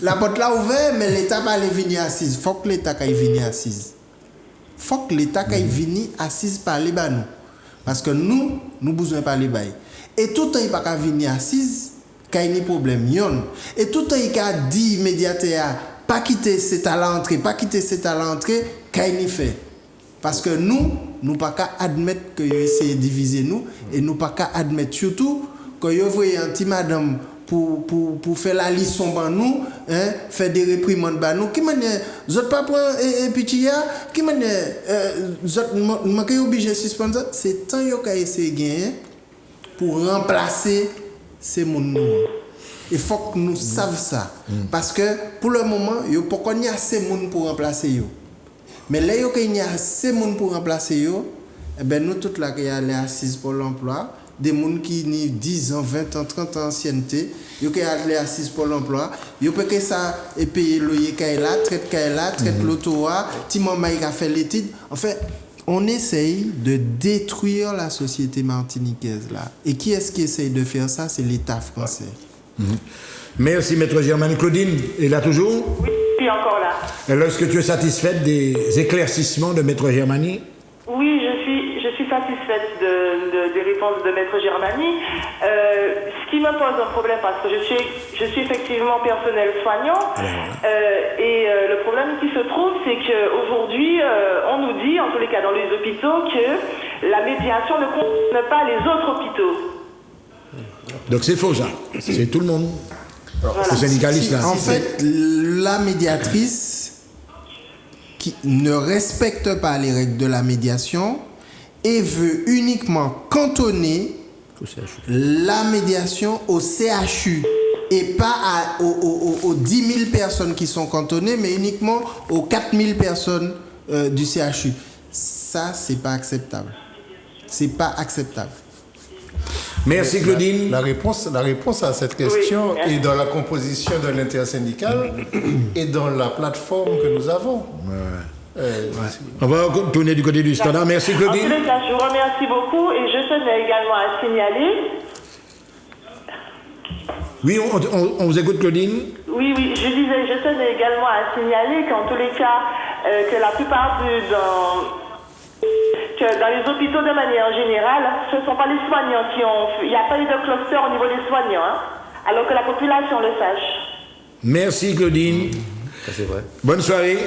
D: La porte là ouverte, mais l'État pas aller venir assise. Faut que l'État aille venir assise. Faut que l'État aille venir assise par les banous. Parce que nous besoin de parler bail. Et tout le temps, il n'y a pas venir assise, quand il y a des problèmes. Et tout le temps, il a dit médiateur, pas quitter cet à l'entrée, quand il y fait. Parce que nous pas qu'à admettre que vous essayez de diviser nous, et nous pas qu'à admettre surtout que vous voyez un petit madame pour faire la leçon par nous, faire des réprimandes par nous. Qui manière, vous n'êtes pas prendre un petit gars, qui manière, vous êtes obligé de suspendre ça. C'est tant que vous essayez de gagner pour remplacer ces mondes. Il faut que nous sachions ça. Parce que pour le moment, il y a assez de monde pour remplacer eux. Mais là, il y a assez de monde pour remplacer eux. Eh ben, nous, toutes là, qui sont assises pour l'emploi, des gens qui ont 10 ans, 20 ans, 30 ans d'ancienneté, ils sont assises pour l'emploi, ils peuvent que ça et payer le loyer traite l'auto, Timon Maïka fait l'étude. En fait, on essaye de détruire la société martiniquaise là. Et qui est-ce qui essaye de faire ça? C'est l'État français.
A: Merci, Maître Germanie. Claudine est là toujours?
O: Oui, encore là.
A: Alors, est-ce que tu es satisfaite des éclaircissements de Maître Germanie?
O: Oui, je suis satisfaite des réponses de Maître Germanie. Ce qui me pose un problème, parce que je suis effectivement personnel soignant, et le problème qui se trouve, c'est qu'aujourd'hui, on nous dit, en tous les cas dans les hôpitaux, que la médiation ne concerne pas les autres hôpitaux.
A: Donc c'est faux ça, c'est tout le monde. Voilà. Le syndicaliste là.
D: En fait, la médiatrice qui ne respecte pas les règles de la médiation et veut uniquement cantonner la médiation au CHU et pas aux 10 000 personnes qui sont cantonnées, mais uniquement aux 4 000 personnes du CHU. Ça, c'est pas acceptable. C'est pas acceptable.
A: Merci Claudine.
B: La réponse à cette question est dans la composition de l'intersyndicale et dans la plateforme que nous avons.
A: On va tourner du côté du standard. Merci Claudine.
O: En tous les cas, je vous remercie beaucoup et je tenais également à signaler.
A: Oui, on vous écoute Claudine.
O: Oui, je tenais également à signaler qu'en tous les cas, que la plupart que dans les hôpitaux de manière générale, ce ne sont pas les soignants qui ont... Il n'y a pas eu de cluster au niveau des soignants, alors que la population le sache.
A: Merci Claudine.
C: Ça c'est vrai.
A: Bonne soirée.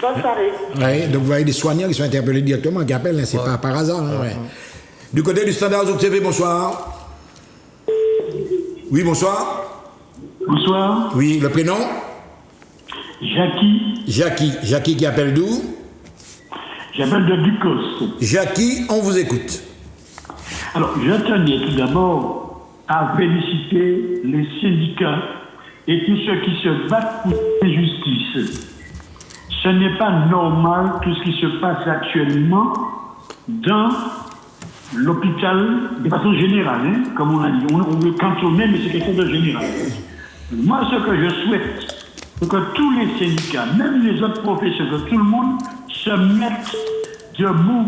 O: Bonne soirée.
A: Oui, donc vous voyez des soignants qui sont interpellés directement, qui appellent, c'est pas par hasard. Du côté du Standard TV, bonsoir. Oui, bonsoir.
P: Bonsoir.
A: Oui, le prénom?
P: Jackie.
A: Jackie qui appelle d'où?
P: J'appelle de Ducos.
A: Jackie, on vous écoute.
P: Alors, je tenais tout d'abord à féliciter les syndicats et tous ceux qui se battent pour la justice. Ce n'est pas normal tout ce qui se passe actuellement dans l'hôpital de façon générale, comme on a dit. On veut cantonner, mais c'est quelque chose de général. Moi, ce que je souhaite, c'est que tous les syndicats, même les autres professions, que tout le monde se mettent debout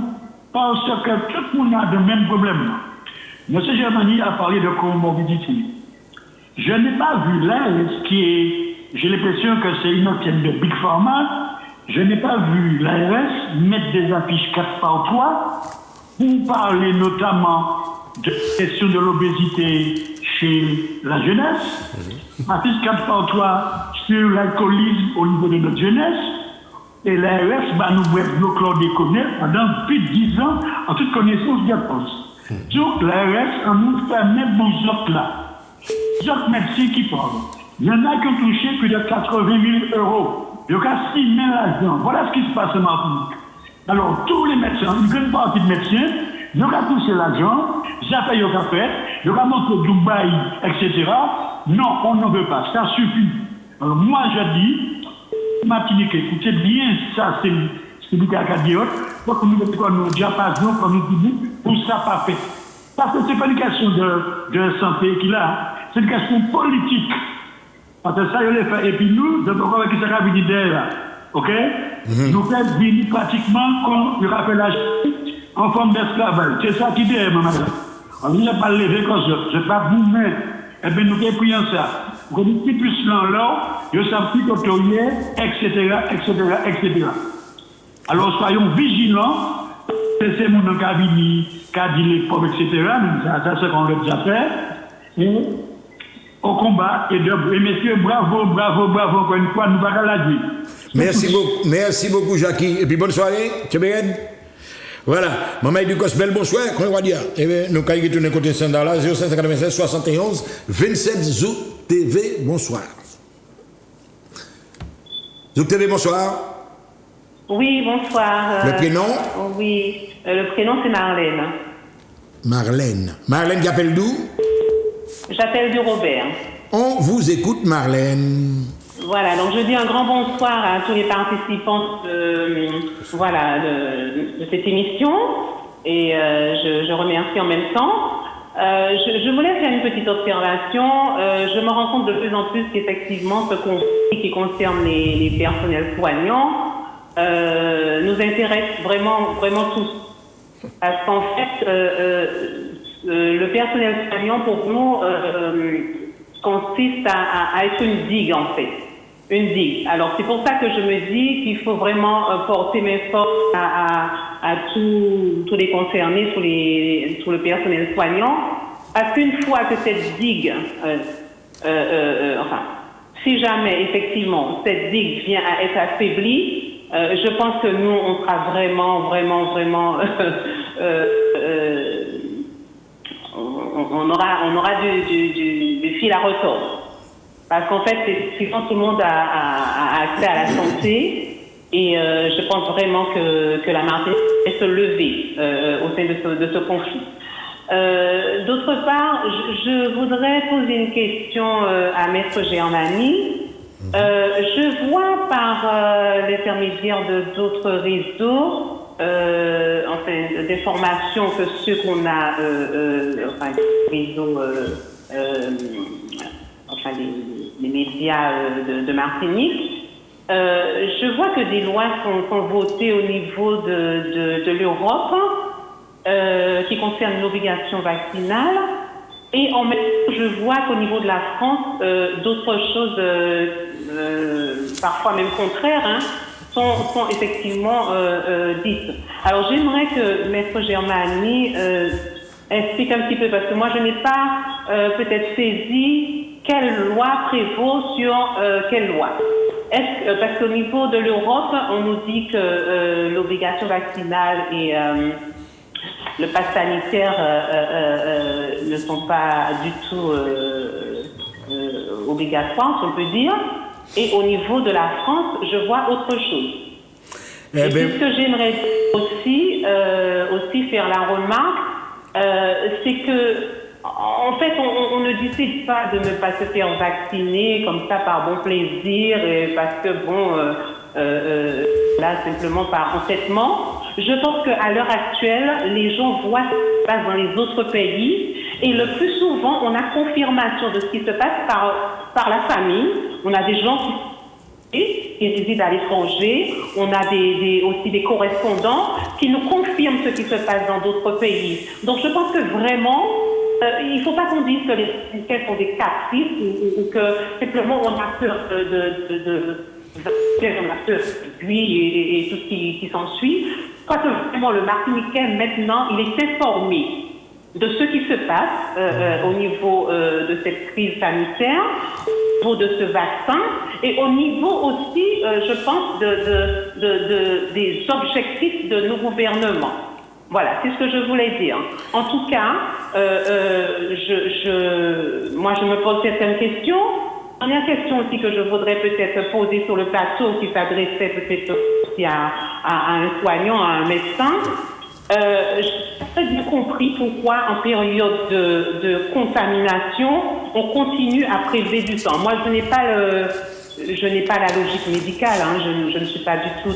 P: parce que tout le monde a le même problème. M. Germanie a parlé de comorbidité. Je n'ai pas vu l'ARS qui est, j'ai l'impression que c'est une antenne de Big Pharma, je n'ai pas vu l'ARS mettre des affiches 4x3 pour parler notamment de la question de l'obésité chez la jeunesse, affiche 4x3 sur l'alcoolisme au niveau de notre jeunesse. Et l'ARS va nous le chlordéconner pendant plus de 10 ans en toute connaissance de cause. Donc l'ARS en nous permet de autres là. Les autres médecins qui parlent. Il y en a qui ont touché plus de 80 000 euros. Il y a 6 000 là-dedans. Voilà ce qui se passe en Martinique. Alors tous les médecins, une grande partie de médecins, ils ont touché l'argent, ils ont fait le café, ils ont monté Dubaï, etc. Non, on n'en veut pas. Ça suffit. Alors moi je dis, Martinique, écoutez bien, ça c'est le cas d'Iot, pour que nous diapason, pour nous dire, pour ça pas fait. Parce que ce n'est pas une question de santé qu'il a, c'est une question politique. Parce que ça, il le fait. Et puis nous, de pourquoi avec ça va venir là, ok? Nous faisons venir pratiquement comme le rappelage en forme d'esclavage. C'est ça qui dit, maman. On ne va pas lever comme ça, je ne vais pas vous mettre. Eh bien, nous avons pris ça. Vous avez plus dans l'or, je sais plus côté, etc. Alors, soyons vigilants. c'est mon cabini, qui a dit les pauvres, etc. Ça c'est qu'on l'a déjà fait. Au combat, et messieurs, bravo, encore une fois, nous allons la dire.
A: Merci beaucoup, Jackie. Et puis bonne soirée, Tchébéren. Voilà, Maman du Gospel, bonsoir, comment on va dire? Eh bien, nous allons retourner côté standard là, 0596 71 27 Zouk TV, bonsoir. Zouk TV, bonsoir.
Q: Oui, bonsoir.
A: Le prénom?
Q: Oui, le prénom c'est Marlène.
A: Marlène qui appelle d'où?
Q: J'appelle du Robert.
A: On vous écoute, Marlène.
Q: Voilà, donc je dis un grand bonsoir à tous les participants de cette émission et je remercie en même temps. Je voulais faire une petite observation. Je me rends compte de plus en plus qu'effectivement ce conflit qui concerne les personnels soignants nous intéresse vraiment tous. Parce qu'en fait, le personnel soignant pour nous consiste à être une digue en fait. Une digue. Alors c'est pour ça que je me dis qu'il faut vraiment porter mes forces à tous les concernés, tout le personnel soignant, parce qu'une fois que cette digue, si jamais effectivement cette digue vient à être affaiblie, je pense que nous on sera vraiment on aura du fil à retordre. Parce qu'en fait, effectivement, tout le monde a accès à la santé et je pense vraiment que la Martinique est se lever au sein de ce conflit. D'autre part, je voudrais poser une question à Maître Germani. Je vois par l'intermédiaire d'autres réseaux, des formations que ceux qu'on a, réseaux, les médias de Martinique, je vois que des lois sont votées au niveau de l'Europe qui concernent l'obligation vaccinale et en même temps je vois qu'au niveau de la France d'autres choses parfois même contraires sont effectivement dites. Alors j'aimerais que Maître Germani explique un petit peu parce que moi je n'ai pas peut-être saisi quelle loi prévaut sur quelle loi. Parce qu'au niveau de l'Europe, on nous dit que l'obligation vaccinale et le pass sanitaire ne sont pas du tout obligatoires, si on peut dire. Et au niveau de la France, je vois autre chose. Et ce que j'aimerais aussi faire la remarque, c'est que en fait, on ne décide pas de ne pas se faire vacciner comme ça par bon plaisir et parce que là simplement par entêtement. Je pense qu'à l'heure actuelle, les gens voient ce qui se passe dans les autres pays et le plus souvent, on a confirmation de ce qui se passe par la famille. On a des gens qui résident à l'étranger, on a aussi des correspondants qui nous confirment ce qui se passe dans d'autres pays. Donc je pense que vraiment, il ne faut pas qu'on dise que les Américains sont des caprices ou que simplement on a peur on a peur et tout ce qui s'ensuit. Je crois que vraiment le Martiniquais maintenant, il est informé de ce qui se passe au niveau de cette crise sanitaire, au niveau de ce vaccin et au niveau aussi, je pense, des objectifs de nos gouvernements. Voilà, c'est ce que je voulais dire. En tout cas, moi je me pose certaines questions. Dernière question aussi que je voudrais peut-être poser sur le plateau qui s'adressait peut-être aussi à un soignant, à un médecin. J'ai bien compris pourquoi en période de contamination, on continue à prélever du sang. Moi, je n'ai pas la logique médicale, je ne suis pas du tout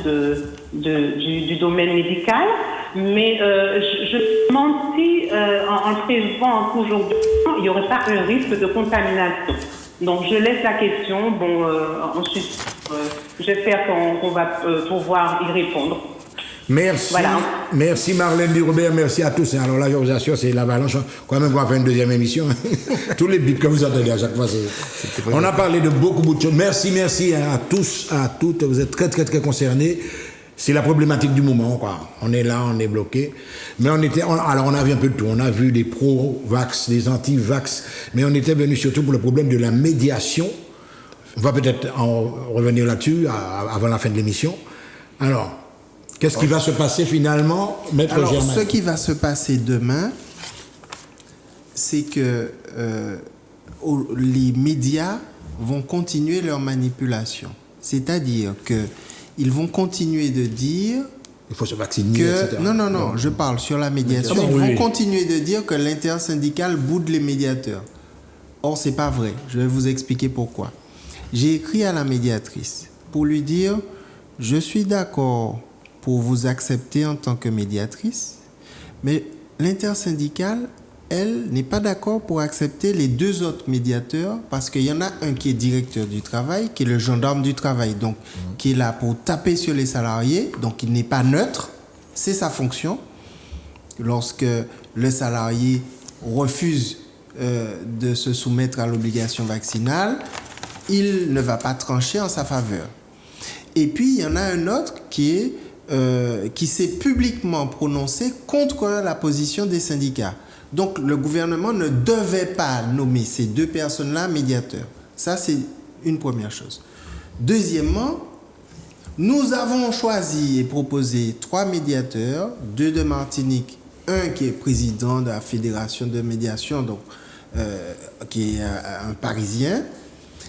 Q: du domaine médical, mais je me demande si en prélevant aujourd'hui, il n'y aurait pas un risque de contamination. Donc je laisse la question, ensuite j'espère qu'on va pouvoir y répondre.
A: Merci. Voilà. Merci Marlène du Robert, merci à tous. Alors là, je vous assure, c'est l'avalanche. Quand même, on va faire une deuxième émission. Tous les bips que vous entendez à chaque fois, on a parlé de beaucoup de choses. Merci à tous, à toutes. Vous êtes très concernés. C'est la problématique du moment, quoi. On est là, on est bloqué. Mais alors on a vu un peu de tout. On a vu des pro-vax, des anti-vax. Mais on était venu surtout pour le problème de la médiation. On va peut-être en revenir là-dessus avant la fin de l'émission. Alors, qu'est-ce qui va se passer finalement, Maître Germain?
D: Ce qui va se passer demain, c'est que les médias vont continuer leur manipulation. C'est-à-dire qu'ils vont continuer de dire...
A: Il faut se vacciner, etc.
D: Non, je parle sur la médiation. Ils vont continuer de dire que l'intersyndicale boude les médiateurs. Or, c'est pas vrai. Je vais vous expliquer pourquoi. J'ai écrit à la médiatrice pour lui dire « Je suis d'accord pour vous accepter en tant que médiatrice, mais l'intersyndicale, elle, n'est pas d'accord pour accepter les deux autres médiateurs parce qu'il y en a un qui est directeur du travail, qui est le gendarme du travail, donc qui est là pour taper sur les salariés, donc il n'est pas neutre, c'est sa fonction. Lorsque le salarié refuse de se soumettre à l'obligation vaccinale, il ne va pas trancher en sa faveur. Et puis, il y en a un autre qui s'est publiquement prononcé contre la position des syndicats. Donc, le gouvernement ne devait pas nommer ces deux personnes-là médiateurs. Ça, c'est une première chose. Deuxièmement, nous avons choisi et proposé 3 médiateurs, 2 de Martinique, un qui est président de la Fédération de médiation, donc, qui est un Parisien.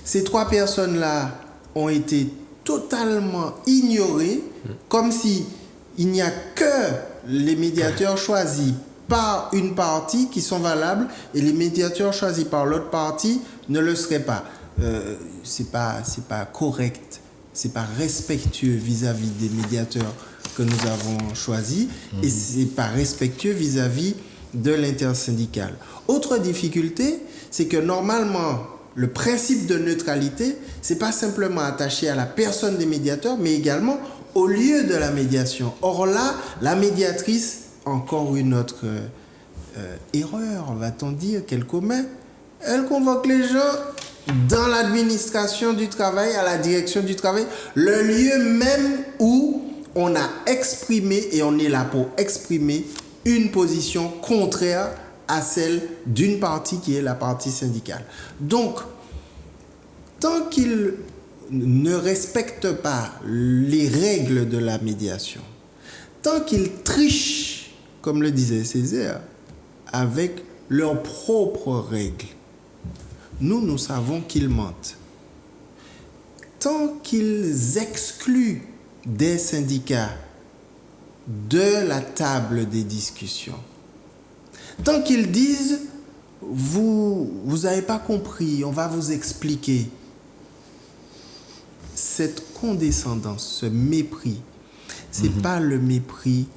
D: Ces 3 personnes-là ont été totalement ignorées, comme si il n'y a que les médiateurs choisis par une partie qui sont valables et les médiateurs choisis par l'autre partie ne le seraient pas. C'est pas correct, c'est pas respectueux vis-à-vis des médiateurs que nous avons choisis et c'est pas respectueux vis-à-vis de l'intersyndicale. Autre difficulté, c'est que normalement le principe de neutralité, c'est pas simplement attaché à la personne des médiateurs, mais également au lieu de la médiation. Or là, la médiatrice, encore une autre erreur, va-t-on dire, qu'elle commet, elle convoque les gens dans l'administration du travail, à la direction du travail, le lieu même où on a exprimé, et on est là pour exprimer, une position contraire à celle d'une partie qui est la partie syndicale. Donc, tant qu'ils ne respectent pas les règles de la médiation, tant qu'ils trichent, comme le disait Césaire, avec leurs propres règles, nous savons qu'ils mentent. Tant qu'ils excluent des syndicats de la table des discussions, tant qu'ils disent « vous n'avez pas compris, on va vous expliquer », cette condescendance, ce mépris, ce n'est pas le mépris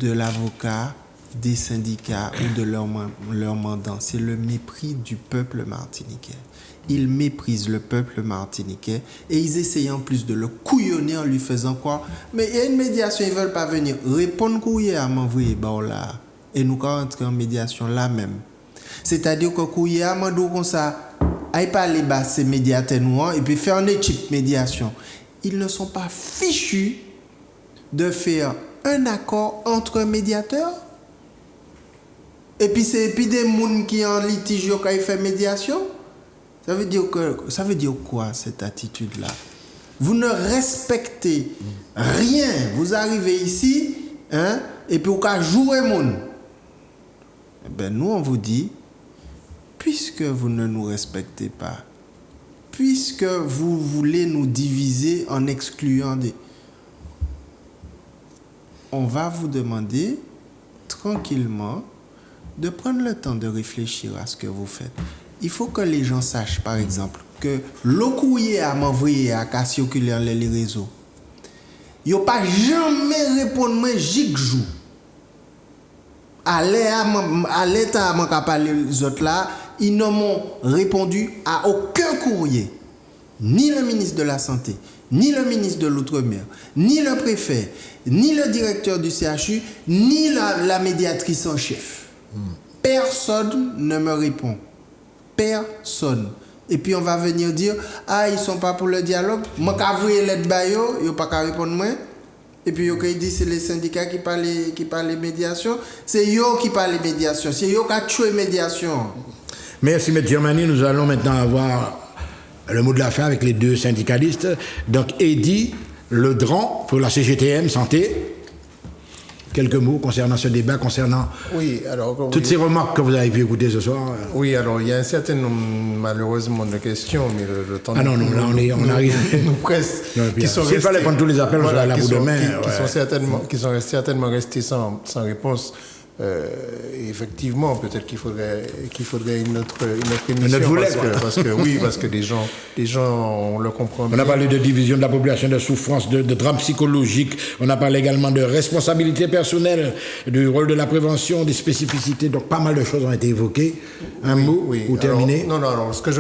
D: de l'avocat, des syndicats ou de leur mandant, c'est le mépris du peuple martiniquais. Ils méprisent le peuple martiniquais et ils essayent en plus de le couillonner en lui faisant croire « mais il y a une médiation, ils ne veulent pas venir ». Répondre couillé à m'envoyer là. Et nous rentrons en médiation là même. C'est-à-dire que couillé à m'envoyer comme ça, aille pas les bas ces médiateurs noirs et puis faire une équipe médiation. Ils ne sont pas fichus de faire un accord entre médiateurs. Et puis c'est des gens qui en litige quand ils font médiation. Ça veut dire quoi cette attitude-là? Vous ne respectez rien. Vous arrivez ici, et puis vous pouvez jouer monde. Nous on vous dit, puisque vous ne nous respectez pas, puisque vous voulez nous diviser en excluant des... On va vous demander tranquillement de prendre le temps de réfléchir à ce que vous faites. Il faut que les gens sachent, par exemple, que le courrier à m'envoyer à casser oculaire les réseaux, il n'y a pas jamais répondu moi j'y joue. À l'état à mon parler les autres là, ils ne m'ont répondu à aucun courrier. Ni le ministre de la Santé, ni le ministre de l'Outre-mer, ni le préfet, ni le directeur du CHU, ni la médiatrice en chef. Personne ne me répond. Personne. Et puis on va venir dire, ah, ils sont pas pour le dialogue. Moi, quand vous êtes là, ils n'ont pas qu'à répondre moi. Et puis, il dit c'est les syndicats qui parlent de médiation. C'est eux qui parlent de médiation. C'est eux qui ont tué médiation.
A: Merci, M. Germani. Nous allons maintenant avoir le mot de la fin avec les deux syndicalistes. Donc, Eddy Ledran pour la CGTM Santé. Quelques mots concernant ce débat, concernant toutes ces remarques que vous avez pu écouter ce soir.
B: Oui, alors il y a un certain nombre, malheureusement, de questions, mais le temps...
A: Ah non, là on arrive...
B: nous presse.
A: S'il fallait prendre tous les appels, on serait là pour demain.
B: Qui sont certainement restés sans réponse. Effectivement, peut-être qu'il faudrait une autre émission parce que les gens on le comprend bien.
A: On a parlé de division de la population, de souffrance, de drame psychologique. On a parlé également de responsabilité personnelle, du rôle de la prévention, des spécificités. Donc pas mal de choses ont été évoquées. Un mot pour terminer.
B: Non. Ce que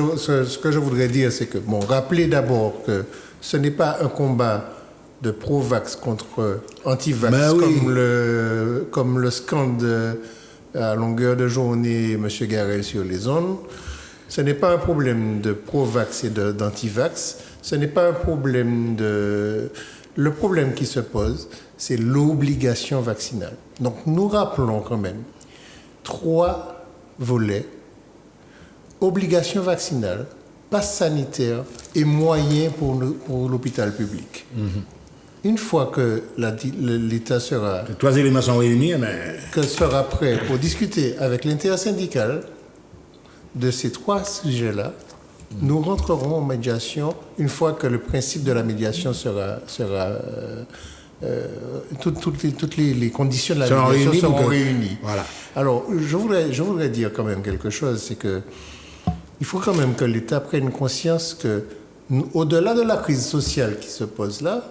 B: je voudrais dire, c'est que rappelez d'abord que ce n'est pas un combat de pro-vax contre anti-vax, comme le scande à longueur de journée M. Garel sur les ondes. Ce n'est pas un problème de pro-vax et d'anti-vax. Ce n'est pas un problème de... Le problème qui se pose, c'est l'obligation vaccinale. Donc nous rappelons quand même 3 volets. Obligation vaccinale, passe sanitaire et moyens pour l'hôpital public. Une fois que l'État sera...
A: Les 3 éléments sont réunis, mais...
B: Que sera prêt pour discuter avec l'intersyndicale de ces 3 sujets-là, nous rentrerons en médiation une fois que le principe de la médiation sera toutes les conditions de la médiation seront réunies.
A: Voilà.
B: Alors, je voudrais dire quand même quelque chose, c'est que il faut quand même que l'État prenne conscience que, au-delà de la crise sociale qui se pose là,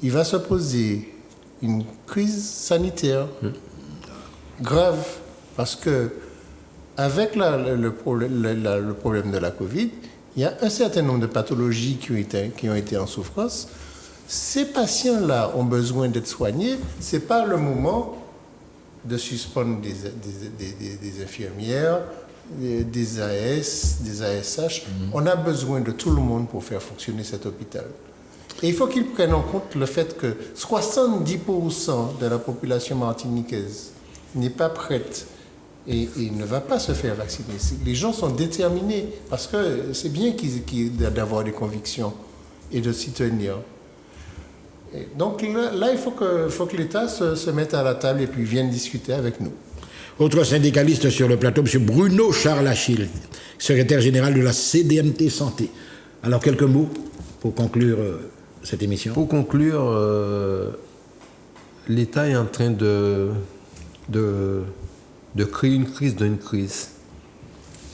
B: il va se poser une crise sanitaire grave, parce que avec le problème de la Covid, il y a un certain nombre de pathologies qui ont été en souffrance. Ces patients-là ont besoin d'être soignés. Ce n'est pas le moment de suspendre des infirmières, des AS, des ASH. On a besoin de tout le monde pour faire fonctionner cet hôpital. Et il faut qu'ils prennent en compte le fait que 70% de la population martiniquaise n'est pas prête et ne va pas se faire vacciner. Les gens sont déterminés parce que c'est bien d'avoir des convictions et de s'y tenir. Et donc là, il faut que l'État se mette à la table et puis vienne discuter avec nous.
A: Autre syndicaliste sur le plateau, M. Bruno Charles-Achille, secrétaire général de la CDMT Santé. Alors, quelques mots pour conclure cette émission.
C: Pour conclure, l'État est en train de créer une crise dans une crise.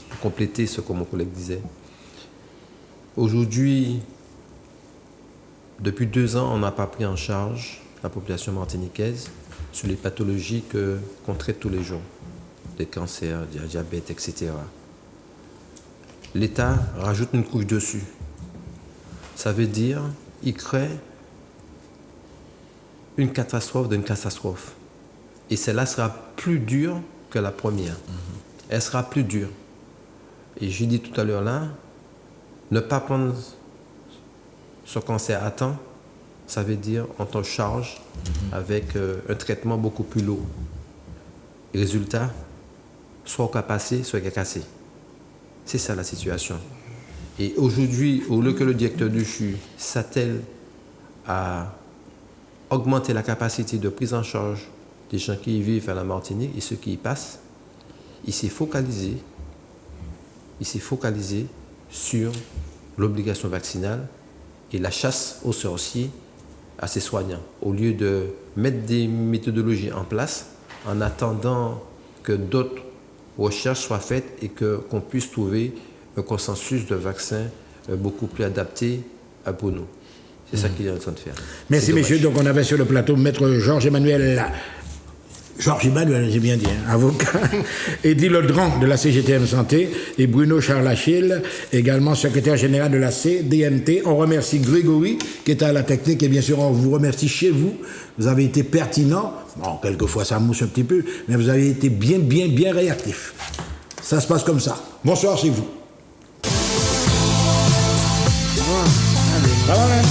C: Pour compléter ce que mon collègue disait. Aujourd'hui, depuis 2 ans, on n'a pas pris en charge la population martiniquaise sur les pathologies qu'on traite tous les jours, des cancers, du diabète, etc. L'État rajoute une couche dessus. Ça veut dire qu'il crée une catastrophe d'une catastrophe. Et celle-là sera plus dure que la première. Elle sera plus dure. Et j'ai dit tout à l'heure là, ne pas prendre ce cancer à temps, ça veut dire on t'en charge avec un traitement beaucoup plus lourd. Et résultat, soit au cas passé, soit au cas cassé. C'est ça la situation. Et aujourd'hui, au lieu que le directeur du CHU s'attelle à augmenter la capacité de prise en charge des gens qui y vivent à la Martinique et ceux qui y passent, il s'est focalisé sur l'obligation vaccinale et la chasse aux sorciers à ses soignants, au lieu de mettre des méthodologies en place en attendant que d'autres recherches soient faites et qu'on puisse trouver un consensus de vaccins beaucoup plus adapté pour nous. C'est ça qu'il est en train de faire.
A: Merci messieurs. Donc on avait sur le plateau Maître Georges-Emmanuel, j'ai bien dit, avocat, Eddy Ledran de la CGTM Santé et Bruno Charles-Achille, également secrétaire général de la CDMT. On remercie Grégory qui est à la technique et bien sûr on vous remercie chez vous. Vous avez été pertinent. Bon, quelquefois ça mousse un petit peu, mais vous avez été bien réactif. Ça se passe comme ça. Bonsoir chez vous.
D: Bon, allez.
A: Ça va, hein?